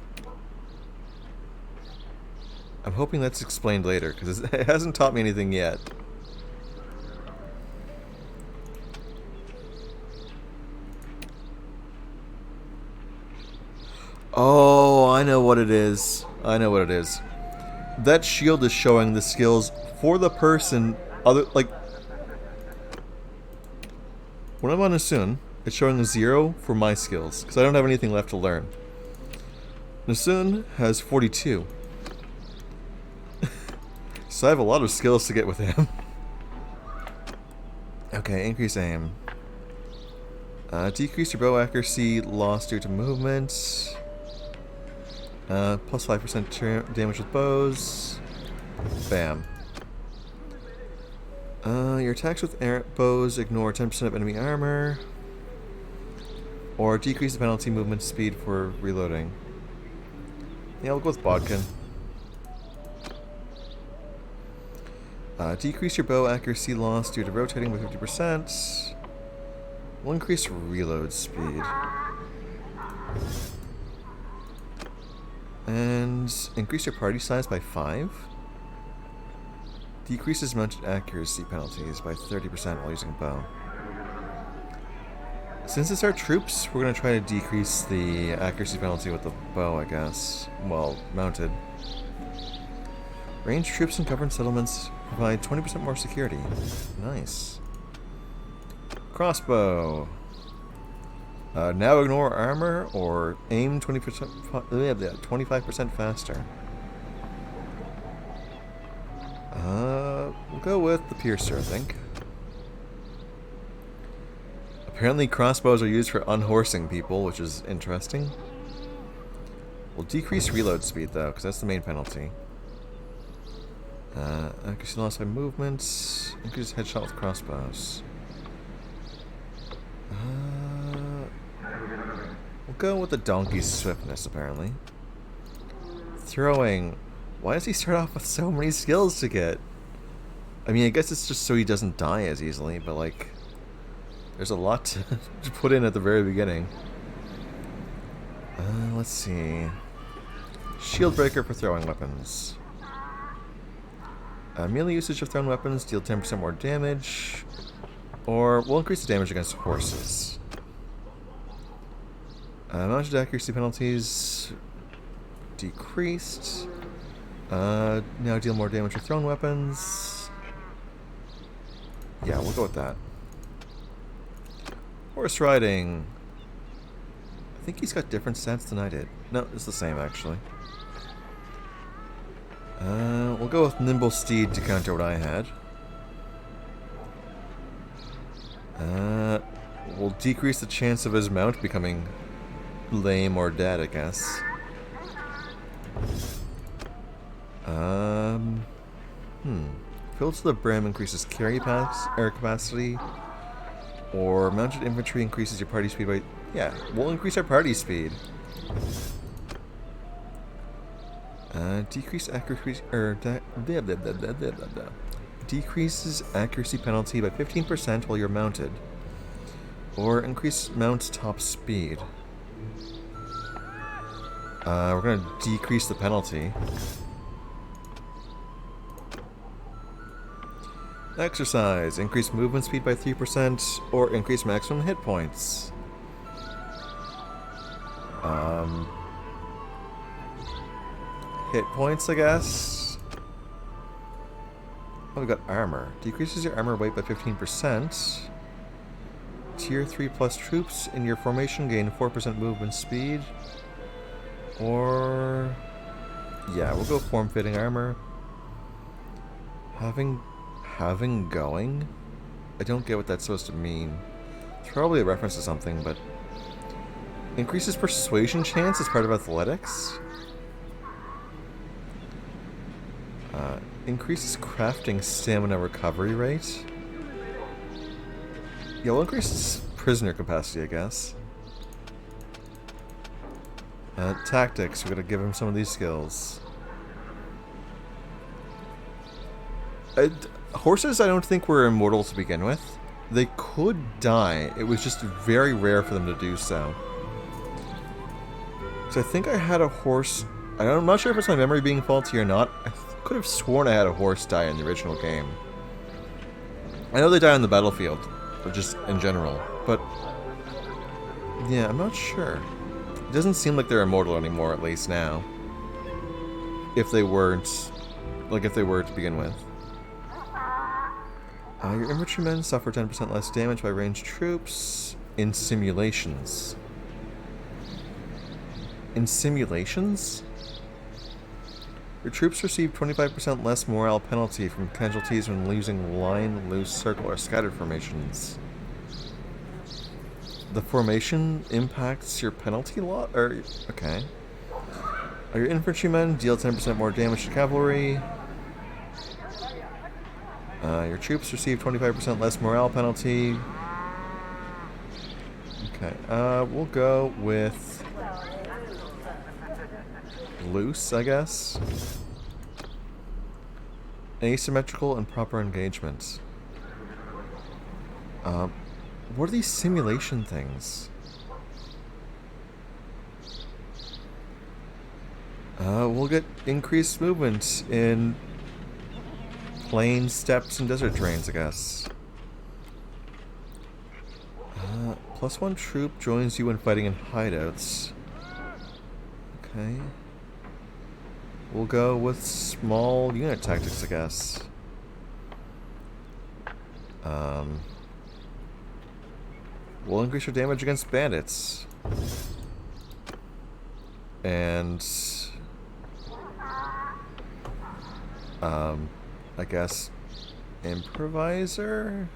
S1: I'm hoping that's explained later, because it hasn't taught me anything yet. Oh, I know what it is. That shield is showing the skills for the person, when I'm on Nasun, it's showing a 0 for my skills, because I don't have anything left to learn. Nasun has 42. So I have a lot of skills to get with him. Okay, increase aim. Decrease your bow accuracy loss due to movement. Plus 5% damage with bows. Bam. Your attacks with bows ignore 10% of enemy armor. Or decrease the penalty movement speed for reloading. Yeah, I'll go with Bodkin. Decrease your bow accuracy loss due to rotating by 50%. Will increase reload speed. And increase your party size by 5. Decreases mounted accuracy penalties by 30% while using a bow. Since it's our troops, we're going to try to decrease the accuracy penalty with the bow, I guess. Well, mounted. Ranged troops in governed settlements provide 20% more security. Nice. Crossbow. Now ignore armor or aim 25% faster. We'll go with the piercer, I think. Apparently crossbows are used for unhorsing people, which is interesting. We'll decrease reload speed, though, because that's the main penalty. Accuracy loss by movement. Increase headshot with crossbows. We'll go with the donkey's swiftness, apparently. Throwing. Why does he start off with so many skills to get? I mean, I guess it's just so he doesn't die as easily, but like, there's a lot to, to put in at the very beginning. Let's see. Shield breaker for throwing weapons. Melee usage of thrown weapons, deal 10% more damage, or will increase the damage against horses. Mounted accuracy penalties decreased. Now deal more damage with thrown weapons. Yeah, we'll go with that. Horse riding. I think he's got different stats than I did. No, it's the same actually. We'll go with nimble steed to counter what I had. We'll decrease the chance of his mount becoming lame or dead, I guess. Filled to the brim increases carry capacity, or mounted infantry increases your party speed by... Yeah, we'll increase our party speed. Decrease accuracy... Decreases accuracy penalty by 15% while you're mounted. Or increase mount top speed. We're going to decrease the penalty. Exercise. Increase movement speed by 3% or increase maximum hit points. Hit points, I guess. Oh, we got armor. Decreases your armor weight by 15%. Tier 3 plus troops in your formation gain 4% movement speed. Or... yeah, we'll go form-fitting armor. Having going? I don't get what that's supposed to mean. It's probably a reference to something, but... increases persuasion chance as part of athletics? Increases crafting stamina recovery rate? Yeah, we'll increase prisoner capacity, I guess. Tactics, we're gonna give him some of these skills. Horses, I don't think were immortal to begin with. They could die. It was just very rare for them to do so. So I think I had a horse... I'm not sure if it's my memory being faulty or not. I could have sworn I had a horse die in the original game. I know they die on the battlefield, but just in general. But yeah, I'm not sure. It doesn't seem like they're immortal anymore, at least now. If they weren't... like, if they were to begin with. Your infantrymen suffer 10% less damage by ranged troops in simulations. In simulations? Your troops receive 25% less morale penalty from casualties when using line, loose, circle, or scattered formations. The formation impacts your penalty lot? Or, okay. Your infantrymen deal 10% more damage to cavalry. Your troops receive 25% less morale penalty. Okay, we'll go with loose, I guess. Asymmetrical and proper engagement. What are these simulation things? We'll get increased movement in plains, steppes, and desert terrains, I guess. +1 troop joins you when fighting in hideouts. Okay. We'll go with small unit tactics, I guess. We'll increase your damage against bandits. And... I guess... improviser?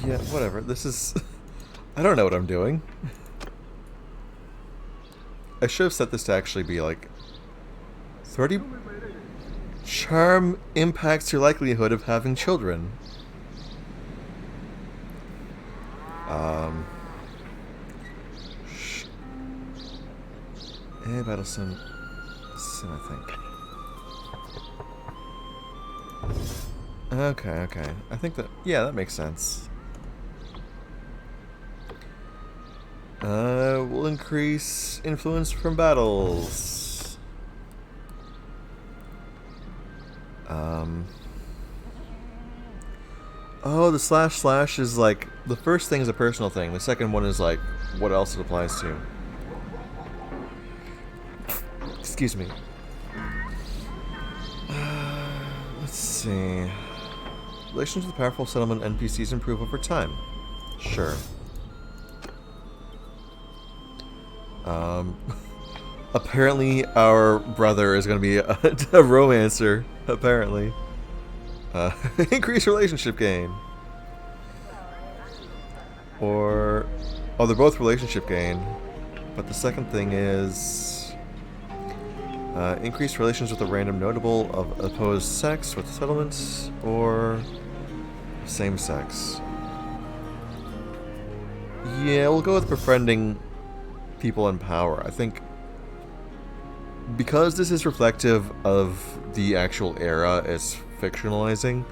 S1: Yeah, whatever. This is... I don't know what I'm doing. I should have set this to actually be like... 30... Charm impacts your likelihood of having children. Battle sim... in, I think. Okay. I think that... Yeah, that makes sense. We'll increase influence from battles. Oh, the // is like... The first thing is a personal thing. The second one is like what else it applies to. Excuse me. Let's see. Relations with powerful settlement NPCs improve over time. Sure. Apparently our brother is going to be a romancer. Apparently. Increase relationship gain. Or... Oh, they're both relationship gain. But the second thing is... increase relations with a random notable of opposed sex with settlements, or... same sex. Yeah, we'll go with befriending people in power. I think... Because this is reflective of the actual era it's fictionalizing,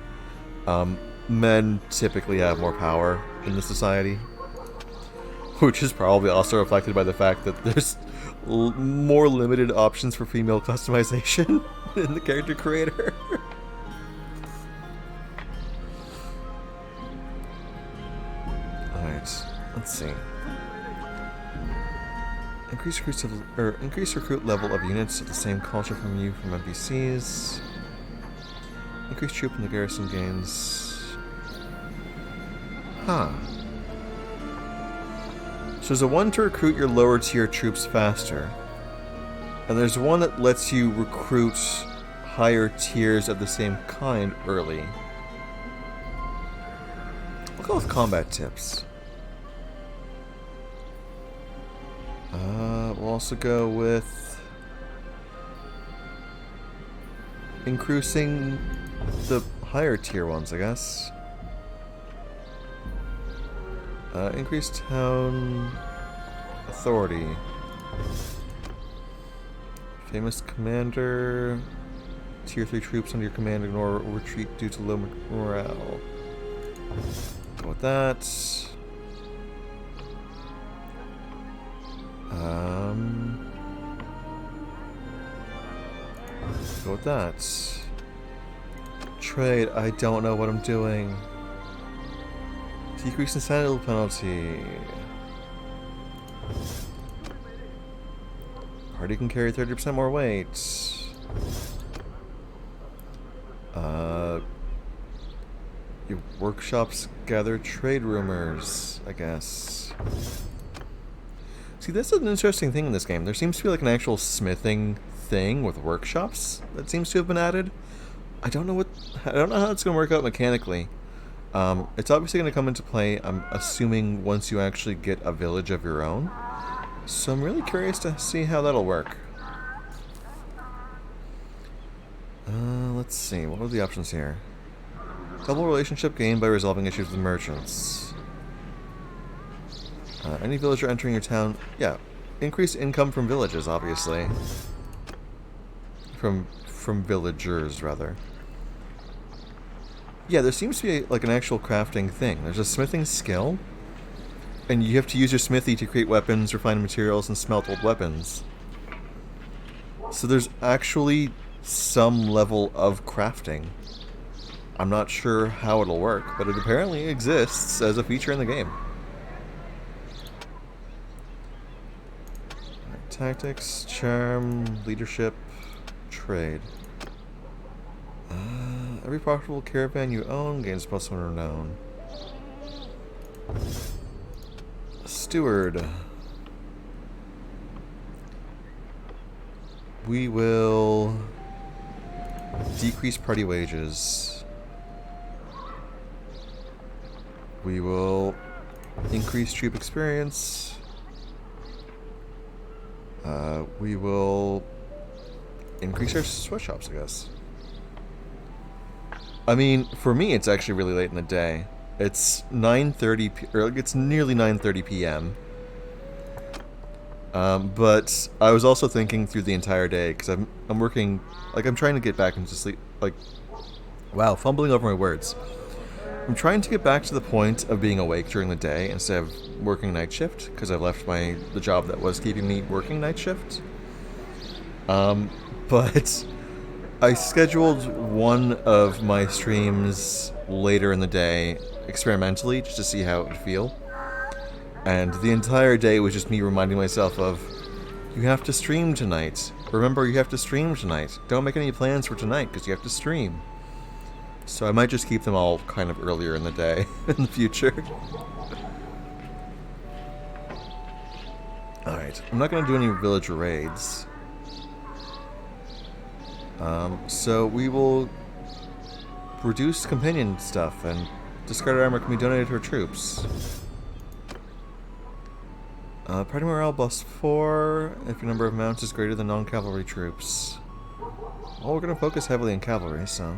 S1: men typically have more power in the society. Which is probably also reflected by the fact that there's more limited options for female customization in the character creator. Alright, let's see. Increase recruit level of units at the same culture from you from NPCs. Increase troop in the garrison gains. Huh. So there's a one to recruit your lower tier troops faster. And there's one that lets you recruit higher tiers of the same kind early. We'll go with combat tips. We'll also go with increasing the higher tier ones, I guess. Increase town authority. Famous commander. Tier 3 troops under your command ignore retreat due to low morale. Go with that. Go with that. Trade. I don't know what I'm doing. Decrease insanity penalty. Party can carry 30% more weight. Your workshops gather trade rumors, I guess. See, that's an interesting thing in this game. There seems to be like an actual smithing thing with workshops that seems to have been added. I don't know how it's going to work out mechanically. It's obviously going to come into play, I'm assuming, once you actually get a village of your own. So I'm really curious to see how that'll work. Let's see, what are the options here? Double relationship gained by resolving issues with merchants. Any villager entering your town, yeah, increase income from villages, obviously. From villagers, rather. Yeah, there seems to be like an actual crafting thing. There's a smithing skill, and you have to use your smithy to create weapons, refine materials, and smelt old weapons. So there's actually some level of crafting. I'm not sure how it'll work, but it apparently exists as a feature in the game. Tactics, charm, leadership, trade. Every profitable caravan you own gains +1 renown. Steward. We will decrease party wages. We will increase troop experience. We will increase our sweatshops, I guess. I mean, for me, it's actually really late in the day. It's 9:30 or it's nearly 9:30 p.m. But I was also thinking through the entire day, because I'm working, like, I'm trying to get back into sleep, like, wow, fumbling over my words. I'm trying to get back to the point of being awake during the day instead of working night shift, because I've left the job that was keeping me working night shift. But I scheduled one of my streams later in the day experimentally just to see how it would feel. And the entire day was just me reminding myself of, you have to stream tonight. Remember, you have to stream tonight. Don't make any plans for tonight because you have to stream. So I might just keep them all kind of earlier in the day in the future. Alright, I'm not going to do any villager raids. So we will reduce companion stuff, and discarded armor can be donated to our troops. Party morale +4 if your number of mounts is greater than non-cavalry troops. Well, we're going to focus heavily on cavalry, so...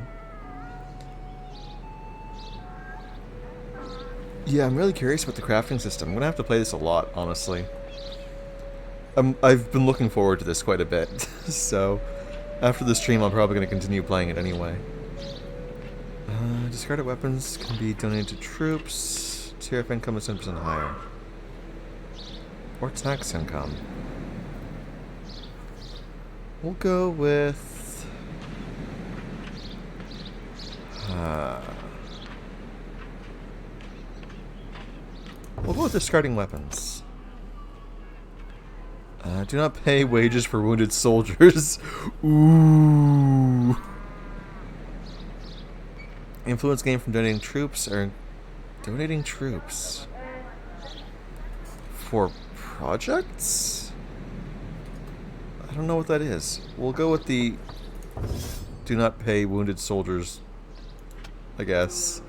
S1: Yeah, I'm really curious about the crafting system. I'm going to have to play this a lot, honestly. I've been looking forward to this quite a bit, so... After the stream, I'm probably going to continue playing it anyway. Discarded weapons can be donated to troops. Tier of income is 10% higher. Or tax income. We'll go with... we'll go with discarding weapons. Do not pay wages for wounded soldiers. Ooh. Influence gained from donating troops or donating troops for projects? I don't know what that is. We'll go with the do not pay wounded soldiers, I guess.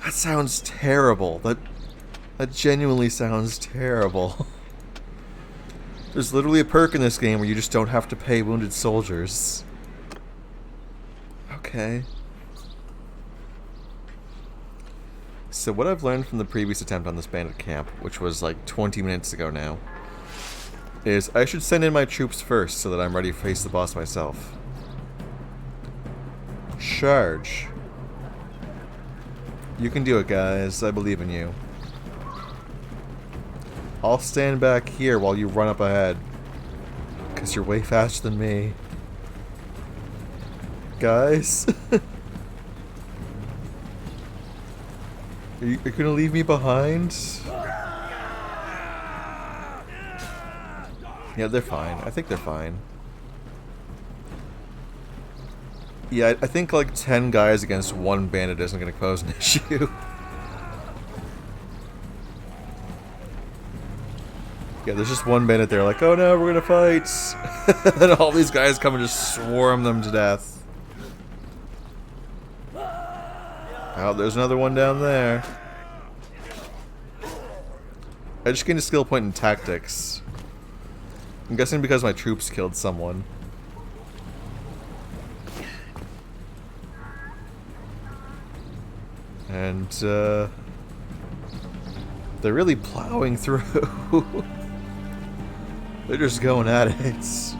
S1: That sounds terrible. That genuinely sounds terrible. There's literally a perk in this game where you just don't have to pay wounded soldiers. Okay. So what I've learned from the previous attempt on this bandit camp, which was like 20 minutes ago now, is I should send in my troops first so that I'm ready to face the boss myself. Charge. You can do it, guys. I believe in you. I'll stand back here while you run up ahead. Because you're way faster than me. Guys? Are you gonna leave me behind? Yeah, they're fine. I think they're fine. Yeah, I think like 10 guys against one bandit isn't gonna pose an issue. Yeah, there's just one bandit there, like, oh no, we're gonna fight! And all these guys come and just swarm them to death. Oh, there's another one down there. I just gained a skill point in tactics. I'm guessing because my troops killed someone. And, they're really plowing through. They're just going at it.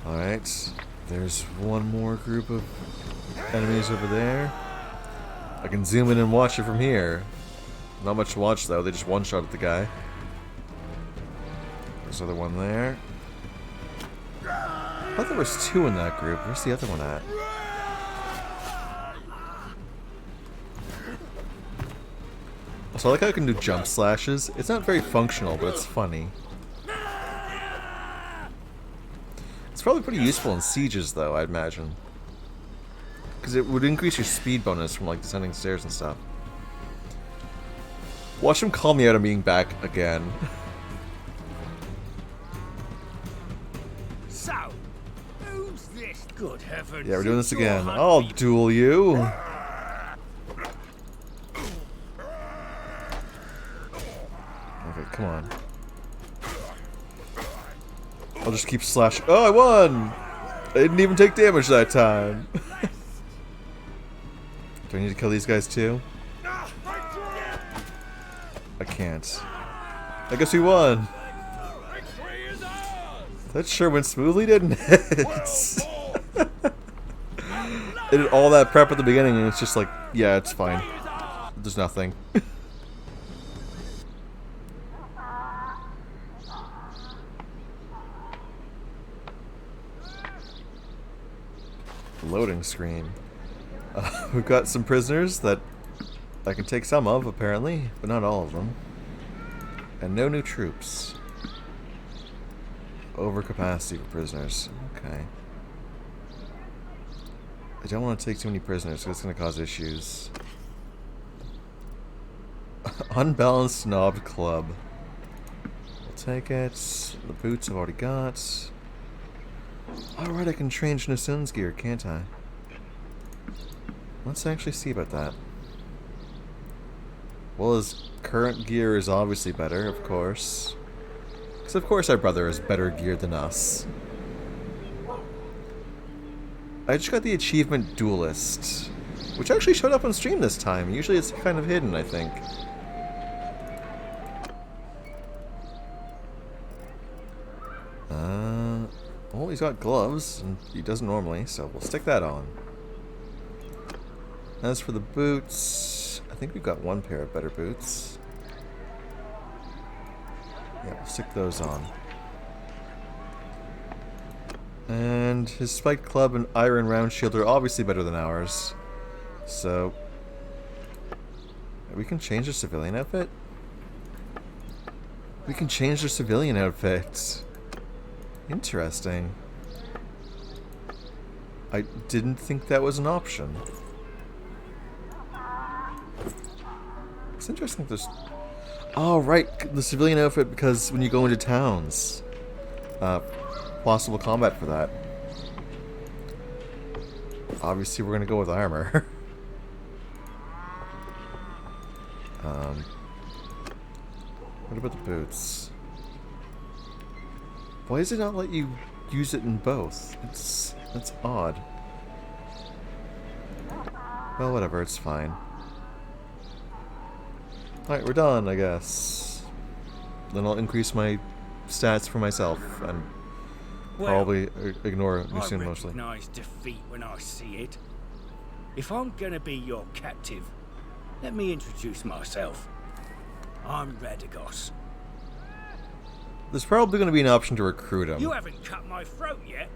S1: Alright. There's one more group of enemies over there. I can zoom in and watch it from here. Not much to watch though, they just one-shot at the guy. There's another one there. I thought there was two in that group. Where's the other one at? So I like how I can do jump slashes. It's not very functional, but it's funny. It's probably pretty useful in sieges, though, I'd imagine. Because it would increase your speed bonus from, like, descending stairs and stuff. Watch him call me out on being back again.
S3: So, who's this? Good heavens.
S1: Yeah, we're doing this again. I'll duel you. Okay, come on. I'll just keep slashing. Oh, I won! I didn't even take damage that time. Do I need to kill these guys too? I can't. I guess we won. That sure went smoothly, didn't it? It did all that prep at the beginning, and it's just like, yeah, it's fine. There's nothing. Loading screen. We've got some prisoners that I can take some of, apparently, but not all of them. And no new troops. Overcapacity for prisoners. Okay. I don't want to take too many prisoners, because it's going to cause issues. Unbalanced Knobbed Club. I'll take it. The boots I've already got. Alright, I can change Nassun's gear, can't I? Let's actually see about that. Well, his current gear is obviously better, of course. Because of course our brother is better geared than us. I just got the achievement Duelist, which actually showed up on stream this time. Usually it's kind of hidden, I think. Well, he's got gloves, and he doesn't normally, so we'll stick that on. As for the boots, I think we've got one pair of better boots. Yeah, we'll stick those on. And his spiked club and iron round shield are obviously better than ours. So we can change the civilian outfit? We can change the civilian outfit. Interesting. I didn't think that was an option. It's interesting there's... Oh, right, the civilian outfit, because when you go into towns, possible combat for that. Obviously, we're going to go with armor. What about the boots? Why does it not let you use it in both? That's odd. Well, whatever, it's fine. Alright, we're done, I guess. Then I'll increase my stats for myself and probably ignore Lucien mostly.
S3: I recognise defeat when I see it. If I'm gonna be your captive, let me introduce myself. I'm Radagos.
S1: There's probably going to be an option to recruit him.
S3: You haven't cut my throat yet,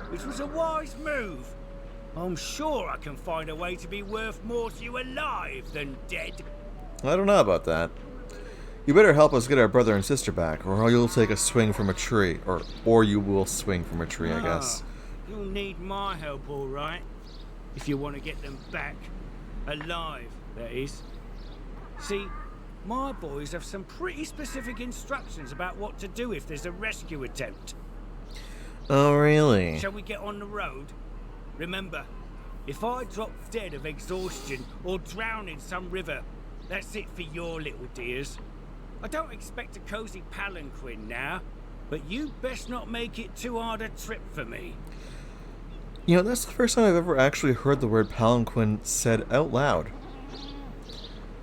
S3: which was a wise move. I'm sure I can find a way to be worth more to you alive than dead.
S1: I don't know about that. You better help us get our brother and sister back, or you'll take a swing from a tree. Or you will swing from a tree, I guess.
S3: You'll need my help, all right. If you want to get them back. Alive, that is. See, my boys have some pretty specific instructions about what to do if there's a rescue attempt.
S1: Oh, really?
S3: Shall we get on the road? Remember, if I drop dead of exhaustion or drown in some river, that's it for your little dears. I don't expect a cozy palanquin now, but you best not make it too hard a trip for me.
S1: You know, that's the first time I've ever actually heard the word palanquin said out loud.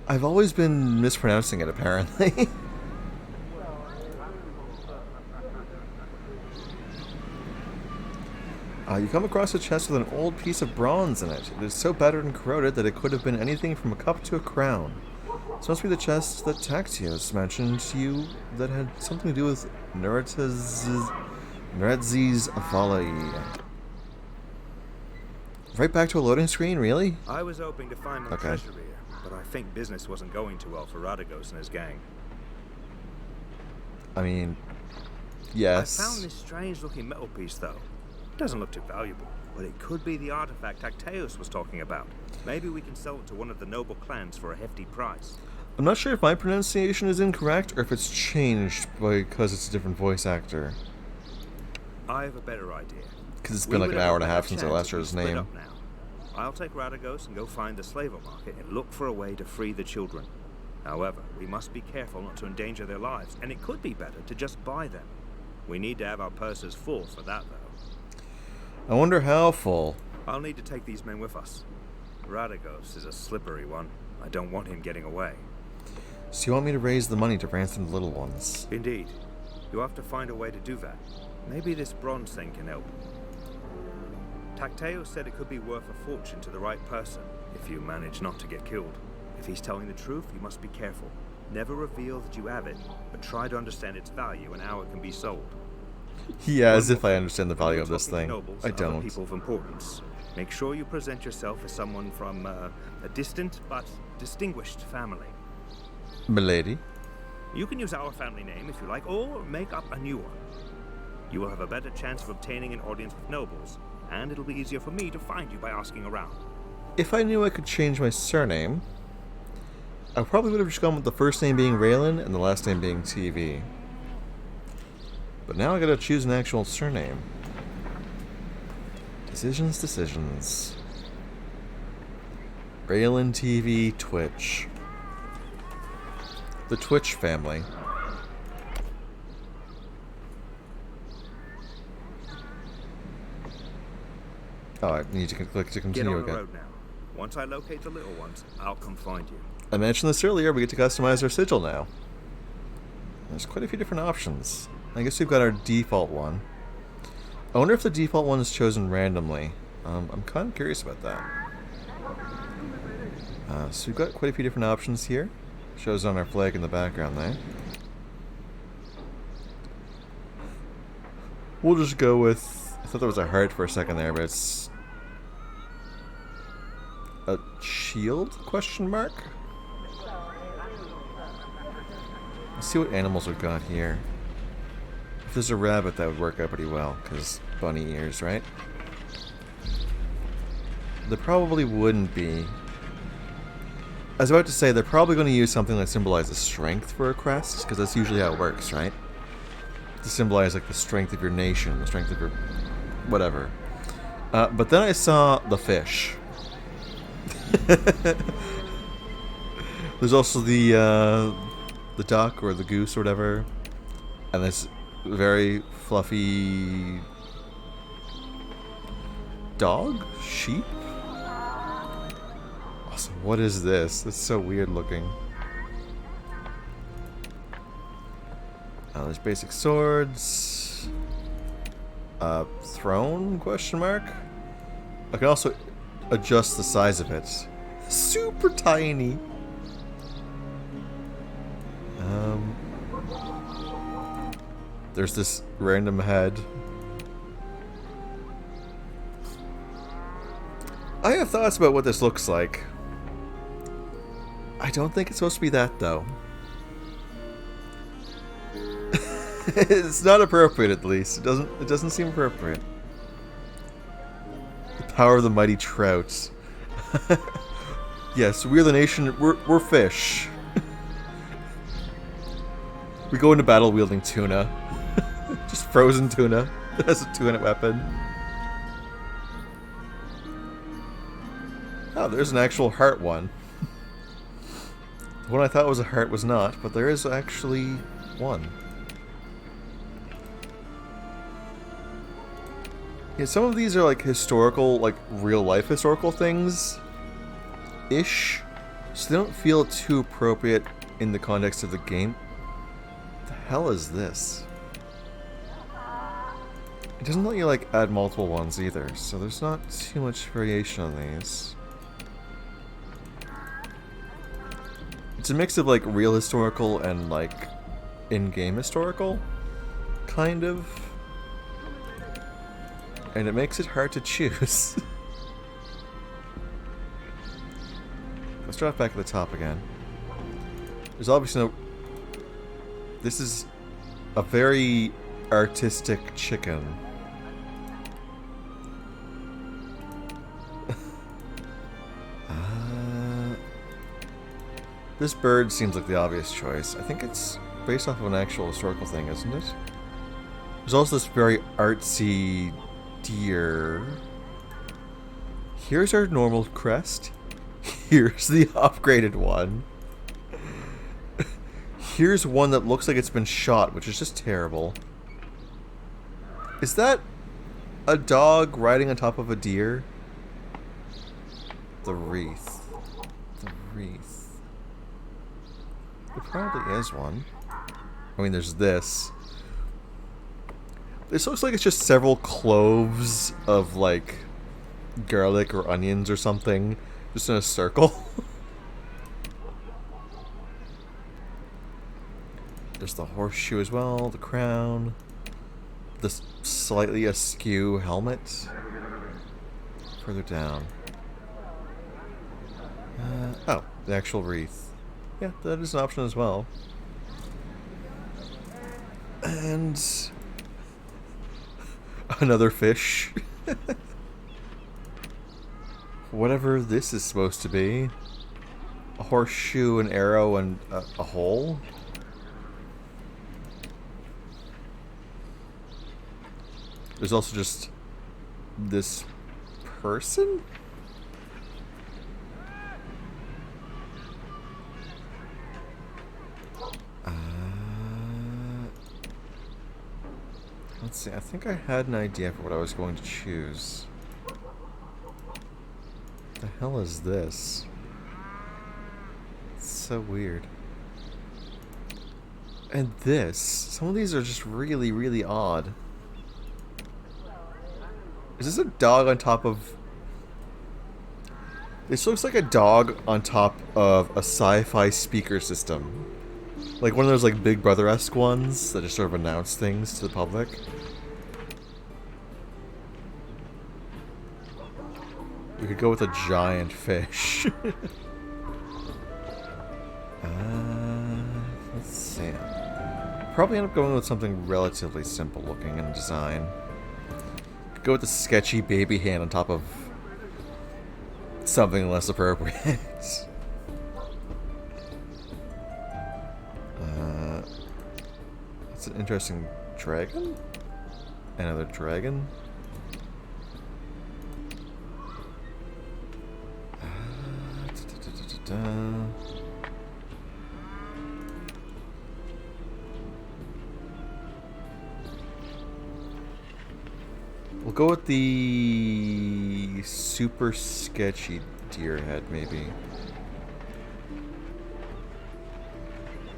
S1: I've always been mispronouncing it, apparently. You come across a chest with an old piece of bronze in it. It is so battered and corroded that it could have been anything from a cup to a crown. This must be the chest that Taxios mentioned to you that had something to do with Neretz's Valai. Right back to a loading screen, really?
S5: I was hoping to find more treasure here, but I think business wasn't going too well for Radagos and his gang.
S1: I mean, yes.
S5: I found this strange-looking metal piece, though. Doesn't look too valuable, but it could be the artifact Taxios was talking about. Maybe we can sell it to one of the noble clans for a hefty price.
S1: I'm not sure if my pronunciation is incorrect or if it's changed because it's a different voice actor.
S5: I have a better idea.
S1: Because it's been like an hour and a half since I last heard his name.
S5: I'll take Radagos and go find the slaver market and look for a way to free the children. However, we must be careful not to endanger their lives, and it could be better to just buy them. We need to have our purses full for that, though.
S1: I wonder how full.
S5: I'll need to take these men with us. Radagos is a slippery one. I don't want him getting away.
S1: So you want me to raise the money to ransom the little ones?
S5: Indeed. You have to find a way to do that. Maybe this bronze thing can help. Tacteo said it could be worth a fortune to the right person, if you manage not to get killed. If he's telling the truth, you must be careful. Never reveal that you have it, but try to understand its value and how it can be sold.
S1: Yeah, as if I understand the value of this thing.
S5: Nobles,
S1: I don't.
S5: Other people of importance. Make sure you present yourself as someone from a distant but distinguished family.
S1: Milady?
S5: You can use our family name if you like, or make up a new one. You will have a better chance of obtaining an audience with nobles, and it'll be easier for me to find you by asking around.
S1: If I knew I could change my surname, I probably would have just gone with the first name being Railen and the last name being TV. But now I gotta choose an actual surname. Decisions. Railen TV Twitch. The Twitch family. Oh, I need to click to continue
S5: Get on
S1: again.
S5: the road now. Once I locate the little ones, I'll come find you.
S1: I mentioned this earlier, we get to customize our sigil now. There's quite a few different options. I guess we've got our default one. I wonder if the default one is chosen randomly. I'm kind of curious about that. So we've got quite a few different options here. Shows on our flag in the background there. We'll just go with... I thought there was a heart for a second there, but it's... a shield? Question mark? Let's see what animals we've got here. If there's a rabbit, that would work out pretty well, because bunny ears, right? There probably wouldn't be. I was about to say, they're probably going to use something that symbolizes strength for a crest, because that's usually how it works, right? To symbolize, like, the strength of your nation, the strength of your... whatever. But then I saw the fish. There's also the duck, or the goose, or whatever. And this very fluffy... dog? Sheep? Awesome. What is this? It's so weird looking. There's basic swords. Throne? Question mark? I can also adjust the size of it. Super tiny. There's this random head. I have thoughts about what this looks like. I don't think it's supposed to be that, though. It's not appropriate, at least. It doesn't seem appropriate. The power of the mighty trout. Yes, we're the nation. We're fish. We go into battle wielding tuna. Just frozen tuna. It has a two-handed weapon. Oh, there's an actual heart one. The one I thought was a heart was not, but there is actually one. Yeah, some of these are like historical, like real-life historical things-ish, so they don't feel too appropriate in the context of the game. What the hell is this? It doesn't let you like add multiple ones either, so there's not too much variation on these. It's a mix of like real historical and like in-game historical, kind of. And it makes it hard to choose. Let's start back at the top again. There's obviously no... This is a very artistic chicken. This bird seems like the obvious choice. I think it's based off of an actual historical thing, isn't it? There's also this very artsy deer. Here's our normal crest. Here's the upgraded one. Here's one that looks like it's been shot, which is just terrible. Is that a dog riding on top of a deer? The wreath. The wreath. There probably is one. I mean, there's this. This looks like it's just several cloves of, like, garlic or onions or something, just in a circle. There's the horseshoe as well, the crown, this slightly askew helmet. Further down. Oh, the actual wreath. Yeah, that is an option as well. And another fish. Whatever this is supposed to be. A horseshoe, an arrow, and a hole. There's also just this person? Let's see, I think I had an idea for what I was going to choose. What the hell is this? It's so weird. And this. Some of these are just really, really odd. Is this a dog on top of... This looks like a dog on top of a sci-fi speaker system. Like one of those like Big Brother-esque ones that just sort of announce things to the public. We could go with a giant fish. Let's see. Probably end up going with something relatively simple looking in design. Could go with the sketchy baby hand on top of something less appropriate. It's an interesting dragon? Another dragon? We'll go with the super sketchy deer head, maybe.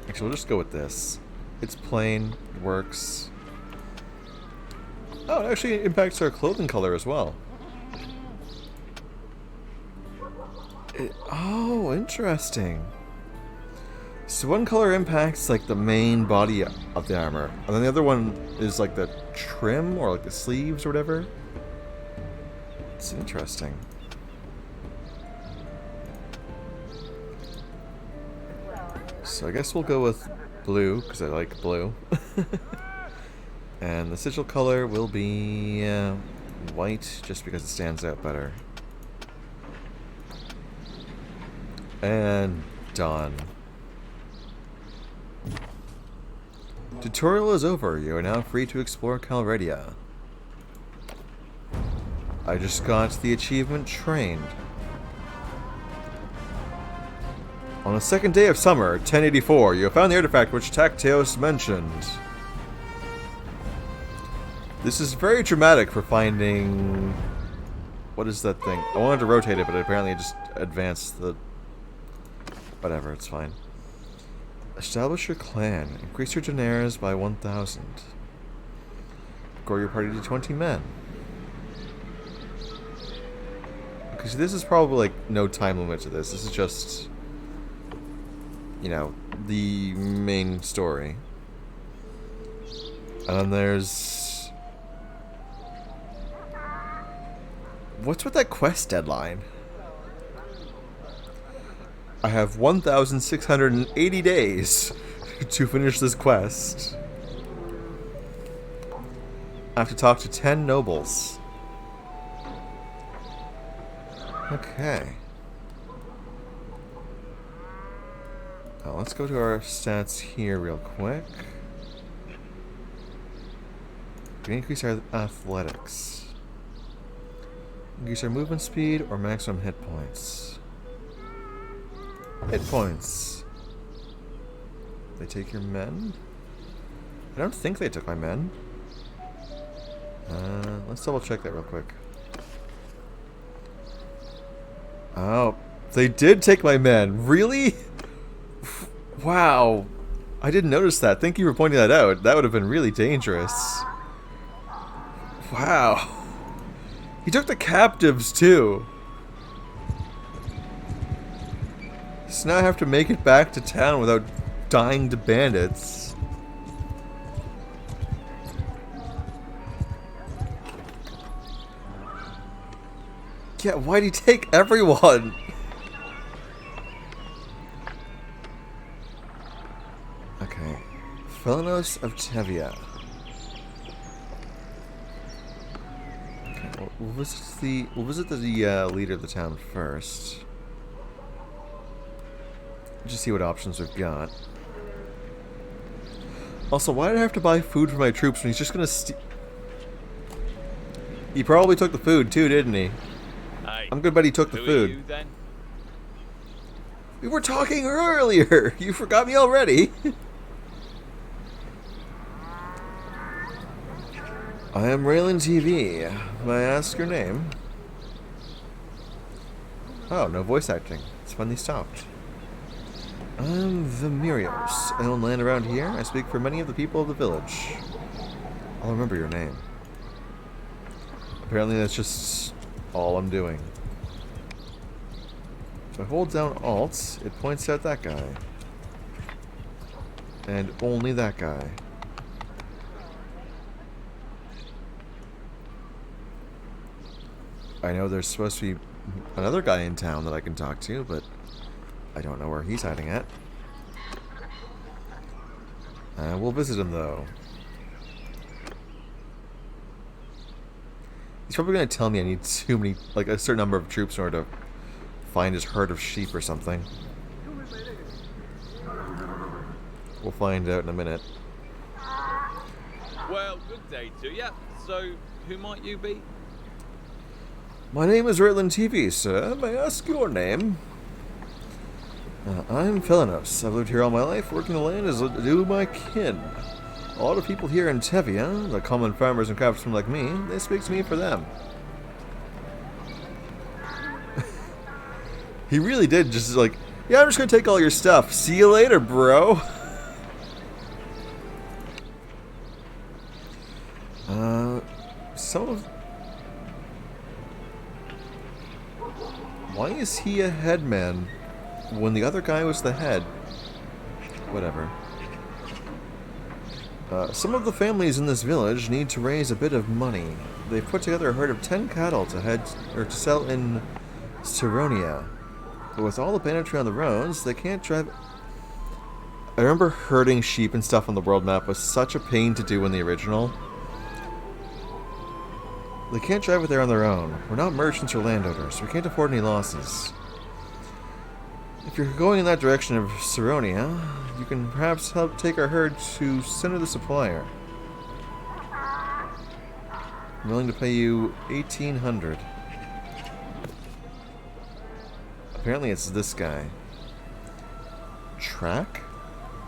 S1: Actually, we'll just go with this. It's plain, works. Oh, it actually impacts our clothing color as well. Oh, interesting. So one color impacts like the main body of the armor, and then the other one is like the trim or like the sleeves or whatever. It's interesting. So I guess we'll go with blue, because I like blue. And the sigil color will be white, just because it stands out better. And done. Tutorial is over. You are now free to explore Calradia. I just got the achievement trained. On the second day of summer, 1084, you have found the artifact which Tacteos mentioned. This is very dramatic for finding... What is that thing? I wanted to rotate it, but apparently it just advanced the... Whatever, it's fine. Establish your clan. Increase your deniers by 1,000. Grow your party to 20 men. Okay, so this is probably like no time limit to this. This is just... You know, the main story. And then there's... What's with that quest deadline? I have 1,680 days to finish this quest. I have to talk to 10 nobles. Okay. Now let's go to our stats here real quick. We can increase our athletics. Increase our movement speed or maximum hit points. Hit points. They take your men? I don't think they took my men. Let's double check that real quick. Oh, they did take my men. Really? Wow. I didn't notice that. Thank you for pointing that out. That would have been really dangerous. Wow. He took the captives, too. So now I have to make it back to town without dying to bandits. Yeah, why'd he take everyone? Okay. Fellows of Tevia. Okay, we'll visit the leader of the town first. Just see what options we've got. Also, why did I have to buy food for my troops when he's just gonna steal? He probably took the food too, didn't he?
S8: Hey,
S1: I'm good bet he took the
S8: who
S1: food.
S8: Are you, then?
S1: We were talking earlier! You forgot me already! I am Railen TV. May I ask your name? Oh, no voice acting. It's finally stopped. I'm the Mirios. I own land around here. I speak for many of the people of the village. I'll remember your name. Apparently that's just all I'm doing. If I hold down Alt, it points out that guy. And only that guy. I know there's supposed to be another guy in town that I can talk to, but I don't know where he's hiding at. We'll visit him, though. He's probably going to tell me I need too many, like a certain number of troops in order to find his herd of sheep or something. We'll find out in a minute.
S8: Well, good day to you. So, who might you be?
S1: My name is Railen TV, sir. May I ask your name? I'm Felanos. I've lived here all my life, working the land as do my kin. A lot of people here in Tevia, the common farmers and craftsmen like me, they speak to me for them. He really did just like, yeah, I'm just gonna take all your stuff. See you later, bro. Some of... Why is he a headman when the other guy was the head? Whatever. Some of the families in this village need to raise a bit of money. They've put together a herd of 10 cattle to sell in Sironia. But with all the banditry on the roads, they can't drive... I remember herding sheep and stuff on the world map was such a pain to do in the original. They can't drive it there on their own. We're not merchants or landowners. We can't afford any losses. If you're going in that direction of Sironia, you can perhaps help take our herd to Center the Supplier. I'm willing to pay you 1,800. Apparently it's this guy. Track?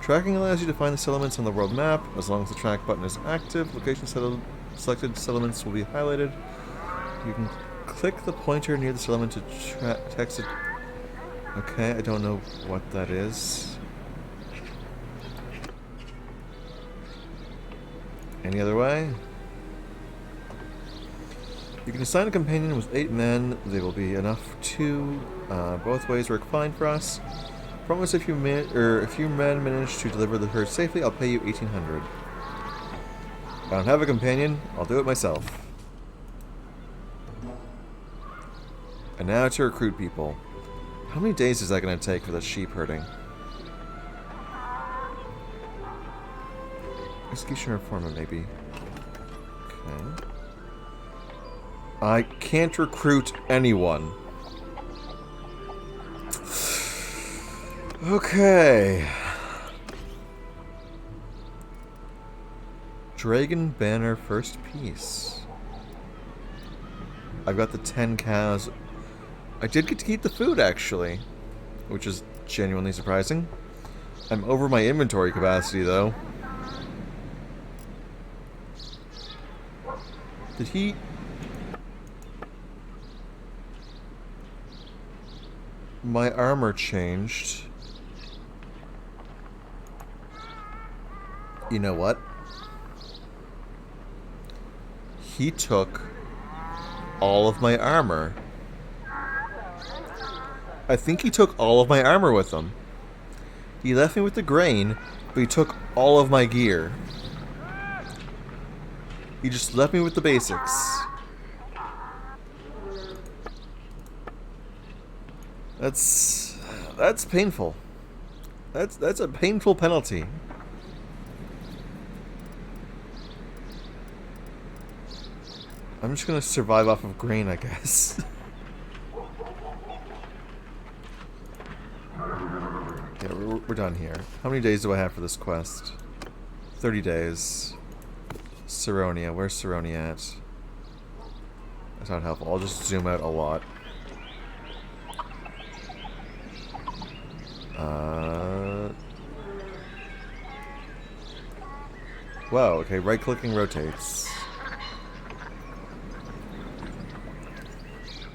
S1: Tracking allows you to find the settlements on the world map. As long as the track button is active, selected settlements will be highlighted. You can click the pointer near the settlement to text it. Okay, I don't know what that is. Any other way? You can assign a companion with 8 men. They will be enough to. Both ways work fine for us. Promise if you men manage to deliver the herd safely, I'll pay you 1,800. I don't have a companion. I'll do it myself. And now to recruit people. How many days is that going to take for the sheep herding? Executioner Reformer, maybe. Okay. I can't recruit anyone. Okay. Dragon Banner First Piece. I've got the 10 cows. I did get to keep the food, actually, which is genuinely surprising. I'm over my inventory capacity, though. Did he... my armor changed. You know what? He took all of my armor. I think he took all of my armor with him. He left me with the grain, but he took all of my gear. He just left me with the basics. That's painful. That's a painful penalty. I'm just gonna survive off of grain, I guess. Yeah, we're done here. How many days do I have for this quest? 30 days. Saronia. Where's Saronia at? That's not helpful. I'll just zoom out a lot. Whoa, okay, right-clicking rotates.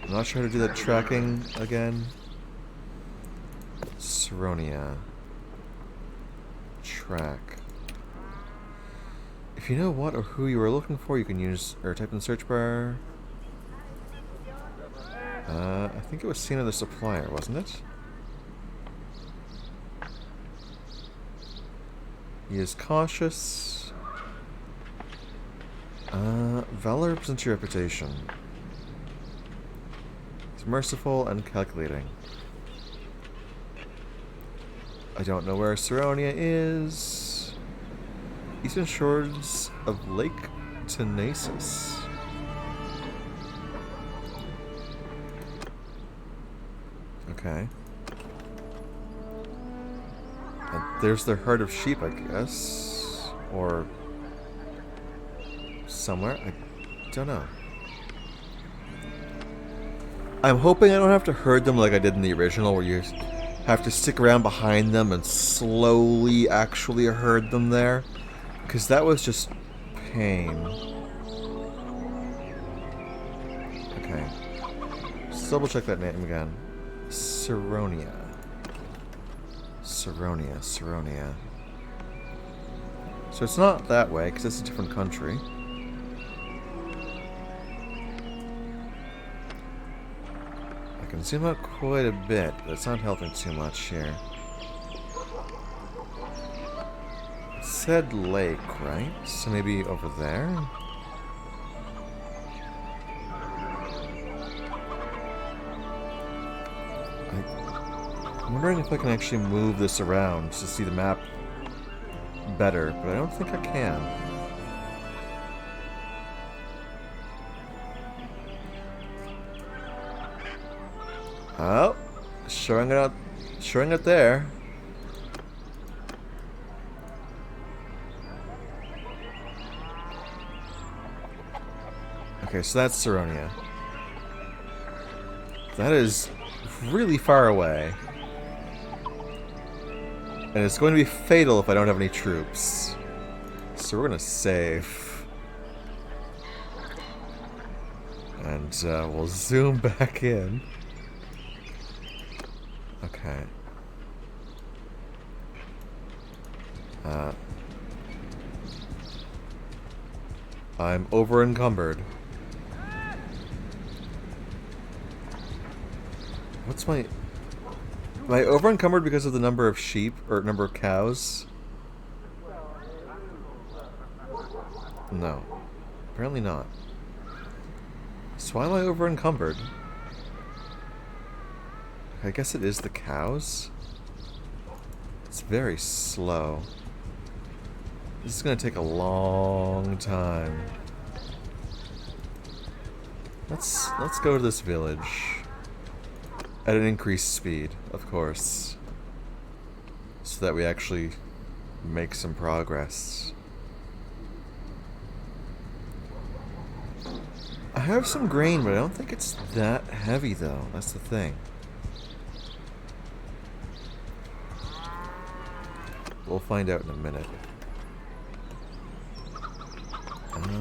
S1: I'm not sure how to do that tracking again. Saronia. Track. If you know what or who you are looking for, you can use or type in the search bar. I think it was seen in the supplier, wasn't it? He is cautious. Valor represents your reputation. He's merciful and calculating. I don't know where Saronia is. Eastern shores of Lake Tenacis. Okay. And there's their herd of sheep, I guess. Or somewhere. I don't know. I'm hoping I don't have to herd them like I did in the original, where you have to stick around behind them and slowly actually herd them there. Because that was just pain. Okay. Let's double check that name again. Saronia. Saronia. So it's not that way, because it's a different country. I can zoom out quite a bit, but it's not helping too much here. It said lake, right? So maybe over there? I'm wondering if I can actually move this around to see the map better, but I don't think I can. Oh, showing it there. Okay, so that's Saronia. That is really far away. And it's going to be fatal if I don't have any troops. So we're going to save. And we'll zoom back in. Okay. I'm over encumbered. What's my... Am I over encumbered because of the number of sheep or number of cows? No. Apparently not. So why am I over encumbered? I guess it is the cows. It's very slow. This is gonna take a long time. Let's go to this village. At an increased speed, of course. So that we actually make some progress. I have some grain, but I don't think it's that heavy, though. That's the thing. We'll find out in a minute.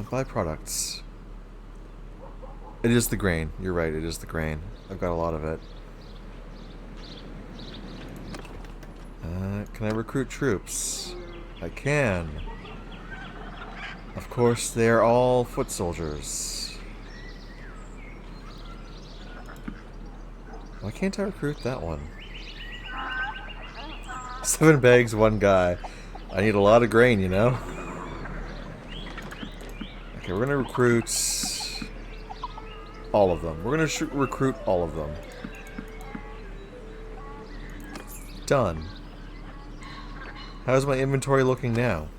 S1: Byproducts. It is the grain. You're right, it is the grain. I've got a lot of it. Can I recruit troops? I can. Of course, they're all foot soldiers. Why can't I recruit that one? 7 bags, 1 guy. I need a lot of grain, you know? Okay, we're gonna recruit all of them. We're gonna recruit all of them. Done. How's my inventory looking now?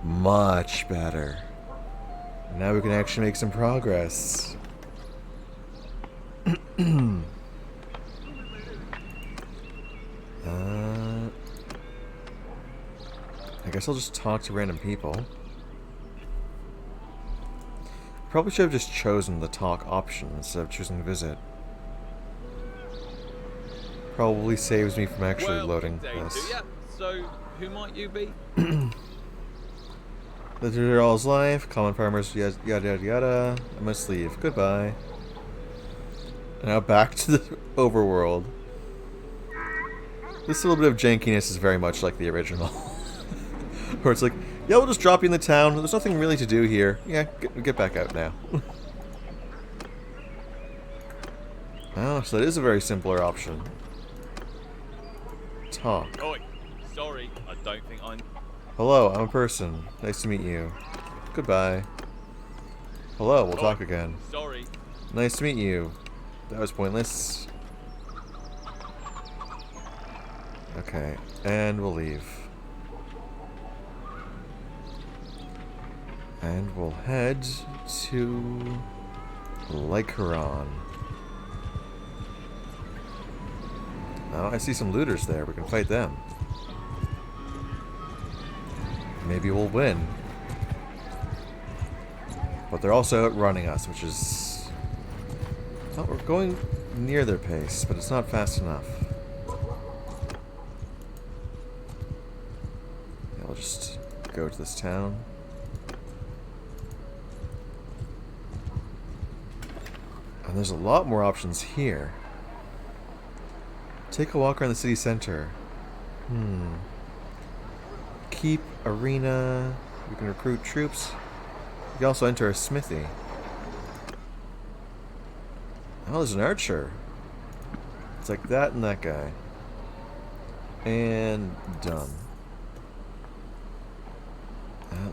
S1: Much better. Now we can actually make some progress. I guess I'll just talk to random people. Probably should have just chosen the talk option instead of choosing visit. Probably saves me from actually loading this.
S8: Yeah. So, who might you be?
S1: Lived all his life, common farmers, yada yada yada. I must leave. Goodbye. Now back to the overworld. This little bit of jankiness is very much like the original. Where it's like, yeah, we'll just drop you in the town. There's nothing really to do here. Yeah, get back out now. Oh, so that is a very simpler option. Talk.
S8: Oi, sorry, I don't think I'm...
S1: Hello, I'm a person. Nice to meet you. Goodbye. Hello, we'll talk again.
S8: Sorry.
S1: Nice to meet you. That was pointless. Okay, and we'll leave. And we'll head to Lycaron. Oh, I see some looters there. We can fight them. Maybe we'll win. But they're also outrunning us, which is... Oh, we're going near their pace, but it's not fast enough. Yeah, we'll just go to this town. And there's a lot more options here. Take a walk around the city center. Keep, arena. We can recruit troops. You can also enter a smithy. Oh, there's an archer. It's like that and that guy. And done.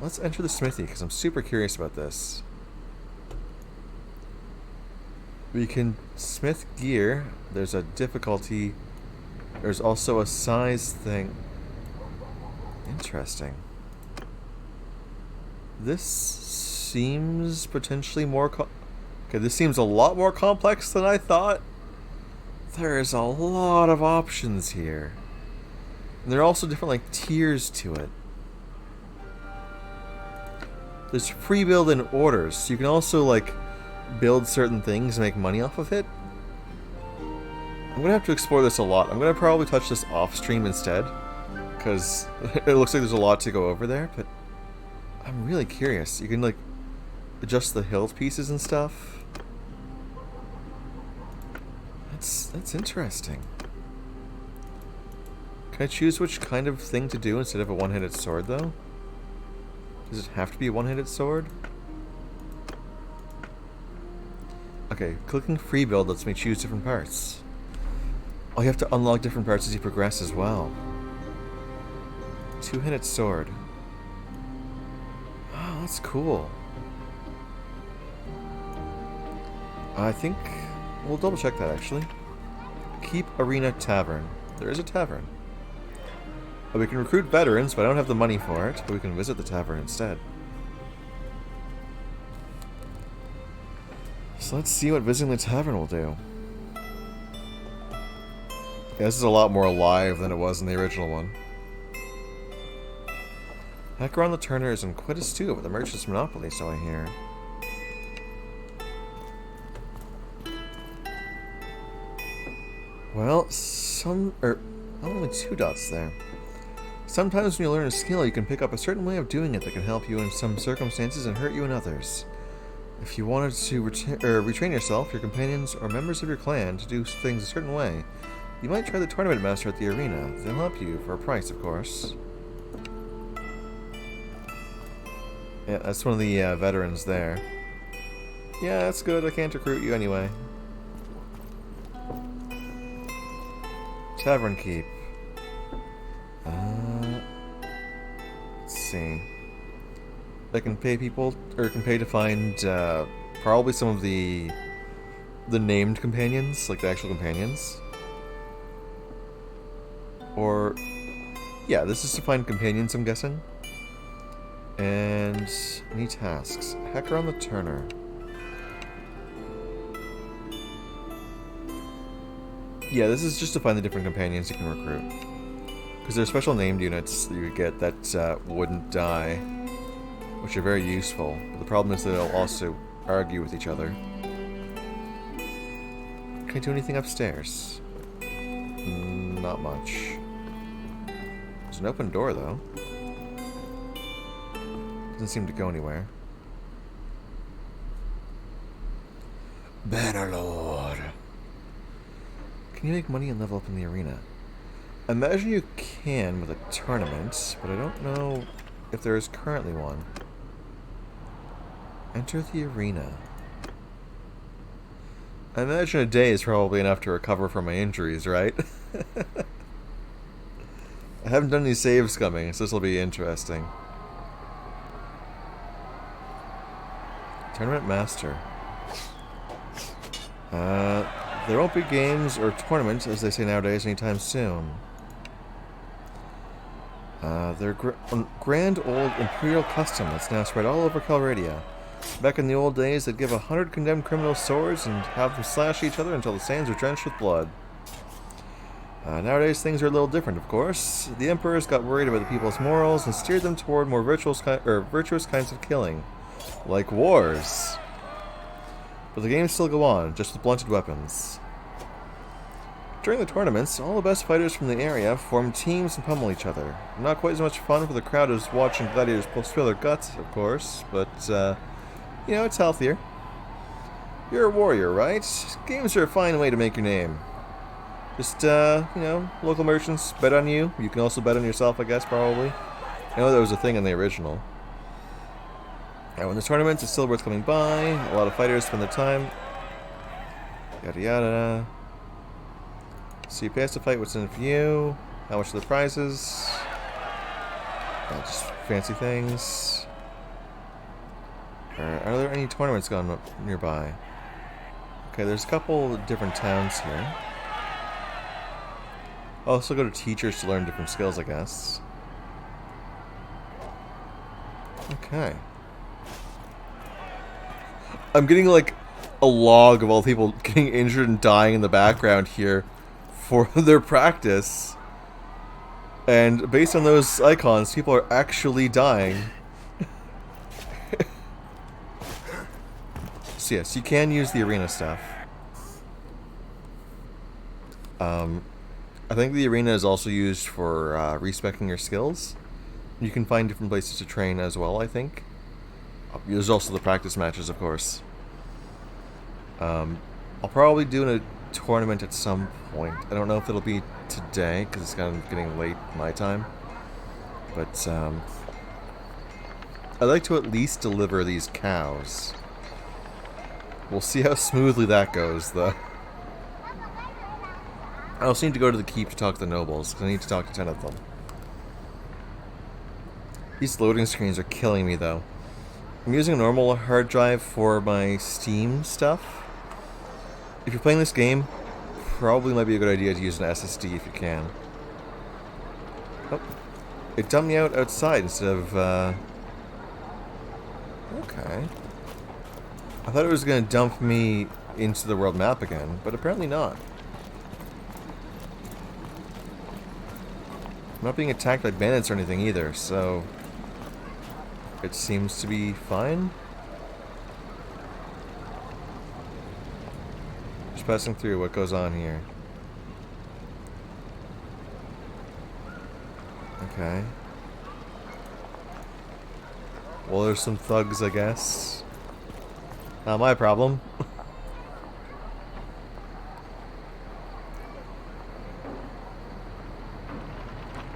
S1: Let's enter the smithy because I'm super curious about this. We can smith gear. There's a difficulty. There's also a size thing. Interesting. This seems potentially more okay, this seems a lot more complex than I thought. There's a lot of options here. And there are also different like tiers to it. There's free build and orders, so you can also like build certain things and make money off of it. I'm gonna have to explore this a lot. I'm gonna probably touch this off stream instead, because it looks like there's a lot to go over there, but I'm really curious. You can like adjust the hilt pieces and stuff. That's interesting. Can I choose which kind of thing to do instead of a one-handed sword though? Does it have to be a one-handed sword? Okay, clicking free build lets me choose different parts. Oh, you have to unlock different parts as you progress as well. Two-handed sword. Oh, that's cool. I think we'll double check that actually. Keep Arena Tavern. There is a tavern. We can recruit veterans, but I don't have the money for it. But we can visit the tavern instead. So let's see what visiting the tavern will do. Yeah, this is a lot more alive than it was in the original one. Hecaron the Turner is in quite a stew with the merchant's monopoly, so I hear. Well, only 2 dots there. Sometimes when you learn a skill, you can pick up a certain way of doing it that can help you in some circumstances and hurt you in others. If you wanted to retrain yourself, your companions, or members of your clan to do things a certain way, You might try the tournament master at the arena. They'll help you for a price, of course. Yeah, that's one of the veterans there. Yeah, that's good. I can't recruit you anyway. Tavern Keep. Let's see. I can pay people, or can pay to find probably some of the named companions, like the actual companions. Or, yeah, this is to find companions, I'm guessing. And any tasks. Hack around the Turner. Yeah, this is just to find the different companions you can recruit. Because there are special named units that you get that wouldn't die, which are very useful. But the problem is that they'll also argue with each other. Can I do anything upstairs? Not much. There's an open door, though. Doesn't seem to go anywhere. Bannerlord. Can you make money and level up in the arena? I imagine you can with a tournament, but I don't know if there is currently one. Enter the arena. I imagine a day is probably enough to recover from my injuries, right? I haven't done any saves coming, so this will be interesting. Tournament Master. There won't be games or tournaments, as they say nowadays, anytime soon. They're grand old imperial custom that's now spread all over Calradia. Back in the old days, they'd give 100 condemned criminals swords and have them slash each other until the sands are drenched with blood. Nowadays, things are a little different, of course. The emperors got worried about the people's morals and steered them toward more virtuous kinds of killing, like wars. But the games still go on, just with blunted weapons. During the tournaments, all the best fighters from the area form teams and pummel each other. Not quite as much fun for the crowd as watching gladiators spill their guts, of course, but, you know, it's healthier. You're a warrior, right? Games are a fine way to make your name. Just, you know, local merchants bet on you. You can also bet on yourself, I guess, probably. I know that was a thing in the original. And when the tournaments, it's still worth coming by. A lot of fighters spend their time. Yada yada. So you pay us to fight what's in it for you. How much are the prizes? Just fancy things. Are there any tournaments going up nearby? Okay, there's a couple of different towns here. I'll also go to teachers to learn different skills, I guess. Okay. I'm getting like a log of all the people getting injured and dying in the background here for their practice. And based on those icons, people are actually dying. So yes, you can use the arena stuff. I think the arena is also used for respecing your skills. You can find different places to train as well, I think. There's also the practice matches, of course. I'll probably do a tournament at some point. I don't know if it'll be today, because it's kind of getting late my time. But, I'd like to at least deliver these cows. We'll see how smoothly that goes, though. I also need to go to the keep to talk to the nobles, because I need to talk to 10 of them. These loading screens are killing me, though. I'm using a normal hard drive for my Steam stuff. If you're playing this game, probably might be a good idea to use an SSD if you can. Oh, it dumped me out outside instead of, okay. I thought it was going to dump me into the world map again, but apparently not. I'm not being attacked by bandits or anything either, so it seems to be fine. Just passing through what goes on here. Okay. Well, there's some thugs, I guess. Not my problem.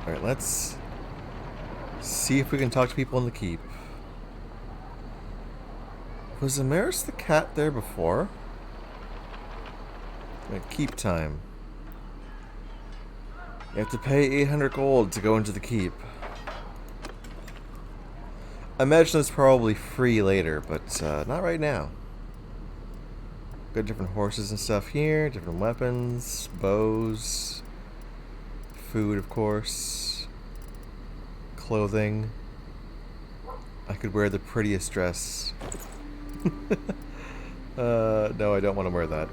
S1: Alright, let's see if we can talk to people in the keep. Was Amaris the cat there before? Keep time. You have to pay 800 gold to go into the keep. I imagine it's probably free later, but not right now. Got different horses and stuff here, different weapons, bows, food, of course, clothing. I could wear the prettiest dress. No, I don't want to wear that.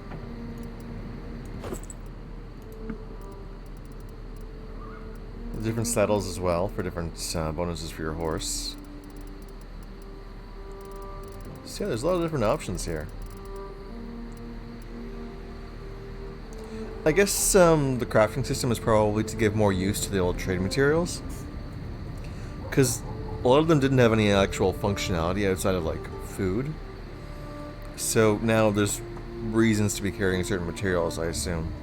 S1: Different saddles as well for different bonuses for your horse. So yeah, there's a lot of different options here. I guess the crafting system is probably to give more use to the old trade materials, because a lot of them didn't have any actual functionality outside of like food. So now there's reasons to be carrying certain materials, I assume.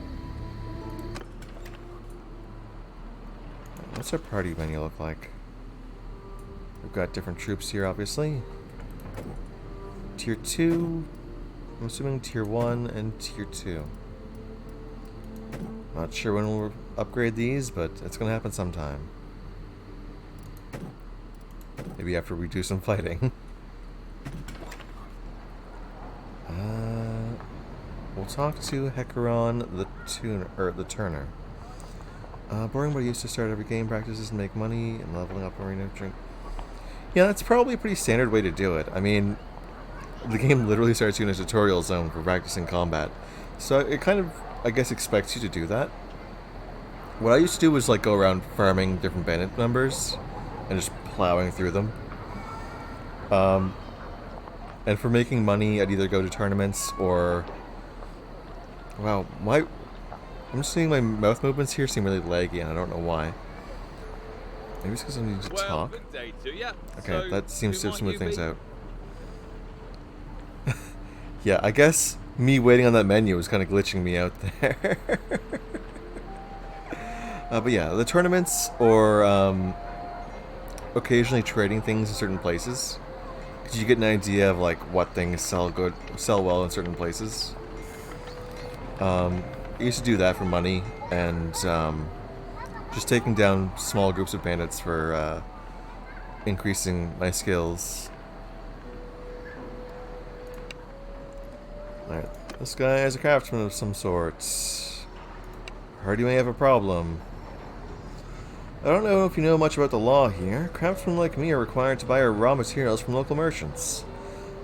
S1: What's our party menu look like? We've got different troops here, obviously. Tier 2, I'm assuming Tier 1 and Tier 2. Not sure when we'll upgrade these, but it's going to happen sometime. Maybe after we do some fighting. We'll talk to Hecaron the Turner. Boring, but I used to start every game practices and make money and leveling up arena drink. Yeah, that's probably a pretty standard way to do it. I mean, the game literally starts you in a tutorial zone for practicing combat. So it kind of, I guess, expects you to do that. What I used to do was like go around farming different bandit numbers and just plowing through them. And for making money, I'd either go to tournaments or... Wow, I'm just seeing my mouth movements here seem really laggy, and I don't know why. Maybe it's because I need to talk.
S8: Good day to ya.
S1: Okay,
S8: So,
S1: that seems to
S8: who
S1: smooth
S8: might
S1: things
S8: you
S1: out. Yeah, I guess me waiting on that menu was kind of glitching me out there. But yeah, the tournaments or occasionally trading things in certain places, because you get an idea of like what things sell well in certain places. I used to do that for money, and just taking down small groups of bandits for increasing my skills. Alright, this guy is a craftsman of some sort. Heard you may have a problem. I don't know if you know much about the law here. Craftsmen like me are required to buy our raw materials from local merchants.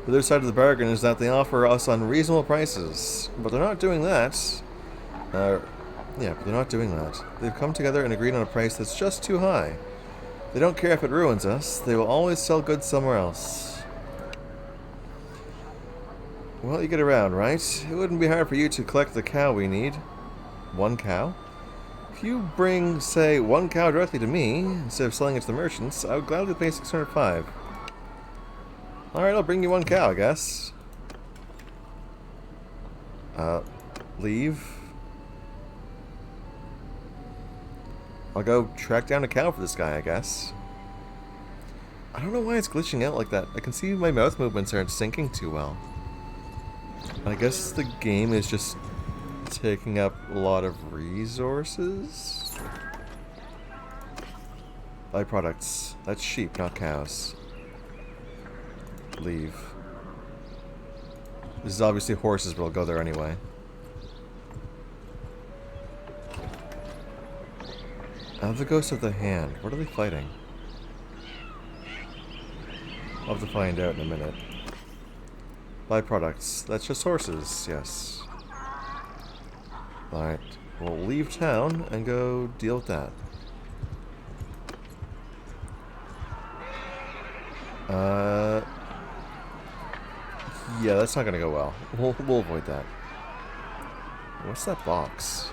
S1: The other side of the bargain is that they offer us unreasonable prices, but they're not doing that. But they're not doing that. They've come together and agreed on a price that's just too high. They don't care if it ruins us. They will always sell goods somewhere else. Well, you get around, right? It wouldn't be hard for you to collect the cow we need. One cow? If you bring, say, one cow directly to me, instead of selling it to the merchants, I would gladly pay 605. Alright, I'll bring you one cow, I guess. Leave. I'll go track down a cow for this guy, I guess. I don't know why it's glitching out like that. I can see my mouth movements aren't syncing too well. I guess the game is just taking up a lot of resources. Byproducts. That's sheep, not cows. Leave. This is obviously horses, but I'll go there anyway. The Ghost of the Hand. What are they fighting? I'll have to find out in a minute. Byproducts. That's just horses, yes. Alright. We'll leave town and go deal with that. Yeah, that's not gonna go well. We'll avoid that. What's that box?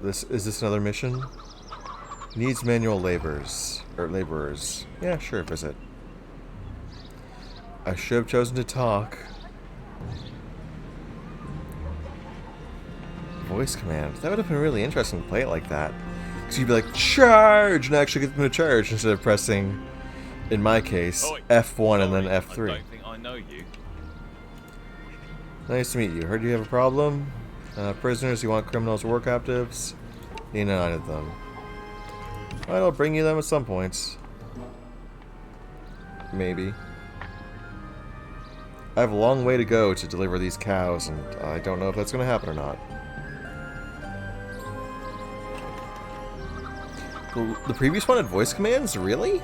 S1: Is this another mission? Needs manual laborers. Yeah, sure, visit. I should have chosen to talk. voice command. That would have been really interesting to play it like that. Because you'd be like, charge! And actually get them to charge instead of pressing, in my case, F1 and then F3.
S8: I don't think I know you.
S1: Nice to meet you. Heard you have a problem? Prisoners, you want criminals, war captives? Need 9 of them. Well, I'll bring you them at some point. Maybe. I have a long way to go to deliver these cows, and I don't know if that's going to happen or not. The previous one had voice commands? Really?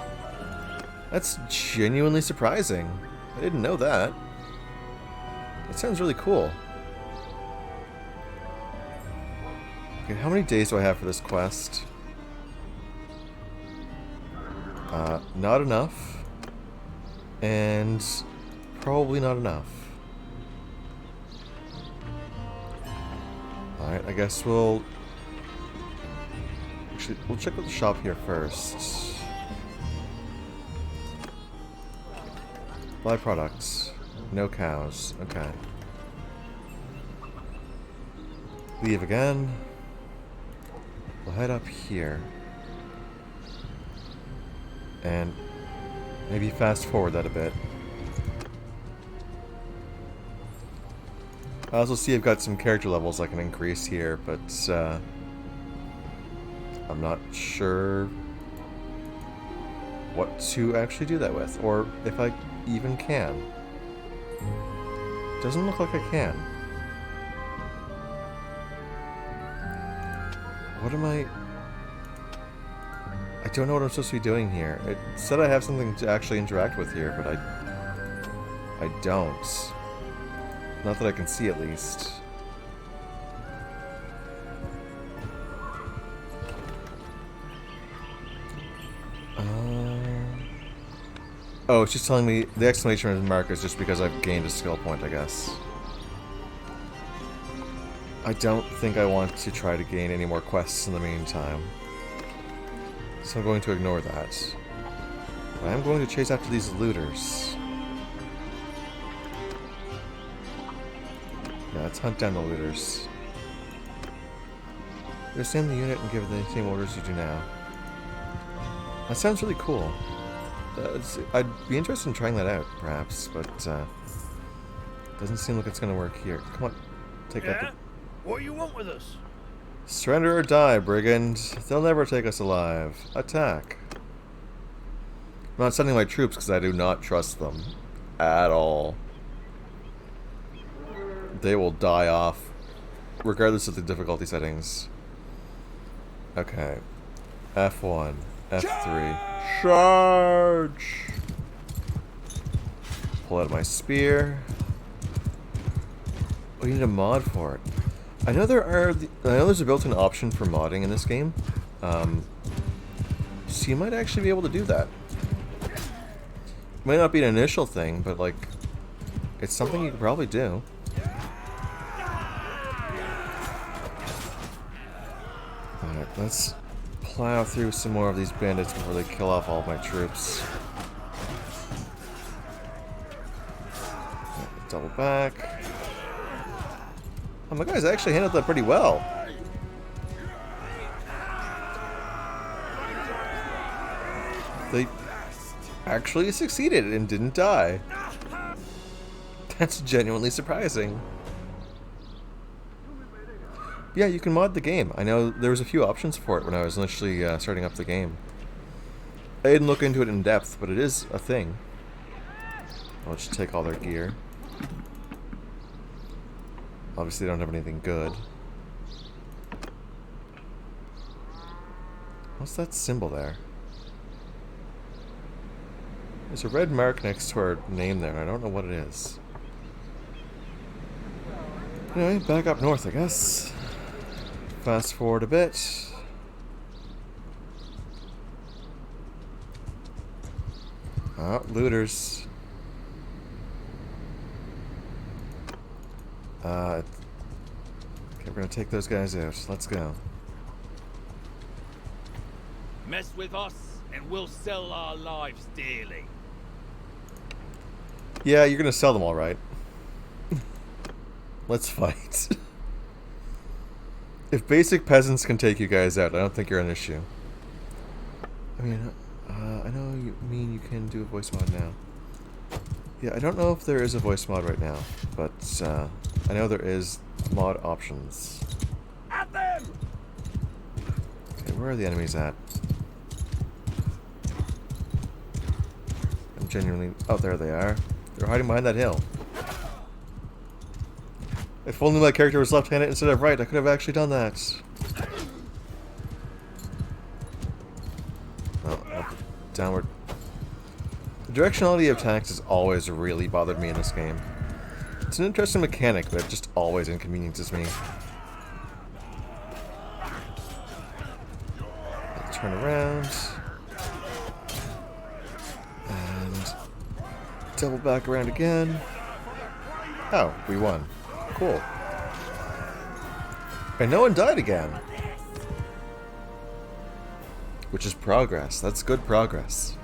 S1: That's genuinely surprising. I didn't know that. It sounds really cool. Okay, how many days do I have for this quest? Not enough. And probably not enough. Alright, I guess we'll... Actually, we'll check out the shop here first. Buy products. No cows. Okay. Leave again. We'll head up here. And maybe fast forward that a bit. I also see I've got some character levels I can increase here, but I'm not sure what to actually do that with, or if I even can. Doesn't look like I can. What am I don't know what I'm supposed to be doing here. It said I have something to actually interact with here, but I don't. Not that I can see, at least. Oh, it's just telling me the exclamation mark is just because I've gained a skill point, I guess. I don't think I want to try to gain any more quests in the meantime. So I'm going to ignore that. But I am going to chase after these looters. Yeah, let's hunt down the looters. Assume the unit and give the same orders you do now. That sounds really cool. I'd be interested in trying that out, perhaps, but doesn't seem like it's going to work here. Come on, take that.
S3: What do you want with us?
S1: Surrender or die, brigand. They'll never take us alive. Attack. I'm not sending my troops because I do not trust them at all. They will die off, regardless of the difficulty settings. Okay. F1. F3. Charge! Pull out my spear. Oh, you need a mod for it. I know there's a built-in option for modding in this game. So you might actually be able to do that. It might not be an initial thing, but like, it's something you could probably do. Alright, let's plow through some more of these bandits before they kill off all of my troops. Double back. Oh, my guys actually handled that pretty well. They actually succeeded and didn't die. That's genuinely surprising. Yeah, you can mod the game. I know there was a few options for it when I was initially starting up the game. I didn't look into it in depth, but it is a thing. I'll just take all their gear. Obviously, they don't have anything good. What's that symbol there? There's a red mark next to our name there, and I don't know what it is. Anyway, back up north, I guess. Fast forward a bit. Oh, looters. Okay, we're gonna take those guys out. Let's go.
S3: Mess with us, and we'll sell our lives dearly.
S1: Yeah, you're gonna sell them all right. Let's fight. If basic peasants can take you guys out, I don't think you're an issue. I mean, I know you mean you can do a voice mod now. Yeah, I don't know if there is a voice mod right now, but I know there is mod options.
S3: At them!
S1: Okay, where are the enemies at? I'm genuinely... Oh, there they are. They're hiding behind that hill. If only my character was left-handed instead of right, I could have actually done that. Oh, downward. The directionality of attacks has always really bothered me in this game. It's an interesting mechanic, but it just always inconveniences me. Turn around. And double back around again. Oh, we won. Cool. And no one died again. Which is progress. That's good progress.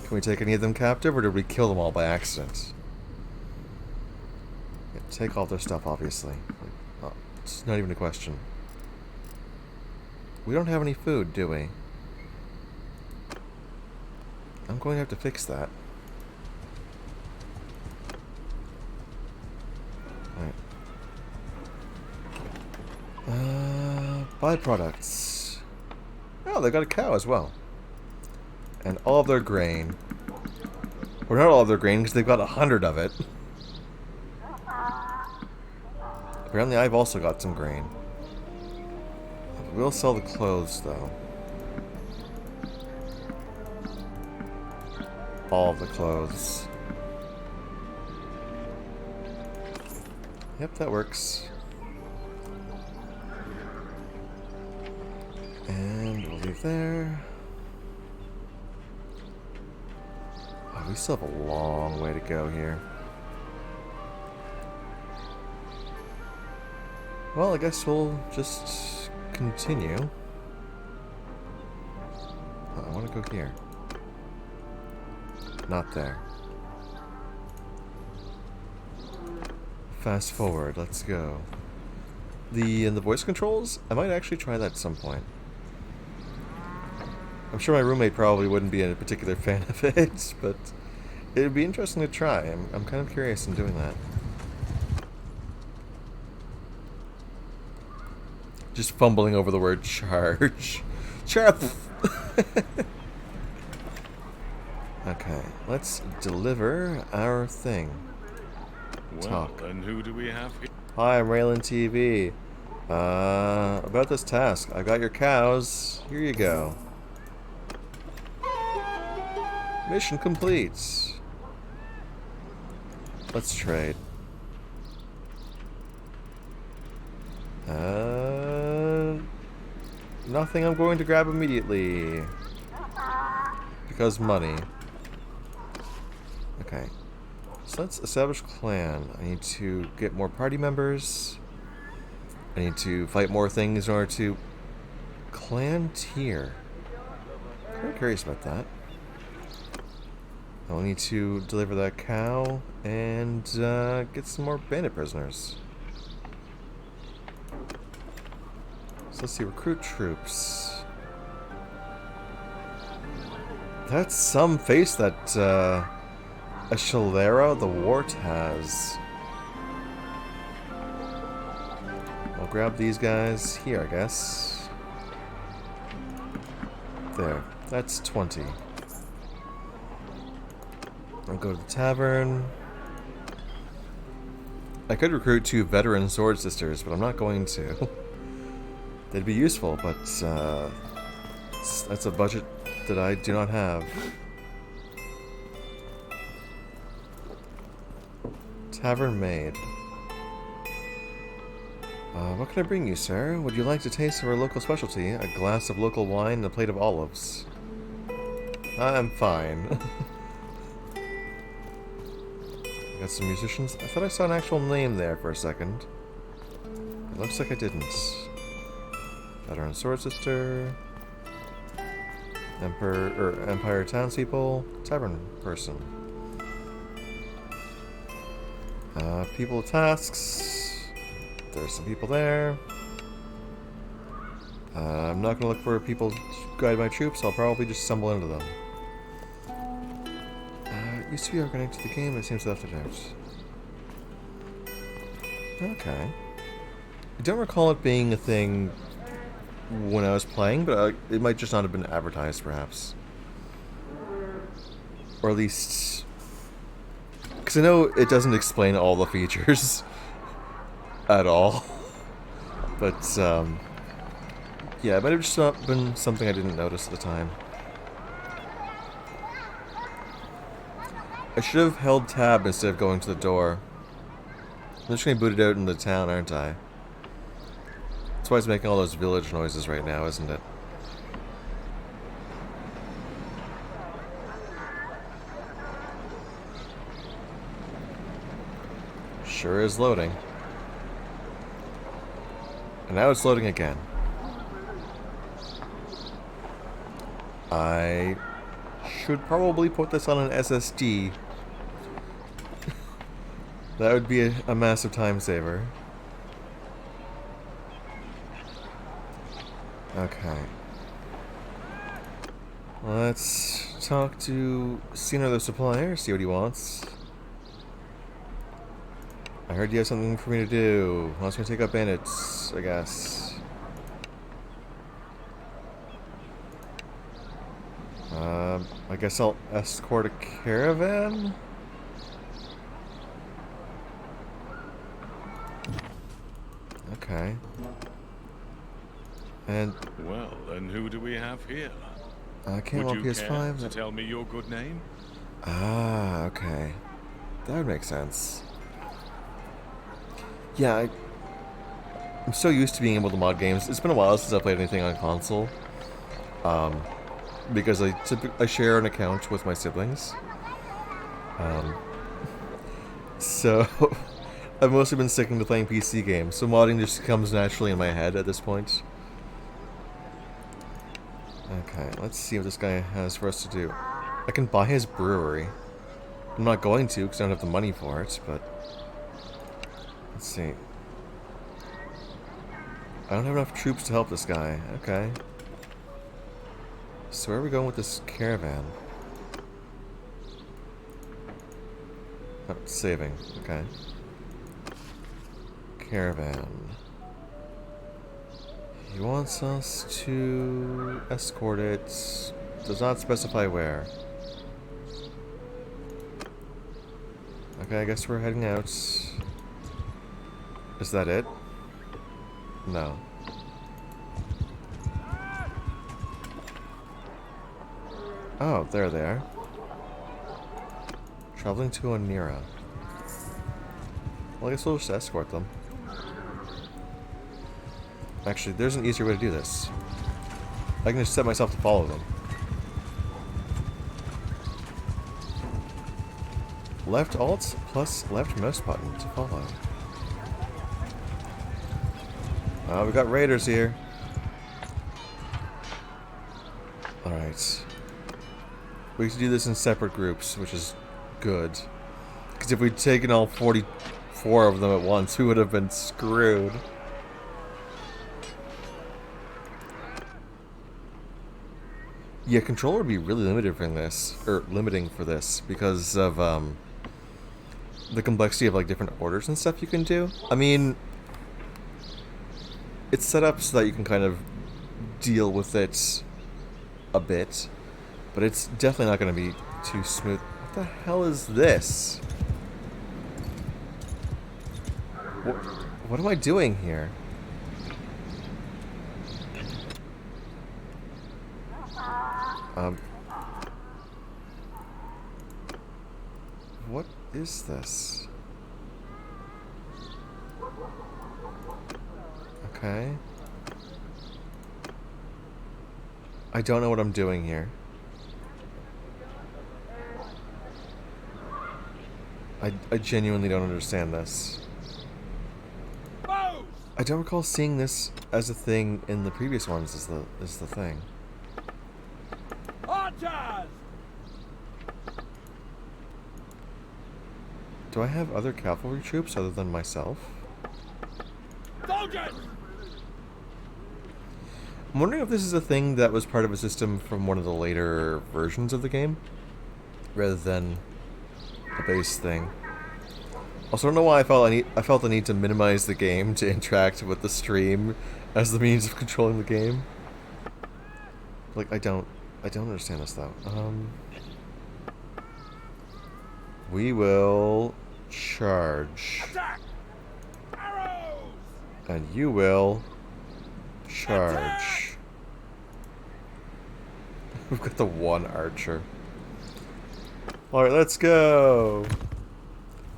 S1: Can we take any of them captive, or did we kill them all by accident? Yeah, take all their stuff, obviously. Oh, it's not even a question. We don't have any food, do we? I'm going to have to fix that. Byproducts. Oh, they got a cow as well. And all of their grain. Or not all of their grain, because they've got 100 of it. Apparently I've also got some grain. We'll sell the clothes, though. All of the clothes. Yep, that works. And we'll leave there. Oh, we still have a long way to go here. Well, I guess we'll just continue. Oh, I want to go here. Not there. Fast forward, let's go. The voice controls, I might actually try that at some point. I'm sure my roommate probably wouldn't be a particular fan of it, but it would be interesting to try. I'm kind of curious in doing that. Just fumbling over the word charge. Okay, let's deliver our thing. Talk.
S9: Well, and who do we have here?
S1: Hi, I'm Railen TV. About this task. I got your cows. Here you go. Mission complete. Let's trade. Nothing I'm going to grab immediately. Because money. Okay. So let's establish clan. I need to get more party members. I need to fight more things in order to... Clan tier. I'm kind of curious about that. I'll need to deliver that cow and get some more bandit prisoners. So let's see, recruit troops. That's some face that Atelier the Wart has. I'll grab these guys here, I guess. There, that's 20. I'll go to the tavern. I could recruit 2 veteran sword sisters, but I'm not going to. They'd be useful, but that's a budget that I do not have. Tavern maid. What can I bring you, sir? Would you like to taste of our local specialty? A glass of local wine and a plate of olives. I'm fine. Got some musicians. I thought I saw an actual name there for a second. It looks like I didn't. Veteran sword sister. Empire townspeople. Tavern person. People tasks. There's some people there. I'm not gonna look for people to guide my troops. I'll probably just stumble into them. It used to be organic to the game, but it seems left it out. Okay. I don't recall it being a thing when I was playing, but it might just not have been advertised, perhaps. Or at least... because I know it doesn't explain all the features at all. But, yeah, it might have just not been something I didn't notice at the time. I should have held tab instead of going to the door. I'm just getting booted out in the town, aren't I? That's why it's making all those village noises right now, isn't it? Sure is loading. And now it's loading again. I should probably put this on an SSD. That would be a massive time saver. Okay. Let's talk to Cena the supplier, see what he wants. I heard you have something for me to do. Wants me to take up bandits, I guess. I guess I'll escort a caravan? Okay. And...
S9: well, then who do we have here?
S1: Can't
S9: Would you
S1: PS5.
S9: care to tell me your good name?
S1: Ah, okay. That would make sense. Yeah, I'm so used to being able to mod games. It's been a while since I played anything on console. Because I share an account with my siblings. So I've mostly been sticking to playing PC games, so modding just comes naturally in my head at this point. Okay, let's see what this guy has for us to do. I can buy his brewery. I'm not going to because I don't have the money for it, but... let's see. I don't have enough troops to help this guy. Okay. So where are we going with this caravan? Oh, saving. Okay. Caravan. He wants us to escort it. Does not specify where. Okay, I guess we're heading out. Is that it? No. Oh, there they are. Traveling to Onira. Well, I guess we'll just escort them. Actually, there's an easier way to do this. I can just set myself to follow them. Left alt plus left mouse button to follow. We got raiders here. Alright. We can do this in separate groups, which is good. Because if we'd taken all 44 of them at once, we would have been screwed. Yeah, controller would be really limited for this, or limiting for this, because of the complexity of like different orders and stuff you can do. I mean, it's set up so that you can kind of deal with it a bit, but it's definitely not going to be too smooth. What the hell is this? What am I doing here? What is this? Okay. I don't know what I'm doing here. I genuinely don't understand this. I don't recall seeing this as a thing in the previous ones is the thing. Do I have other cavalry troops other than myself?
S6: Soldiers!
S1: I'm wondering if this is a thing that was part of a system from one of the later versions of the game, rather than a base thing. Also, I don't know why I felt the need to minimize the game to interact with the stream as the means of controlling the game. Like, I don't understand this though. We will charge.
S6: Attack! Arrows!
S1: And you will charge. We've got the one archer. Alright, let's go!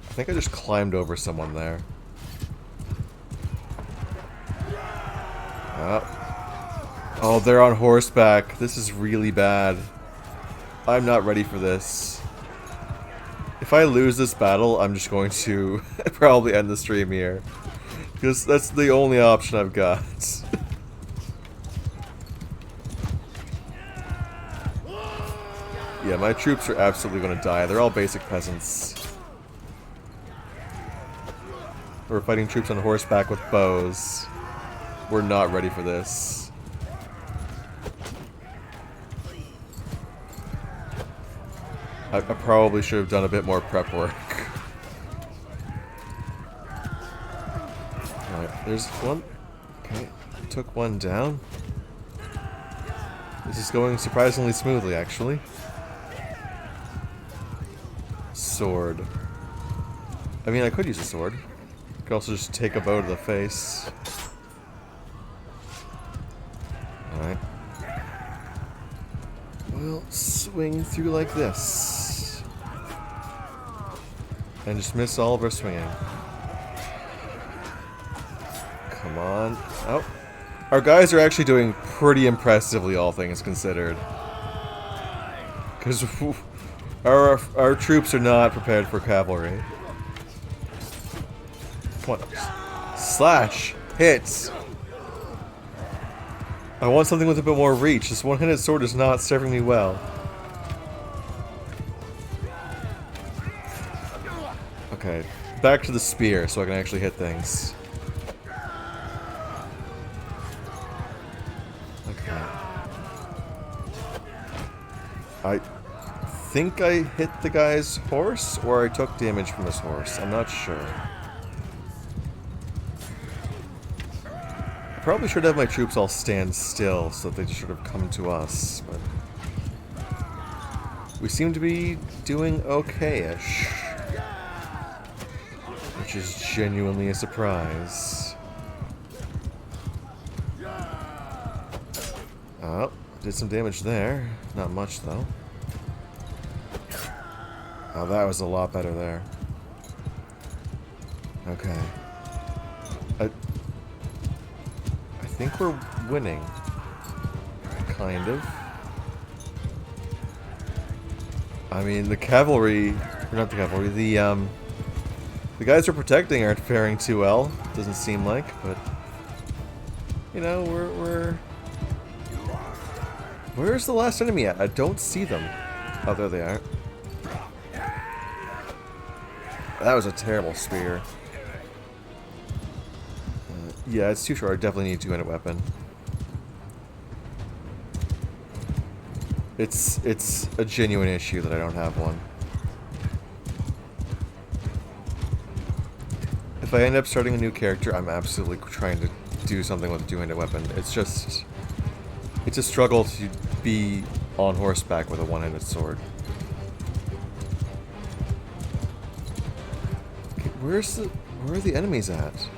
S1: I think I just climbed over someone there. Oh, they're on horseback. This is really bad. I'm not ready for this. If I lose this battle, I'm just going to probably end the stream here. Because that's the only option I've got. Yeah, my troops are absolutely going to die. They're all basic peasants. We're fighting troops on horseback with bows. We're not ready for this. I probably should have done a bit more prep work. Alright, there's one. Okay, took one down. This is going surprisingly smoothly, actually. Sword. I mean, I could use a sword. I could also just take a bow to the face. Alright. We'll swing through like this. And just miss all of our swinging. Come on. Oh. Our guys are actually doing pretty impressively, all things considered. Because our troops are not prepared for cavalry. Come on. Slash. Hits. I want something with a bit more reach. This one-handed sword is not serving me well. Okay. Back to the spear so I can actually hit things. Okay. I think I hit the guy's horse, or I took damage from his horse. I'm not sure. I probably should have my troops all stand still so that they just sort of come to us, but we seem to be doing okay-ish. Which is genuinely a surprise. Oh, did some damage there. Not much, though. Oh, that was a lot better there. Okay. I think we're winning. Kind of. I mean, the cavalry... Or not the cavalry, the guys we're protecting aren't faring too well. Doesn't seem like, but... You know, we're... Where's the last enemy at? I don't see them. Oh, there they are. That was a terrible spear. Yeah, it's too short. I definitely need a two-handed weapon. It's a genuine issue that I don't have one. If I end up starting a new character, I'm absolutely trying to do something with a two-handed weapon. It's a struggle to be on horseback with a one-handed sword. Okay, where are the enemies at?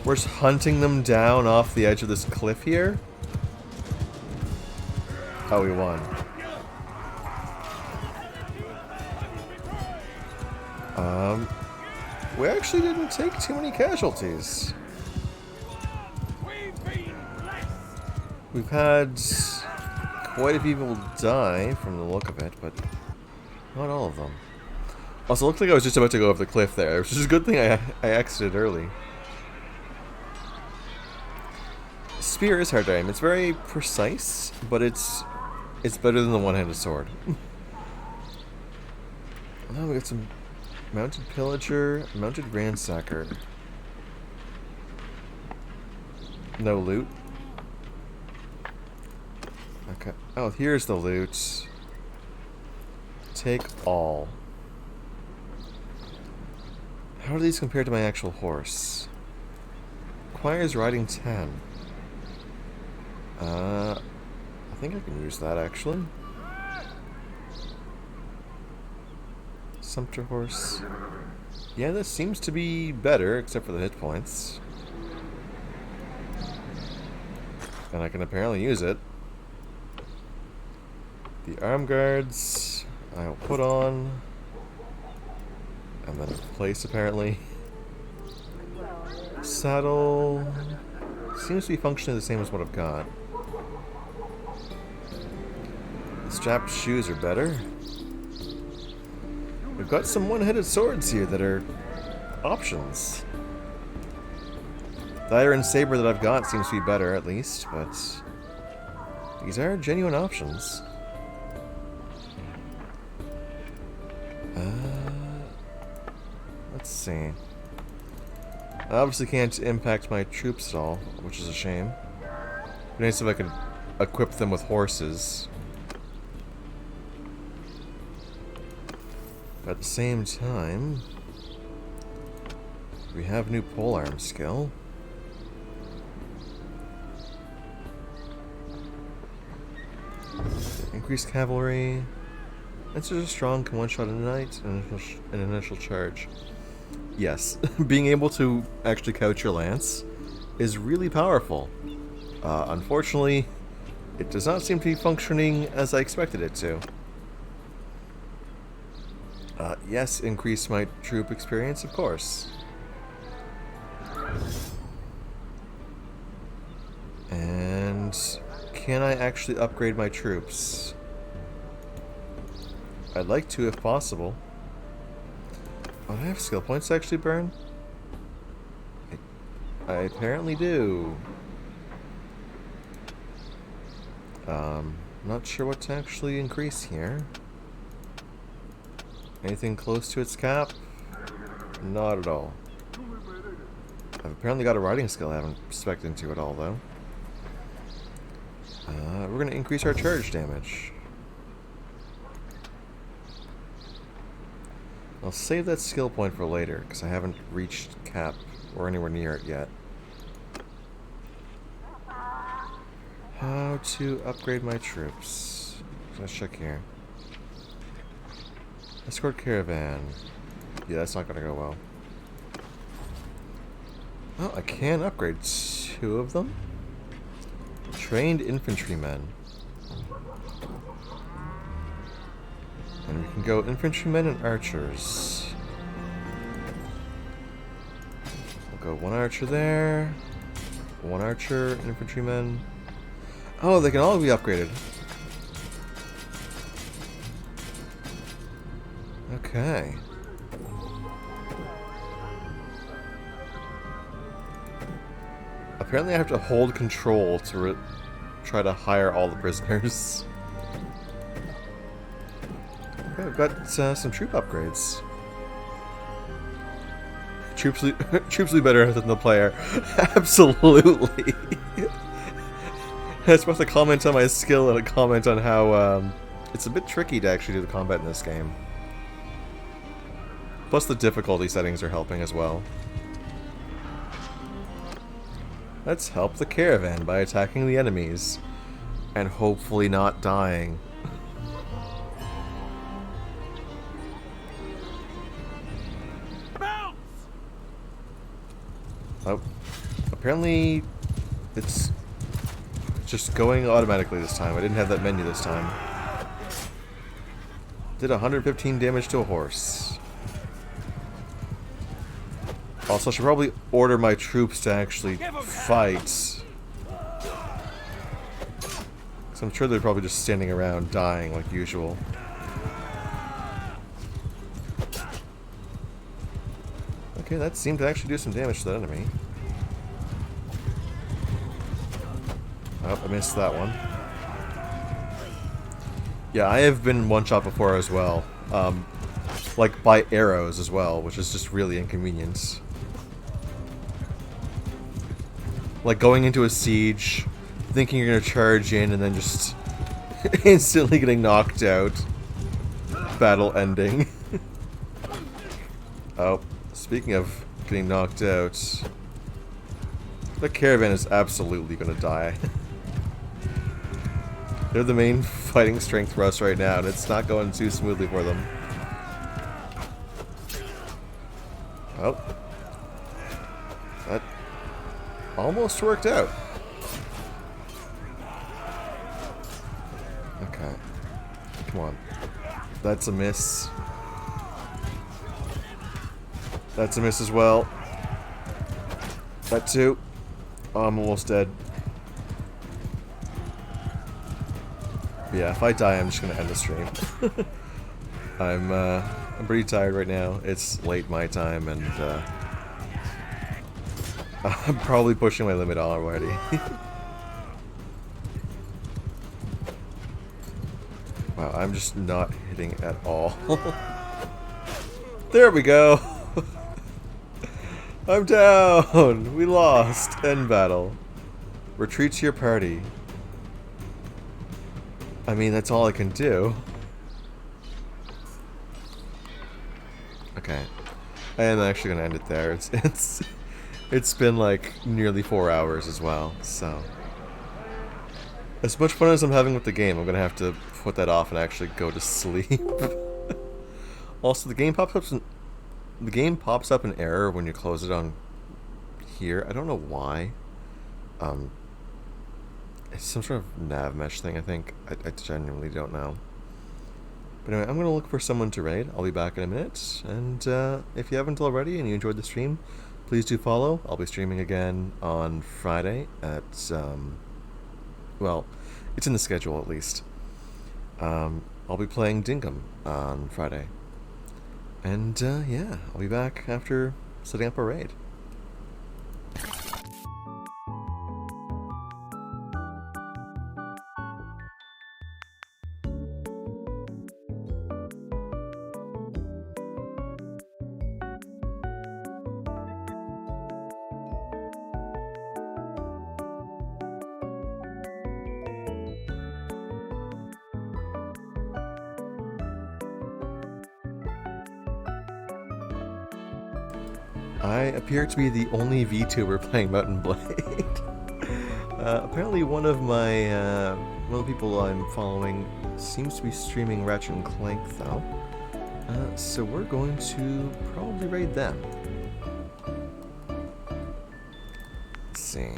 S1: We're just hunting them down off the edge of this cliff here? Oh, we won. We actually didn't take too many casualties. We've had quite a few people die from the look of it, but not all of them. Also, it looked like I was just about to go over the cliff there, which is a good thing I exited early. Spear is hard to aim. It's very precise, but it's better than the one-handed sword. Oh, we got some Mounted pillager, mounted ransacker. No loot. Okay. Oh, here's the loot. Take all. How do these compare to my actual horse? Requires riding 10. I think I can use that actually. Sumpter horse. Yeah, this seems to be better, except for the hit points. And I can apparently use it. The arm guards I'll put on. And then place apparently. Saddle seems to be functionally the same as what I've got. The strapped shoes are better. We've got some one-headed swords here that are options. The iron saber that I've got seems to be better, at least, but these are genuine options. Let's see. I obviously can't impact my troops at all, which is a shame. It'd be nice if I could equip them with horses. But at the same time, we have new polearm skill. Increased cavalry. Answers are strong, can one-shot a knight, and an initial charge. Yes, being able to actually couch your lance is really powerful. Unfortunately, it does not seem to be functioning as I expected it to. Yes, increase my troop experience, of course. And can I actually upgrade my troops? I'd like to, if possible. Oh, do I have skill points to actually burn? I apparently do. Not sure what to actually increase here. Anything close to its cap? Not at all. I've apparently got a riding skill I haven't spec'd into at all, though. We're going to increase our charge damage. I'll save that skill point for later, because I haven't reached cap or anywhere near it yet. How to upgrade my troops. Let's check here. Escort caravan. Yeah, that's not going to go well. Oh, I can upgrade 2 of them. Trained infantrymen. And we can go infantrymen and archers. We'll go 1 archer there. 1 archer, infantrymen. Oh, they can all be upgraded. Okay. Apparently I have to hold control to try to hire all the prisoners. Okay, I've got some troop upgrades. Troops will be better than the player. Absolutely. It's both a comment on my skill and a comment on how it's a bit tricky to actually do the combat in this game. Plus the difficulty settings are helping as well. Let's help the caravan by attacking the enemies. And hopefully not dying. Oh, apparently it's just going automatically this time. I didn't have that menu this time. Did 115 damage to a horse. Also, I should probably order my troops to actually fight. Because I'm sure they're probably just standing around dying like usual. Okay, that seemed to actually do some damage to that enemy. Oh, I missed that one. Yeah, I have been one-shot before as well. Like, by arrows as well, which is just really inconvenient. Like, going into a siege, thinking you're gonna charge in, and then just instantly getting knocked out. Battle ending. Oh, speaking of getting knocked out, the caravan is absolutely gonna die. They're the main fighting strength for us right now, and it's not going too smoothly for them. Oh. That almost worked out. Okay. Come on. That's a miss. That's a miss as well. That too. Oh, I'm almost dead. But yeah, if I die, I'm just gonna end the stream. I'm pretty tired right now. It's late my time, and I'm probably pushing my limit already. Wow, I'm just not hitting at all. There we go. I'm down. We lost. End battle. Retreat to your party. I mean, that's all I can do. Okay. I am actually gonna end it there. It's been like nearly 4 hours as well, so as much fun as I'm having with the game, I'm gonna have to put that off and actually go to sleep. Also, the game pops up an error when you close it on here. I don't know why. It's some sort of nav mesh thing, I think. I genuinely don't know. But anyway, I'm gonna look for someone to raid. I'll be back in a minute. And if you haven't already and you enjoyed the stream, please do follow. I'll be streaming again on Friday at well, it's in the schedule at least. I'll be playing Dinkum on Friday. And yeah, I'll be back after setting up a raid. I appear to be the only VTuber playing Mountain Blade. Apparently one of the people I'm following seems to be streaming Ratchet and Clank though. So we're going to probably raid them. Let's see.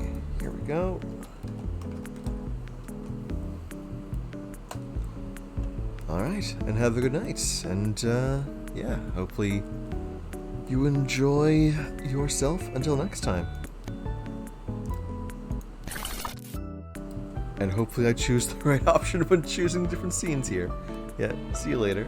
S1: Here we go. Alright, and have a good night. And yeah, hopefully you enjoy yourself until next time. And hopefully I choose the right option when choosing different scenes here. Yeah, see you later.